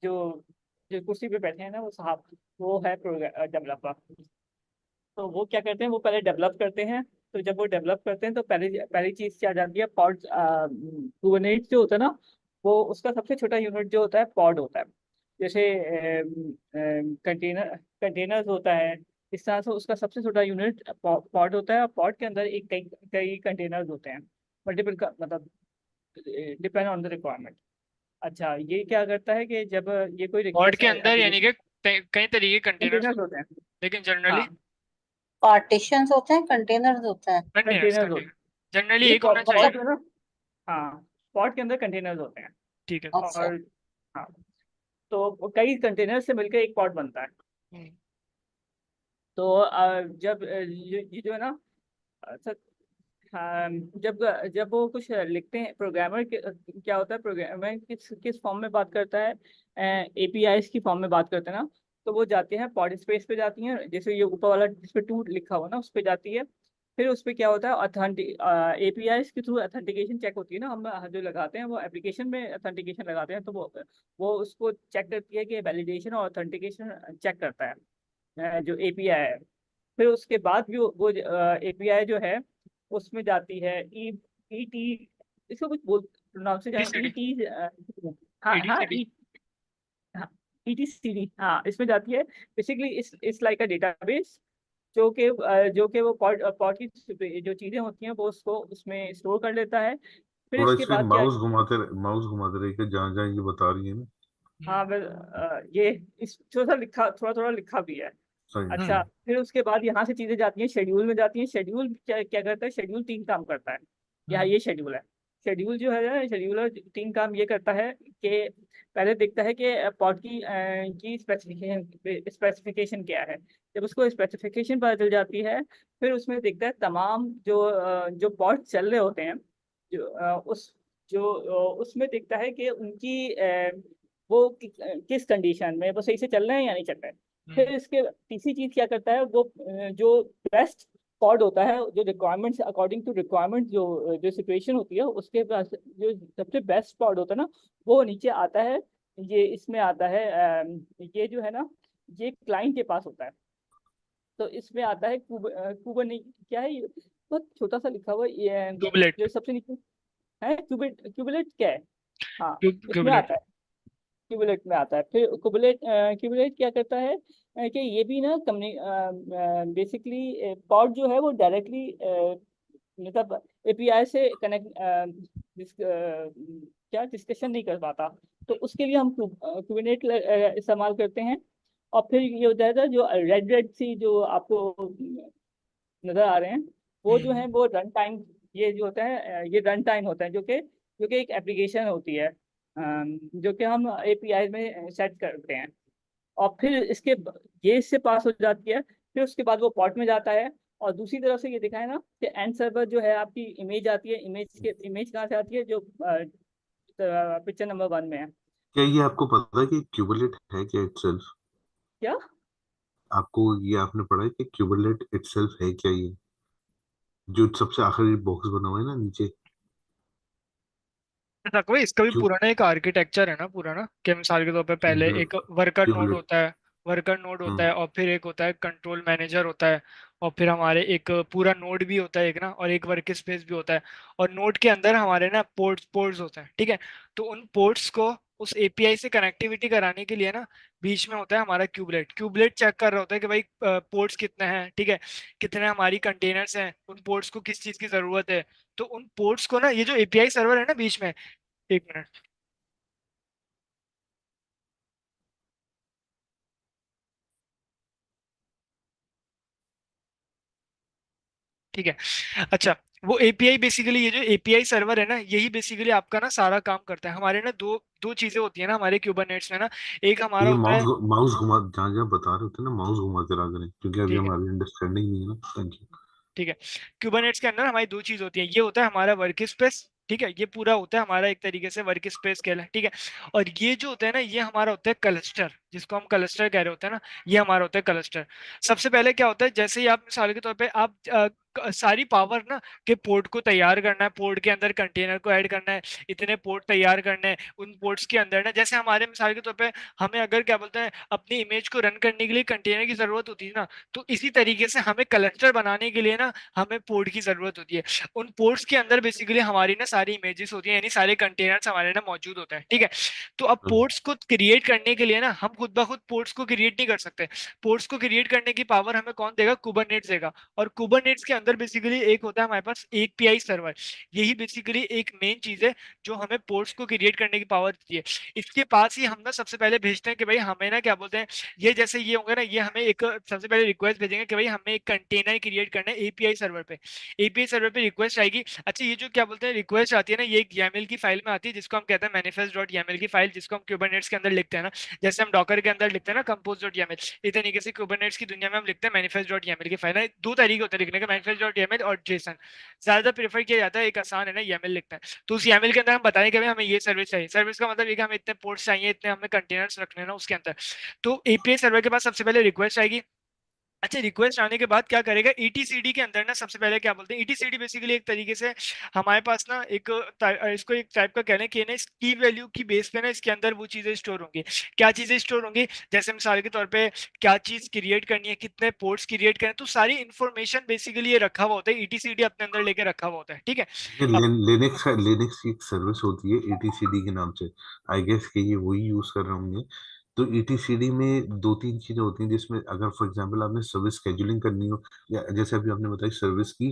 जो कुर्सी पे बैठे हैं ना वो साहब, वो है डेवलपर। तो वो क्या करते हैं, वो पहले डेवलप करते हैं। तो जब वो डेवलप करते हैं तो पहली पहली चीज क्या आ जाती है, पॉड कुबरनेट्स जो होता है ना, वो उसका सबसे छोटा यूनिट जो होता है पॉड होता है। जैसे कंटेनर कंटेनर्स होता है, इस तरह से उसका सबसे छोटा यूनिट पॉड होता है। और पॉड के अंदर एक कई कई कंटेनर्स होते हैं, मल्टीपल का मतलब डिपेंड ऑन द रिक्वायरमेंट। अच्छा, ये क्या करता है कि जब ये कोई पॉड रिक्वेस्ट के अंदर यानी एप्लीकेशन, कि कई तरीके के कंटेनर्स कंटेनर्स होते होते हैं। हैं, लेकिन हाँ, जनरली पार्टीशंस होते हैं, कंटेनर्स होते हैं? कंटेनर्स कंटेनर्स होते कंटेनर हैं। जनरली ये एक होना मतलब चाहिए। पॉड है ना, हाँ, पॉड के अंदर कंटेनर्स होते हैं। ठीक है। अच्छा। और हाँ, तो वो कई कंटेनर से मिलकर एक पॉड बनता है। हम्म, तो जब ये जो है ना, अच्छा, हाँ, जब जब वो कुछ लिखते हैं, प्रोग्रामर क्या होता है, प्रोग्रामर किस किस फॉर्म में बात करता है, एपीआईज की फॉर्म में बात करते हैं ना। तो वो जाते हैं पॉड स्पेस पे जाती हैं, जैसे ये ऊपर वाला जिस पे टू लिखा हुआ ना उस पे जाती है। फिर उस पे क्या होता है, एपीआईज के थ्रू ऑथेंटिकेशन चेक होती है ना, हम जो लगाते हैं वो एप्लीकेशन में ऑथेंटिकेशन लगाते हैं, तो वो उसको चेक करती है कि वैलिडेशन और ऑथेंटिकेशन चेक करता है जो एपीआई है। फिर उसके बाद भी वो एपीआई जो है उसमें जाती है ई टी, इसको कुछ बोल प्रोनाउंसिएशन ई TCD टी, हाँ हाँ ADCD। हाँ ई टी सी डी, हाँ, इसमें जाती है। बेसिकली इस लाइक अ डेटाबेस, जो कि वो पॉड पॉड की जो चीजें होती हैं वो उसको उसमें स्टोर कर लेता है। फिर थोड़ा इसके इस पे बाद क्या, माउस घुमाते रहिए, जहाँ जहाँ ये बता रही है ना। हाँ मैं ये इस थोड़ा थोड़ा लिखा भी है। सही अच्छा, सही। फिर उसके बाद यहाँ से चीजें जाती हैं शेड्यूल में जाती हैं। शेड्यूल क्या क्या करता है, शेड्यूल तीन काम करता है। यहाँ ये शेड्यूल है। शेड्यूल जो है, शेड्यूलर तीन काम ये करता है कि पहले देखता है कि पॉड की स्पेसिफिकेशन क्या है। जब उसको स्पेसिफिकेशन पता चल जाती है, फिर उसमें देखता है तमाम जो पॉड चल रहे होते हैं, जो उसमें देखता है कि उनकी वो किस कंडीशन में वो सही से चल रहे हैं या नहीं चल रहे हैं। फिर इसके तीसरी चीज क्या करता है, वो जो बेस्ट पॉड होता है, जो रिक्वायरमेंट्स अकॉर्डिंग टू रिक्वायरमेंट जो जो सिचुएशन होती है उसके पास जो सबसे बेस्ट पॉड होता है ना, वो नीचे आता है। ये इसमें आता है, ये जो है ना, ये क्लाइंट के पास होता है। तो इसमें आता है कुबर नहीं, क्या है ये, बहुत छोटा सा लिखा हुआ है, ये जो क्यूबलेट। सबसे नीचे है, क्यूबलेट क्या है, हाँ, इसमें क्यूबलेट। आता है, क्यूबलेट में आता है। फिर क्यूबलेट क्या करता है, कि ये भी ना कम्युनि बेसिकली पॉड जो है वो डायरेक्टली मतलब एपीआई से कनेक्ट क्या डिस्कशन नहीं कर पाता। तो उसके लिए हम क्यूबनेट इस्तेमाल करते हैं। और फिर ये हो जाएगा, जो रेड रेड सी जो आपको नजर आ रहे हैं, वो जो है वो रन टाइम ये जो होता है ये रन टाइम होता है, जो कि एक एप्लीकेशन होती है, जो कि हम एपीआई में सेट करते हैं। और फिर ये इससे पास हो जाती है, फिर उसके बाद वो पॉट में जाता है। और दूसरी तरफ से ये दिखा है ना कि एंड सर्वर जो है, आपकी इमेज आती है, इमेज कहाँ से आती है, जो पिक्चर नंबर 1 में है। क्या ये आपको पता है कि क्यूबलेट है क्या इटसेल्फ? क्या? आपको ये आपने पढ़ा है कि क्यूबलेट इटसेल्फ है क्या ये, जो सबसे आखिरी बॉक्स बना हुआ है ना नीचे? ऐसा कोई इसका भी क्यू पुराना एक आर्किटेक्चर है ना पुराना, कि मिसाल के तौर पे पहले एक वर्कर नोड क्यूबलेट। होता है, वर्कर नोड होता हम्म। है, और फिर एक होता है कंट्रोल मैनेजर होता है, और फिर हमारे एक पूरा नोड भी होता है एक ना, और एक वर्क स्पेस भी होता है। और नोड के अंदर हमारे ना पोर्ट्स होते हैं, ठीक है। तो उन पोर्ट्स को उस एपीआई से कनेक्टिविटी कराने के लिए ना बीच में होता है हमारा क्यूबलेट। क्यूबलेट चेक कर रहा होता है कि भाई पोर्ट्स कितने हैं, ठीक है, कितने हमारी कंटेनर्स हैं, उन पोर्ट्स को किस चीज की जरूरत है। तो उन पोर्ट्स को ना, ये जो एपीआई सर्वर है ना बीच में, एक मिनट, ठीक है। अच्छा, वो एपीआई बेसिकली, ये जो एपीआई सर्वर है ना, यही बेसिकली आपका ना सारा काम करता है। हमारे ना दो दो चीजें होती है ना हमारे क्यूबरनेट्स में ना। एक हमारा ये होता है, माउस घुमा, जहाँ जहाँ बता रहे होते हैं ना, माउस घुमा के रहा करें, क्योंकि अभी ठीक है, हमारी अंडरस्टैंडिंग नहीं है ना। Thank you. ठीक है। क्यूबरनेट्स के अंदर हमारी दो चीज होती है, ये होता है हमारा वर्क स्पेस, ठीक है, ये पूरा होता है हमारा एक तरीके से वर्क स्पेस कहला है, ठीक है। और ये जो होता है ना, ये हमारा होता है क्लस्टर, जिसको हम क्लस्टर कह रहे होते हैं ना, ये हमारा होता है क्लस्टर। सबसे पहले क्या होता है, जैसे ही आप मिसाल के तौर पे आप सारी पावर ना के पोर्ट को तैयार करना है, पोर्ट के अंदर कंटेनर को ऐड करना है, इतने पोर्ट तैयार करने हैं, उन पोर्ट्स के अंदर ना, जैसे हमारे मिसाल के तौर पे हमें अगर क्या बोलते हैं अपनी इमेज को रन करने के लिए कंटेनर की जरूरत होती है ना, तो इसी तरीके से हमें क्लस्टर बनाने के लिए ना हमें पोर्ट की जरूरत होती है। उन पोर्ट्स के अंदर बेसिकली हमारी ना सारी इमेजेस होती हैं, यानी सारे कंटेनर्स हमारे ना मौजूद होते हैं, ठीक है। तो अब हम्म। पोर्ट्स को क्रिएट करने के लिए ना हम खुद ब खुद पोर्ट्स को क्रिएट नहीं कर सकते। पोर्ट्स को क्रिएट करने की पावर हमें कौन देगा, कुबरनेट्स देगा। और कुबरनेट्स के अंदर बेसिकली एक होता है हमारे पास एपीआई सर्वर, यही बेसिकली एक मेन चीज है जो हमें पोर्ट्स को क्रिएट करने की पावर देती है। इसके पास ही हम ना सबसे पहले भेजते हैं कि भाई हमें ना क्या बोलते हैं, ये जैसे ये होगा ना, ये हमें एक सबसे पहले रिक्वेस्ट भेजेंगे कि भाई हमें एक कंटेनर क्रिएट करना है एपीआई सर्वर पे। एपीआई सर्वर पे रिक्वेस्ट आएगी। अच्छा, ये जो क्या बोलते हैं रिक्वेस्ट आती है ना, ये एक YAML की फाइल में आती है, जिसको हम कहते हैं manifest.yaml की फाइल, जिसको हम कुबरनेट्स के अंदर लिखते हैं ना, जैसे हम डॉकर के अंदर लिखते हैं ना compose.yaml, इस तरीके से कुबरनेट्स की दुनिया में हम लिखते हैं manifest.yaml की फाइल है। दो तरीके होते हैं लिखने के, manifest.yaml और JSON। ज्यादा प्रेफर किया जाता है, एक आसान है ना YAML लिखता है, तो उस YAML के अंदर हम बताएं कि भाई हमें ये सर्विस चाहिए। सर्विस का मतलब ये कि हमें इतने पोर्ट्स चाहिए, इतने हमें कंटेनर्स रखने हैं ना उसके अंदर। तो एपीआई सर्वर के पास सबसे पहले रिक्वेस्ट आएगी। अच्छा, रिक्वेस्ट आने के बाद क्या करेगा, ईटीसीडी के अंदर ना सबसे पहले क्या बोलते हैं, ईटीसीडी बेसिकली एक तरीके से हमारे पास ना इसको एक टाइप का कहना है कि ना इस की वैल्यू की बेस पे ना इसके अंदर वो चीजें स्टोर होंगी। क्या चीजें स्टोर होंगी, जैसे मिसाल के तौर पे क्या चीज क्रिएट करनी है, कितने पोर्ट्स क्रिएट करने, तो सारी इंफॉर्मेशन बेसिकली ये रखा हुआ होता है, ईटीसीडी अपने अंदर लेके रखा हुआ होता है, ठीक है। ये अब लिनक्स की एक सर्विस होती है एटीसीडी के नाम से। आई गेस कि ये वही यूज कर रहे होंगे। तो एटीसीडी में दो तीन चीजें होती हैं, जिसमें अगर फॉर एग्जांपल आपने सर्विस शेड्यूलिंग करनी हो, या जैसे अभी आपने बताई सर्विस की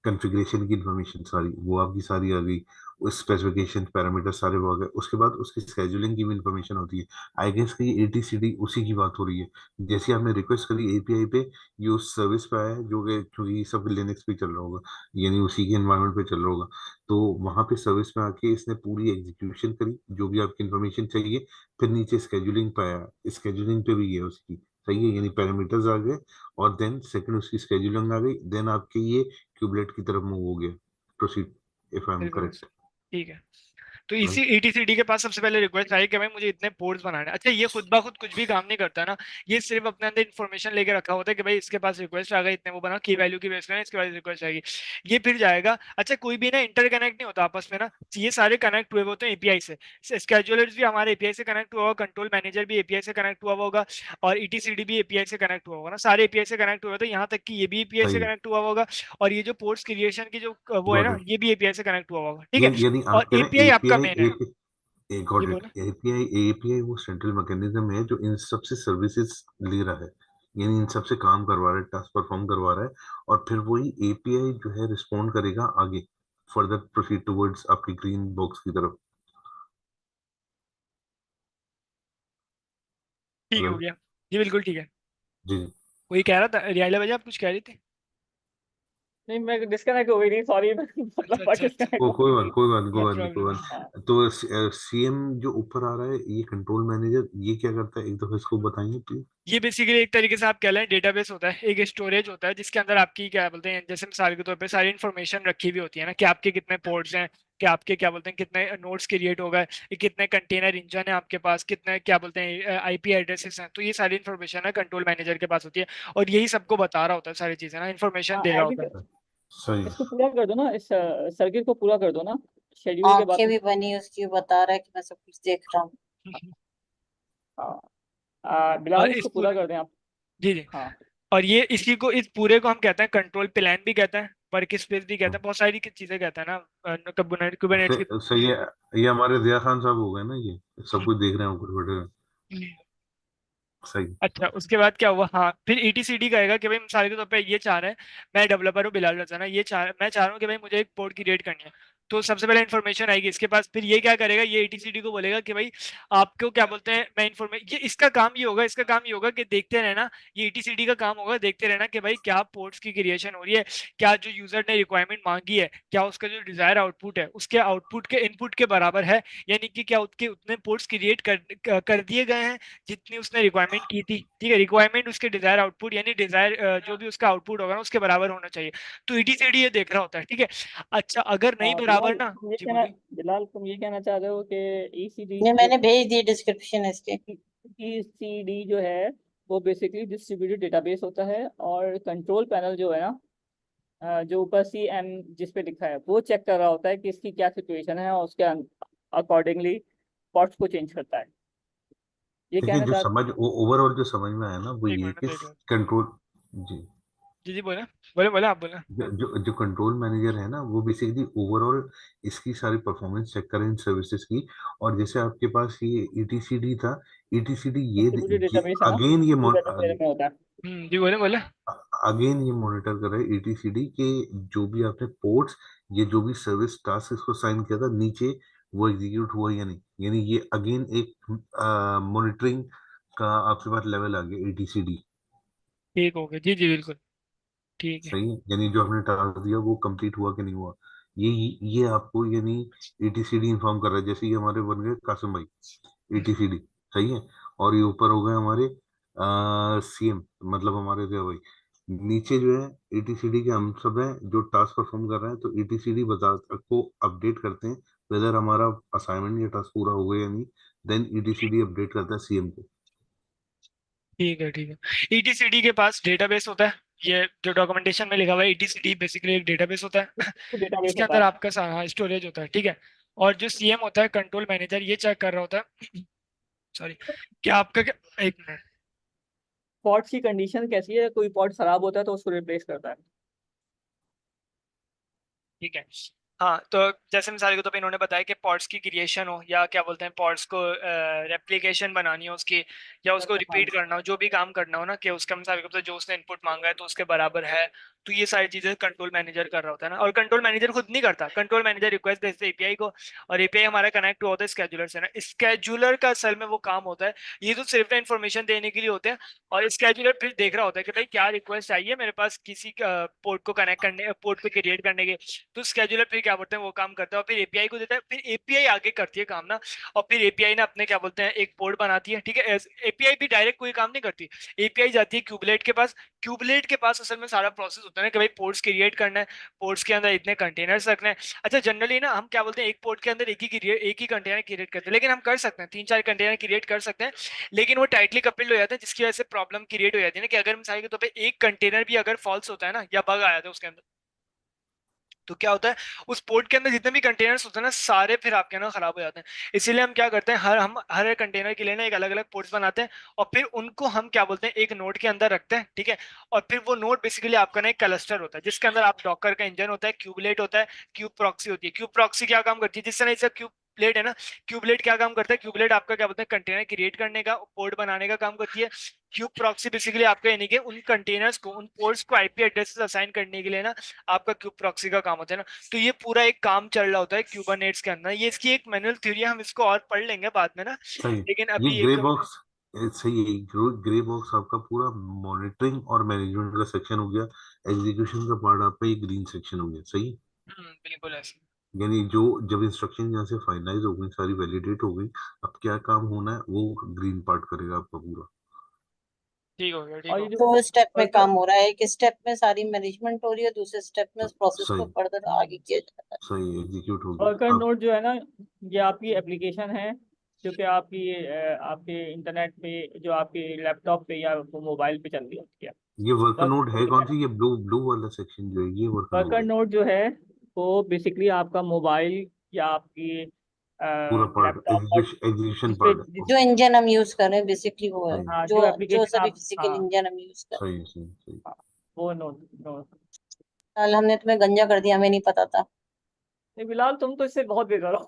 कॉन्फ़िगरेशन की इन्फॉर्मेशन सारी, वो आपकी सारी आ गई, उस स्पेसिफिकेशन पैरामीटर सारे वो आ गए, उसके बाद उसकी शेड्यूलिंग की भी इन्फॉर्मेशन होती है। आई गेस कि ये एटीसीडी उसी की बात हो रही है। जैसे आपने रिक्वेस्ट करी एपीआई पे, ये उस सर्विस पे आया है, जो कि क्योंकि ये सब लिनक्स पे चल रहा होगा, यानी उसी के एनवायरनमेंट पे चल रहा होगा। तो वहां पे सर्विस में आके इसने पूरी एग्जीक्यूशन करी, जो भी आपकी इन्फॉर्मेशन चाहिए, फिर नीचे स्केड्यूलिंग पे आया, स्केड्यूलिंग पे भी है उसकी, सही है, यानी पैरामीटर्स आ गए, और देन सेकंड उसकी स्केड्यूलिंग आ गई, देन आपके ये क्यूबलेट की तरफ मूव हो गया। प्रोसीड इफ आई एम बिल्कुल करेक्ट। ठीक है। तो इसी राइट। ईटीसीडी के पास सबसे पहले रिक्वेस्ट आई कि भाई मुझे इतने पोर्ट्स बनाने हैं। अच्छा, ये खुद बा खुद कुछ भी काम नहीं करता ना, ये सिर्फ अपने अंदर इन्फॉर्मेशन लेके रखा होता है कि भाई इसके पास रिक्वेस्ट आ गई, इतने वो बनाओ, की वैल्यू की बेस पे ना इसके बाद रिक्वेस्ट आएगी, ये फिर जाएगा। अच्छा, कोई भी ना इंटरकनेक्ट नहीं होता आपस में ना, ये सारे कनेक्ट हुए हुए होते हैं एपीआई से। स्केड्यूलर्स भी हमारे एपीआई से कनेक्ट हुआ होगा, कंट्रोल मैनेजर भी एपीआई से कनेक्ट हुआ होगा, और ईटीसीडी भी एपीआई से कनेक्ट हुआ होगा ना, सारे एपीआई से कनेक्ट हुए होते हैं, यहाँ तक कि ये भी एपीआई से सही। कनेक्ट हुआ होगा। और ये जो पोर्ट्स क्रिएशन की जो वो है गॉट ना, इट। ये भी एपीआई से कनेक्ट हुआ होगा, ठीक है। यानी और आप कह रहे हैं एपीआई आपका एपीआई, मेन है। ये गॉट इट, बोला, एपीआई, एपीआई वो सेंट्रल मैकेनिज्म है जो इन सबसे सर्विसेज ले रहा है, यानी इन सबसे काम करवा रहा है, टास्क परफॉर्म करवा रहा है, और फिर वही एपीआई जो है रिस्पॉन्ड करेगा आगे, फर्दर प्रोसीड टुवर्ड्स आपकी ग्रीन बॉक्स की तरफ। ठीक हेलो। हो गया, ये बिल्कुल ठीक है। जी जी। वही कह रहा था, रियायला भैया आप कुछ कह रही थी। नहीं, मैं डिस्कनेक्ट हो गई थी, सॉरी। मतलब अच्छा अच्छा अच्छा, डिस्कनेक्ट। नो कोई प्रॉब्लम। बात। तो सीएम जो ऊपर आ रहा है, ये कंट्रोल मैनेजर, ये क्या करता है, एक दफा इसको बताएंगे प्लीज। ये बेसिकली एक तरीके से आप कह लें डेटाबेस होता है, एक स्टोरेज होता है जिसके अंदर आपकी क्या बोलते हैं, जैसे मिसाल के तौर पे सारी इन्फॉर्मेशन रखी हुई होती है ना, कि आपके कितने पोर्ट्स हैं, कि आपके क्या बोलते हैं कितने नोड्स क्रिएट हो गए, ये कितने कंटेनर इंजन है आपके पास, कितने क्या बोलते हैं आईपी एड्रेसेस हैं। तो ये सारी इन्फॉर्मेशन है कंट्रोल मैनेजर के पास होती है, और यही सबको बता रहा होता है सारी चीजें ना, इन्फॉर्मेशन हाँ, दे रहा होता एडिट, है। सही। इसको पूरा कर दो ना, इस सर्किट को पूरा कर दो ना, शेड्यूल के आंखें बाद। भी बनी उसकी, बता रहा है कि मैं सब कुछ देख रहा हूँ। हाँ, और बिलाल इस इसको पूरा पूरे, कर दें आप। जी जी, हाँ, और ये इसी को इस पूरे को हम कहते हैं कंट्रोल प्लान भी कहते हैं, वर्क स्पेस भी कहते हैं, बहुत सारी चीजें कहते हैं ना, कुबरनेट्स की। सही है। ये हमारे दिया खान साहब हो गए ना, ये सब कुछ देख रहे हैं ऊपर बैठे हुए। सही। अच्छा, उसके बाद क्या हुआ, हाँ फिर ईटीसीडी कहेगा कि भाई मिसाल के तौर पे ये चाह रहा है, मैं डेवलपर हूँ बिलाल रजाना, मैं चाह रहा हूँ कि भाई मुझे एक पोर्ट क्रिएट करनी है। तो सबसे पहले इन्फॉर्मेशन आएगी इसके पास, फिर ये क्या करेगा, ये ईटीसीडी को बोलेगा कि भाई आपको क्या बोलते हैं, मैं इन्फॉर्मेशन, ये इसका काम ये होगा, इसका काम ये होगा कि देखते रहना, ये ईटीसीडी का काम होगा देखते रहना कि भाई क्या पोर्ट्स की क्रिएशन हो रही है, क्या जो यूजर ने रिक्वायरमेंट मांगी है, क्या उसका जो डिजायर आउटपुट है उसके आउटपुट के इनपुट के बराबर है, यानी कि क्या उसके उतने पोर्ट्स क्रिएट कर दिए गए हैं जितनी उसने रिक्वायरमेंट की थी। ठीक है, रिक्वायरमेंट उसके डिजायर आउटपुट, यानी डिजायर जो भी उसका आउटपुट होगा ना उसके बराबर होना चाहिए। तो ईटीसीडी ये देख रहा होता है। ठीक है, अच्छा अगर नहीं हाँ, बराबर ना, जी बोलिए। बिलाल तुम ये कहना चाह रहे हो कि ईसीडी ये जो, मैंने भेज दी डिस्क्रिप्शन इसके। ईसीडी जो है वो बेसिकली डिस्ट्रीब्यूटेड डेटाबेस होता है, और कंट्रोल पैनल जो है ना, जो ऊपर सी एम जिस पे लिखा है, वो चेक कर रहा होता है कि इसकी क्या सिचुएशन है, और उसके अकॉर्डिंगली पॉट्स को चेंज करता है। ये देखिए, कहना जो चाह, समझ ओवरऑल जो समझ में आया ना, वो एक ये है मिनट कि देख लो। कंट्रोल। जी। जी जी बोले, बोले बोले आप बोले। जो कंट्रोल मैनेजर है ना, वो बेसिकली ओवरऑल इसकी सारी परफॉर्मेंस चेक करें इन सर्विसेज की। और जैसे आपके पास ये ईटीसीडी था, ईटीसीडी डिस्ट्रीब्यूटेड ये डेटाबेस है ना, अगेन ये वो डेटा मेरे में होता है। जी बोले बोले। अगेन ये मॉनिटर कर रहा है ईटीसीडी के, जो भी आपने पोर्ट्स, ये जो भी सर्विस टास्क इसको साइन किया था नीचे, वो एग्जीक्यूट हुआ या नहीं। यानी ये अगेन एक मॉनिटरिंग का आपके पास लेवल आ गया ईटीसीडी। ठीक हो गया, जी जी बिल्कुल, ठीक है। सही है, यानी जो आपने टास्क दिया वो कंप्लीट हुआ कि नहीं हुआ। ये ये आपको यानी ईटीसीडी इन्फॉर्म कर रहा है। जैसे ये हमारे बन गए कासिम भाई, ईटीसीडी। सही है। और ये ऊपर हो गए हमारे सीएम, मतलब हमारे क्या भाई। नीचे जो है ईटीसीडी के हम सब हैं जो टास्क परफॉर्म कर रहे हैं, तो ईटीसीडी बता को अपडेट करते हैं वेदर हमारा असाइनमेंट या टास्क पूरा हो गया या नहीं। देन ईटीसीडी अपडेट करता है सीएम को। ठीक है ठीक है, ईटीसीडी के पास डेटाबेस होता है, ये जो डॉक्यूमेंटेशन में लिखा हुआ है, ईटीसीडी बेसिकली एक डेटाबेस होता है डेटाबेस जिसके होता अंदर है। आपका स्टोरेज होता है। ठीक है, और जो सीएम होता है कंट्रोल मैनेजर, ये चेक कर रहा होता है सॉरी, क्या आपका क्या, एक मिनट। पॉट्स की कंडीशन कैसी है, कोई पॉट खराब होता है तो उसको रिप्लेस करता है। ठीक है, हाँ तो जैसे मिसाल के तौर पे इन्होंने बताया कि पॉड्स की क्रिएशन हो, या क्या बोलते हैं पॉड्स को रेप्लिकेशन बनानी हो उसकी, या उसको हाँ, रिपीट करना हो, जो भी काम करना हो ना, कि उसका मिसाल के तौर पे जो उसने इनपुट मांगा है तो उसके बराबर है। तो ये सारी चीजें कंट्रोल मैनेजर कर रहा होता है ना, और कंट्रोल मैनेजर खुद नहीं करता, कंट्रोल मैनेजर रिक्वेस्ट भेजता है एपीआई को, और एपीआई हमारा कनेक्ट हुआ होता है स्केजुलर से ना। स्केजुलर का असल में वो काम होता है, ये तो सिर्फ इन्फॉर्मेशन देने के लिए होते हैं, और स्केजुलर फिर देख रहा होता है कि भाई क्या रिक्वेस्ट आई है मेरे पास किसी पोर्ट को कनेक्ट करने, पोर्ट को क्रिएट करने के। तो स्केजुलर फिर क्या बोलते हैं वो काम करता है, और फिर एपीआई को देता है, फिर एपीआई आगे करती है काम ना, और फिर एपीआई ना अपने क्या बोलते हैं एक पोर्ट बनाती है। ठीक है, एपीआई भी डायरेक्ट कोई काम नहीं करती, एपीआई जाती है क्यूबलेट के पास, क्यूबलेट के पास असल में सारा प्रोसेस होता है ना, कि भाई पोर्ट्स क्रिएट करना है, पोर्ट्स के अंदर इतने कंटेनर्स रखने हैं। अच्छा जनरली ना हम क्या बोलते हैं एक पोर्ट के अंदर एक ही कंटेनर क्रिएट करते हैं, लेकिन हम कर सकते हैं 3-4 कंटेनर क्रिएट कर सकते हैं, लेकिन वो टाइटली कपल्ड हो जाते हैं, जिसकी वजह से प्रॉब्लम क्रिएट हो जाती है ना, कि अगर मिसाल के तौर पे एक कंटेनर भी अगर फॉल्स होता है ना, या बग आया था उसके अंदर, तो क्या होता है उस पोर्ट के अंदर जितने भी कंटेनर्स होते हैं ना सारे फिर आपके ना खराब हो जाते हैं। इसीलिए हम क्या करते हैं, हम हर एक कंटेनर के लिए ना एक अलग अलग पोर्ट्स बनाते हैं, और फिर उनको हम क्या बोलते हैं एक नोड के अंदर रखते हैं। ठीक है, और फिर वो नोड बेसिकली आपका ना एक क्लस्टर होता है, जिसके अंदर आप डॉकर का इंजन होता है, क्यूबलेट होता है, क्यूब प्रॉक्सी होती है। क्यूब प्रॉक्सी क्या काम करती है, जिस तरह इसका क्यूब प्लेट है ना, क्यूबलेट क्या काम करता है, क्यूबलेट आपका क्या बोलते हैं कंटेनर क्रिएट करने का, पोर्ट बनाने का काम करती है। क्यूब प्रॉक्सी बेसिकली आपका यानी कि उन कंटेनर्स को, उन पोर्ट्स को आईपी एड्रेसेस असाइन करने के लिए ना आपका क्यूब प्रॉक्सी का काम होता है ना। तो ये पूरा एक काम चल रहा होता है क्यूबरनेट्स के अंदर, ये इसकी एक मैनुअल थ्योरी है, हम इसको और पढ़ लेंगे बाद में ना, सही। लेकिन ये अभी ग्रे एक, बॉक्स सही है, ग्रे बॉक्स आपका पूरा मॉनिटरिंग और मैनेजमेंट का सेक्शन हो गया, एग्जीक्यूशन का पार्ट आपका ये ग्रीन सेक्शन हो गया, सही। बिल्कुल ऐसे। यानी जो जब इंस्ट्रक्शन यहाँ से फाइनलाइज हो गई, सारी वैलिडेट हो गई, अब क्या काम होना है वो ग्रीन पार्ट करेगा आपका पूरा। ठीक हो गया, ठीक और हो ये गया। जो दो स्टेप में वर्कर काम हो रहा है, एक स्टेप में सारी मैनेजमेंट हो रही है, दूसरे स्टेप में उस प्रोसेस को सही, फर्दर आगे किया जा रहा सही एग्जीक्यूट हो वर्कर गया अब। नोड जो है ना, ये आपकी एप्लीकेशन है जो कि आपकी आपके इंटरनेट पे, जो आपके लैपटॉप पे या मोबाइल पे चल रही है। ये वर्कर वर्कर नोड है नोड कौन है, सी, ये ब्लू ब्लू वाला सेक्शन जो है ये वर्कर नोड वर्कर है। नोड जो है वो बेसिकली आपका मोबाइल या आपकी पूरा पार्ट लैपटॉप और एग्जीक्यूशन जिसपे पार्ट है। है। जो इंजन हम यूज कर रहे हैं बेसिकली वो है, सही, हाँ, जो जो जो एप्लीकेशन सभी आप, फिजिकल हाँ, इंजन हम यूज कर रहे सही सही सही। हाँ, वो नोड नोड। हैं। कल हमने तुम्हें गंजा कर दिया, हमें नहीं पता था। नहीं, बिलाल तुम तो इससे बहुत बेकार हो।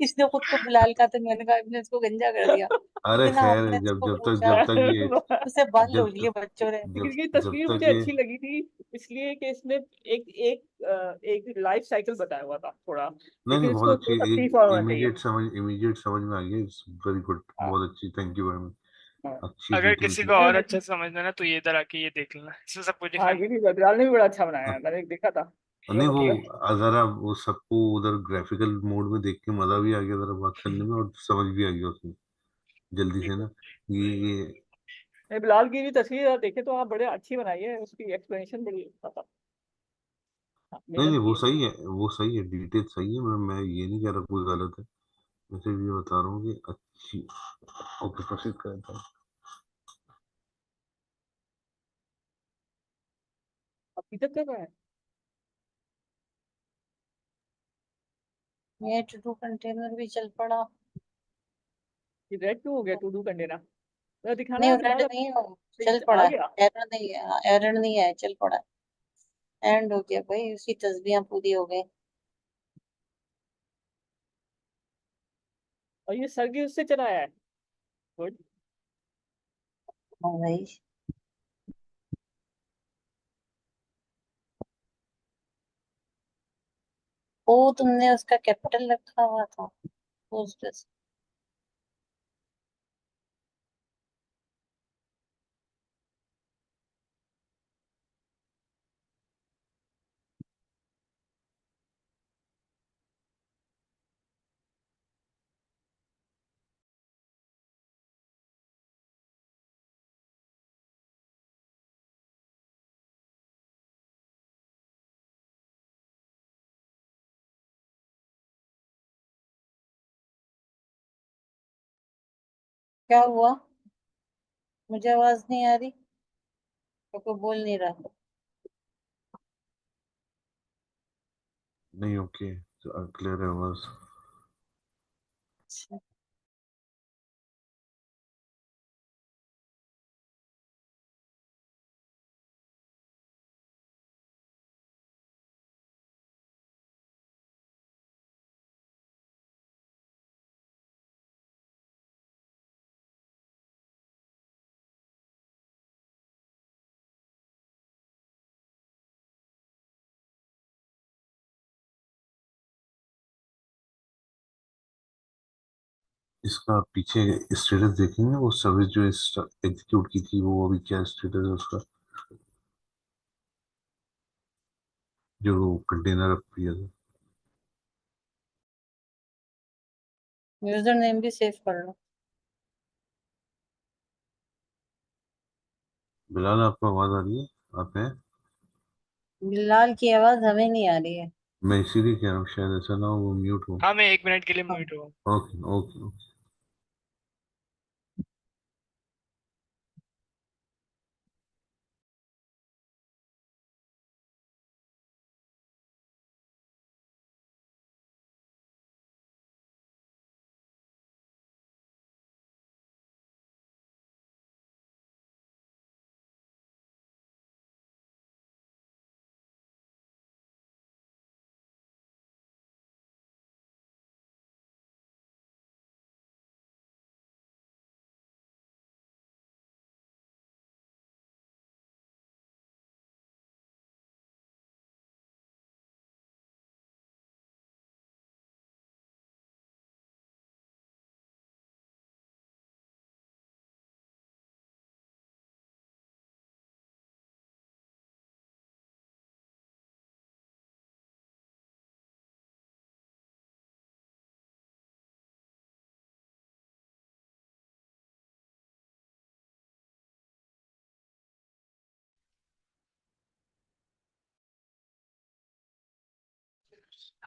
इसने खुद को बिलाल कहा तो मैंने कहा इसने इसको गंजा कर दिया। अरे इतना खैर, हमने जब इसको जब तक पूछा, जब तक ये उसे बाल जब नोच लिए तक बच्चों ने। जब लेकिन ये जब तस्वीर तक मुझे ये अच्छी लगी थी, इसलिए कि इसमें एक एक एक लाइफ साइकिल बताया हुआ था थोड़ा, नहीं नहीं, लेकिन इसको बहुत अच्छी, थोड़ा सा एक और होना चाहिए। इमीडिएट समझ में आ गया, इट्स वेरी गुड, हाँ, बहुत अच्छी, थैंक यू वेरी मच। हाँ, अच्छी अगर डिटेल किसी थी। को और नहीं, अच्छा समझना है ना तो ये इधर आके ये देख लेना, इसमें सब कुछ हाँ, दिखा। ये भी बिलाल ने भी बड़ा अच्छा बनाया है, मैंने देखा था। ये नहीं वो, बढ़िया। जरा वो सबको उधर ग्राफिकल मोड में देख के मजा भी आ गया जरा बात करने में, और समझ भी आ गया उसमें जल्दी ठीक से हो ना। ये नहीं, बिलाल की भी तस्वीर आप देखे तो आप बड़े अच्छी बनाई है, उसकी एक्सप्लेनेशन बड़ी अच्छा था। हाँ, नहीं नहीं, मेहनत की वो है। सही है, वो सही है, डिटेल सही है, मैं ये नहीं कह रहा कोई गलत है, मैं सिर्फ ये बता रहा हूँ कि अच्छी। ओके, प्रोसीड करता हूँ। अभी तक कर रहा है। ये टू डू कंटेनर भी चल पड़ा। ये रेड क्यों हो गया टू डू कंटेनर? तो दिखाना नहीं है रेड बिलाल, नहीं है, चल अब पड़ा आ है। गया। एरर नहीं है, एरर नहीं है, चल पड़ा है। एंड हो गया भाई, उसकी तस्बीहां पूरी हो गई। और ये सरगी उससे चलाया है। गुड। हाँ भाई। ओ तुमने उसका कैपिटल रखा हुआ था पोस्ट। क्या हुआ? मुझे आवाज नहीं आ रही, तो कोई बोल नहीं रहा। नहीं, ओके, क्लियर है बस। अच्छा। इसका पीछे स्टेटस देखेंगे, वो सर्विस जो एग्जीक्यूट की थी वो अभी क्या स्टेटस है उसका, जो कंटेनर अप किया था। यूजर नेम भी सेव कर लो। बिलाल, आपको आवाज आ रही है? आप हैं? बिलाल की आवाज हमें नहीं आ रही है। मैं इसीलिए कह रहा हूँ, शायद ऐसा ना हो वो म्यूट हो। हाँ, मैं 1 मिनट के लिए हाँ। म्यूट हुआ। Okay okay.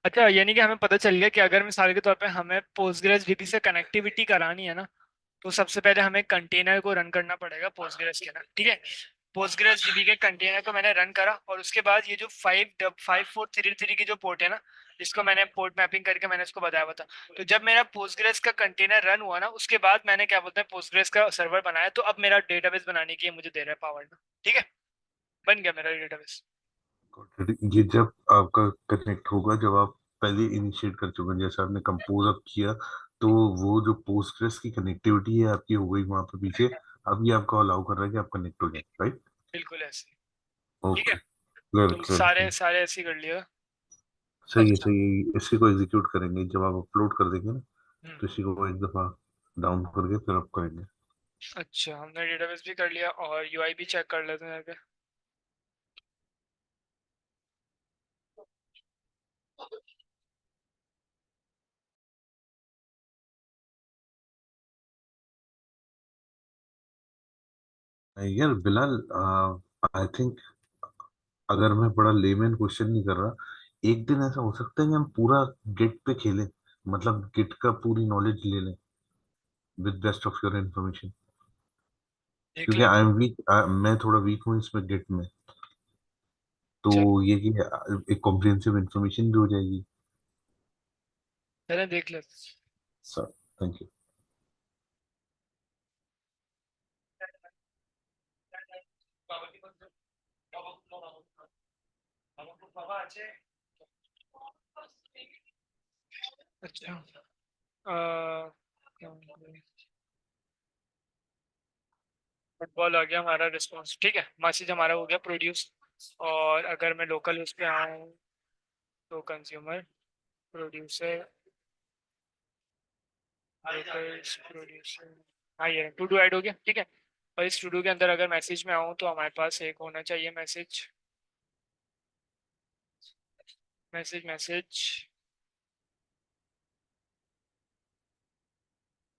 अच्छा, यानी कि हमें पता चल गया कि अगर मिसाल के तौर पे हमें पोस्टग्रेस डीबी से कनेक्टिविटी करानी है ना, तो सबसे पहले हमें कंटेनर को रन करना पड़ेगा पोस्टग्रेस के अंदर, ठीक है। पोस्टग्रेस डीबी के कंटेनर को मैंने रन करा, और उसके बाद ये जो 5433 की जो पोर्ट है ना, जिसको मैंने पोर्ट मैपिंग करके मैंने इसको बताया हुआ था, तो जब मेरा पोस्टग्रेस का कंटेनर रन हुआ ना, उसके बाद मैंने क्या बोलते हैं पोस्टग्रेस का सर्वर बनाया, तो अब मेरा डेटाबेस बनाने की ये मुझे दे रहा है पावर ना, ठीक है, बन गया मेरा डेटाबेस। ये जब आपका कनेक्ट होगा, जब आप पहले इनिशिएट कर चुके हैं, जैसे आपने कंपोज अप किया, तो वो जो पोस्टग्रेस की कनेक्टिविटी है आपकी हो गई वहां पे पीछे। अब ये आपको अलाउ कर रहा है कि आप कनेक्ट हो जाए, राइट? बिल्कुल ऐसे, ठीक है। ओके, क्लियर तुम क्लियर सारे क्लियर। सारे ऐसे ही कर लियो। सही है अच्छा। सही है। इसी को एग्जीक्यूट करेंगे जब आप अपलोड कर देंगे ना, हम्म। तो इसी को एक दफा डाउन करके फिर आप करेंगे। अच्छा, हमने डेटाबेस भी कर लिया और यूआई भी चेक कर लेते हैं आगे। यार बिलाल, आई थिंक अगर मैं बड़ा लेमैन क्वेश्चन नहीं कर रहा, एक दिन ऐसा हो सकता है कि हम पूरा गिट पे खेलें, मतलब गिट का पूरी नॉलेज ले लें with best of your information. देख क्योंकि लेते आई हैं। एम वीक, मैं थोड़ा वीक हूँ इसमें गिट में। तो चल, ये कि एक कॉम्प्रिहेंसिव इन्फॉर्मेशन भी हो जाएगी। चले देख लेते हैं। Sir, thank you. अच्छा, फुटबॉल आ गया हमारा रिस्पॉन्स, ठीक है, मैसेज हमारा हो गया प्रोड्यूस। और अगर मैं लोकल उस पे आऊँ, तो कंज्यूमर, प्रोड्यूसर, लोकल प्रोड्यूसर, हाँ ये टू डू ऐड हो गया, ठीक है। और इस टू डू के अंदर अगर मैसेज में आऊँ, तो हमारे पास एक होना चाहिए message, message message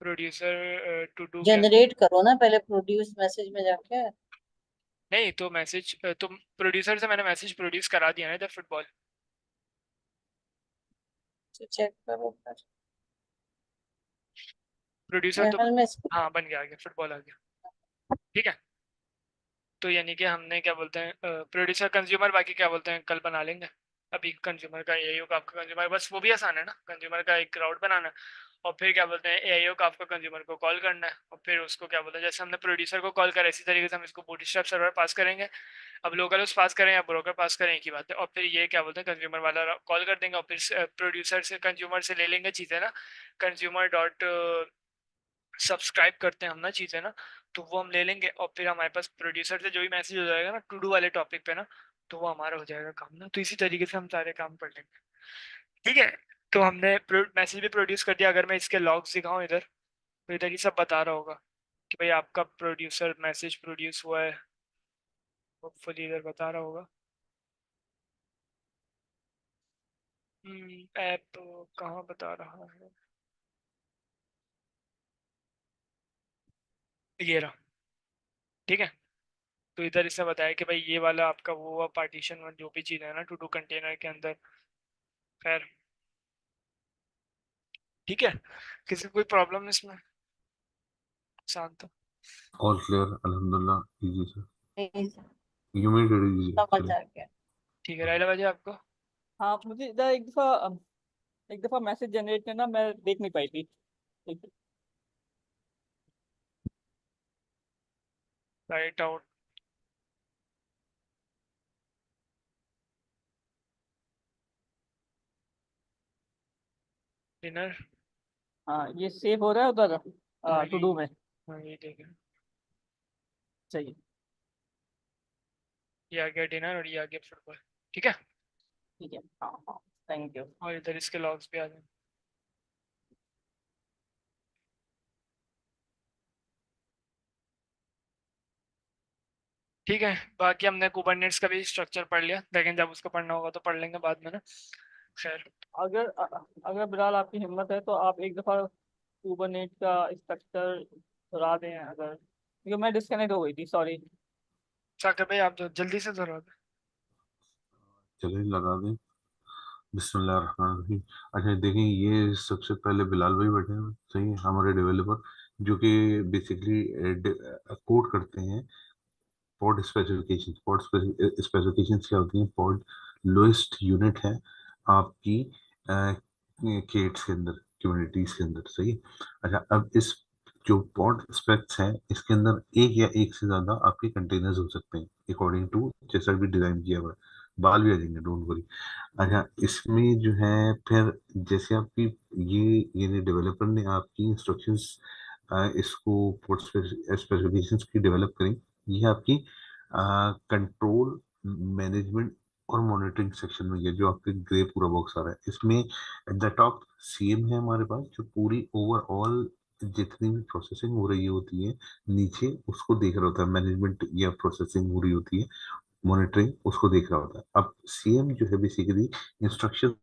producer to do के अंदर। जनरेट करो ना पहले प्रोड्यूस मैसेज में जाके, नहीं, तो मैसेज तो प्रोड्यूसर से मैंने मैसेज प्रोड्यूस करा दिया ना इधर फुटबॉल। तो चेक करो फिर। प्रोड्यूसर मेरे तो, ख्याल में इसको हाँ बन गया, आ गया फुटबॉल आ गया, ठीक है। तो यानी कि हमने क्या बोलते हैं प्रोड्यूसर कंज्यूमर, बाकी क्या बोलते हैं कल बना लेंगे। अभी कंज्यूमर का एआईओ का आपका कंज्यूमर, बस वो भी आसान है ना, कंज्यूमर का एक क्राउड बनाना है, और फिर क्या बोलते हैं एआईओ का आपका कंज्यूमर को कॉल करना है, और फिर उसको क्या बोलते हैं जैसे हमने प्रोड्यूसर को कॉल करा, इसी तरीके से हम इसको बूटस्ट्रैप सर्वर पास करेंगे। अब लोकल उस पास करें या ब्रोकर पास करें, एक ही बात है। और फिर ये क्या बोलते हैं कंज्यूमर वाला कॉल कर देंगे, और फिर प्रोड्यूसर से कंज्यूमर से ले लेंगे चीज़ें ना, कंज्यूमर डॉट सब्सक्राइब करते हैं हम ना चीज़ें ना, तो वो हम ले लेंगे, और फिर हमारे पास प्रोड्यूसर से जो भी मैसेज हो जाएगा ना टू डू वाले टॉपिक पे ना, तो वो हमारा हो जाएगा काम ना, तो इसी तरीके से हम सारे काम कर लेंगे, ठीक है। तो हमने मैसेज भी प्रोड्यूस कर दिया। अगर मैं इसके लॉग्स दिखाऊं इधर, तो इधर ही सब बता रहा होगा कि भाई आपका प्रोड्यूसर मैसेज प्रोड्यूस हुआ है, होपफुली इधर बता रहा होगा। ऐप कहाँ बता रहा है, ये रहा, ठीक है। तो इधर इसने बताया कि भाई ये वाला आपका वो हुआ पार्टीशन वन, जो भी चीज़ है ना टू डू कंटेनर के अंदर, खैर ठीक है। किसी को कोई प्रॉब्लम इसमें, शांत। ऑल क्लियर, अल्हम्दुलिल्लाह, इजी सर। नहीं, यू मेड इट इजी समझ एक्चुअली। आ गया। ठीक है, राइला बाजी आपको। हाँ, मुझे इधर एक दफा मैसेज जनरेट करना मैं देख नहीं पाई थी। ठीक है। Right out dinner. हाँ, ये सेव हो रहा है उधर हाँ टू ये, डू में। हाँ ये ठीक है, चाहिए। ये आ गया डिनर और ये आ गया फुटबॉल, ठीक है। ठीक है, हाँ हाँ, थैंक यू। और इधर इसके लॉग्स भी आ जाए, ठीक है। बाकी हमने कुबरनेट्स का भी स्ट्रक्चर पढ़ लिया, लेकिन जब उसको पढ़ना होगा तो पढ़ लेंगे बाद में ना, खैर। अगर बिलाल आपकी हिम्मत है तो आप एक दफा कुबरनेट का स्ट्रक्चर दोहरा दें, अगर, क्योंकि मैं डिस्कनेक्ट हो गई थी, सॉरी। साकिब भाई आप तो जल्दी से जरूरत है। चलिए लगा दें। बिस्मिल्लाहिर्रहमानिर्रहीम। अच्छा देखें, ये सबसे पहले बिलाल भाई बैठे हैं, सही है, हमारे डेवलपर, जो कि बेसिकली कोड करते हैं पॉड स्पेसिफिकेशन। पॉड स्पेसिफिकेशंस क्या होती हैं? पॉड लोएस्ट यूनिट है आपकी केट्स के अंदर, कम्युनिटीज के अंदर, सही है। अच्छा, अब इस जो पॉड स्पेक्स हैं, इसके अंदर एक या एक से ज्यादा आपके कंटेनर्स हो सकते हैं अकॉर्डिंग टू जैसा भी डिजाइन किया हुआ है। बाल भी आ जाएंगे, डोंट वरी। अच्छा, इसमें जो है फिर जैसे आपकी ये डेवलपर ने आपकी इंस्ट्रक्शंस इसको पोर्ट स्पेसिफिकेशंस की डेवलप करी। ये आपकी कंट्रोल, मैनेजमेंट और मॉनिटरिंग सेक्शन में, ये जो आपके ग्रे पूरा बॉक्स आ रहा है, इसमें एट द टॉप सीएम है हमारे पास, जो पूरी ओवरऑल जितनी भी प्रोसेसिंग हो रही होती है नीचे उसको देख रहा होता है। मैनेजमेंट या प्रोसेसिंग हो रही होती है, मॉनिटरिंग उसको देख रहा होता है। अब सीएम जो है बेसिकली इंस्ट्रक्शन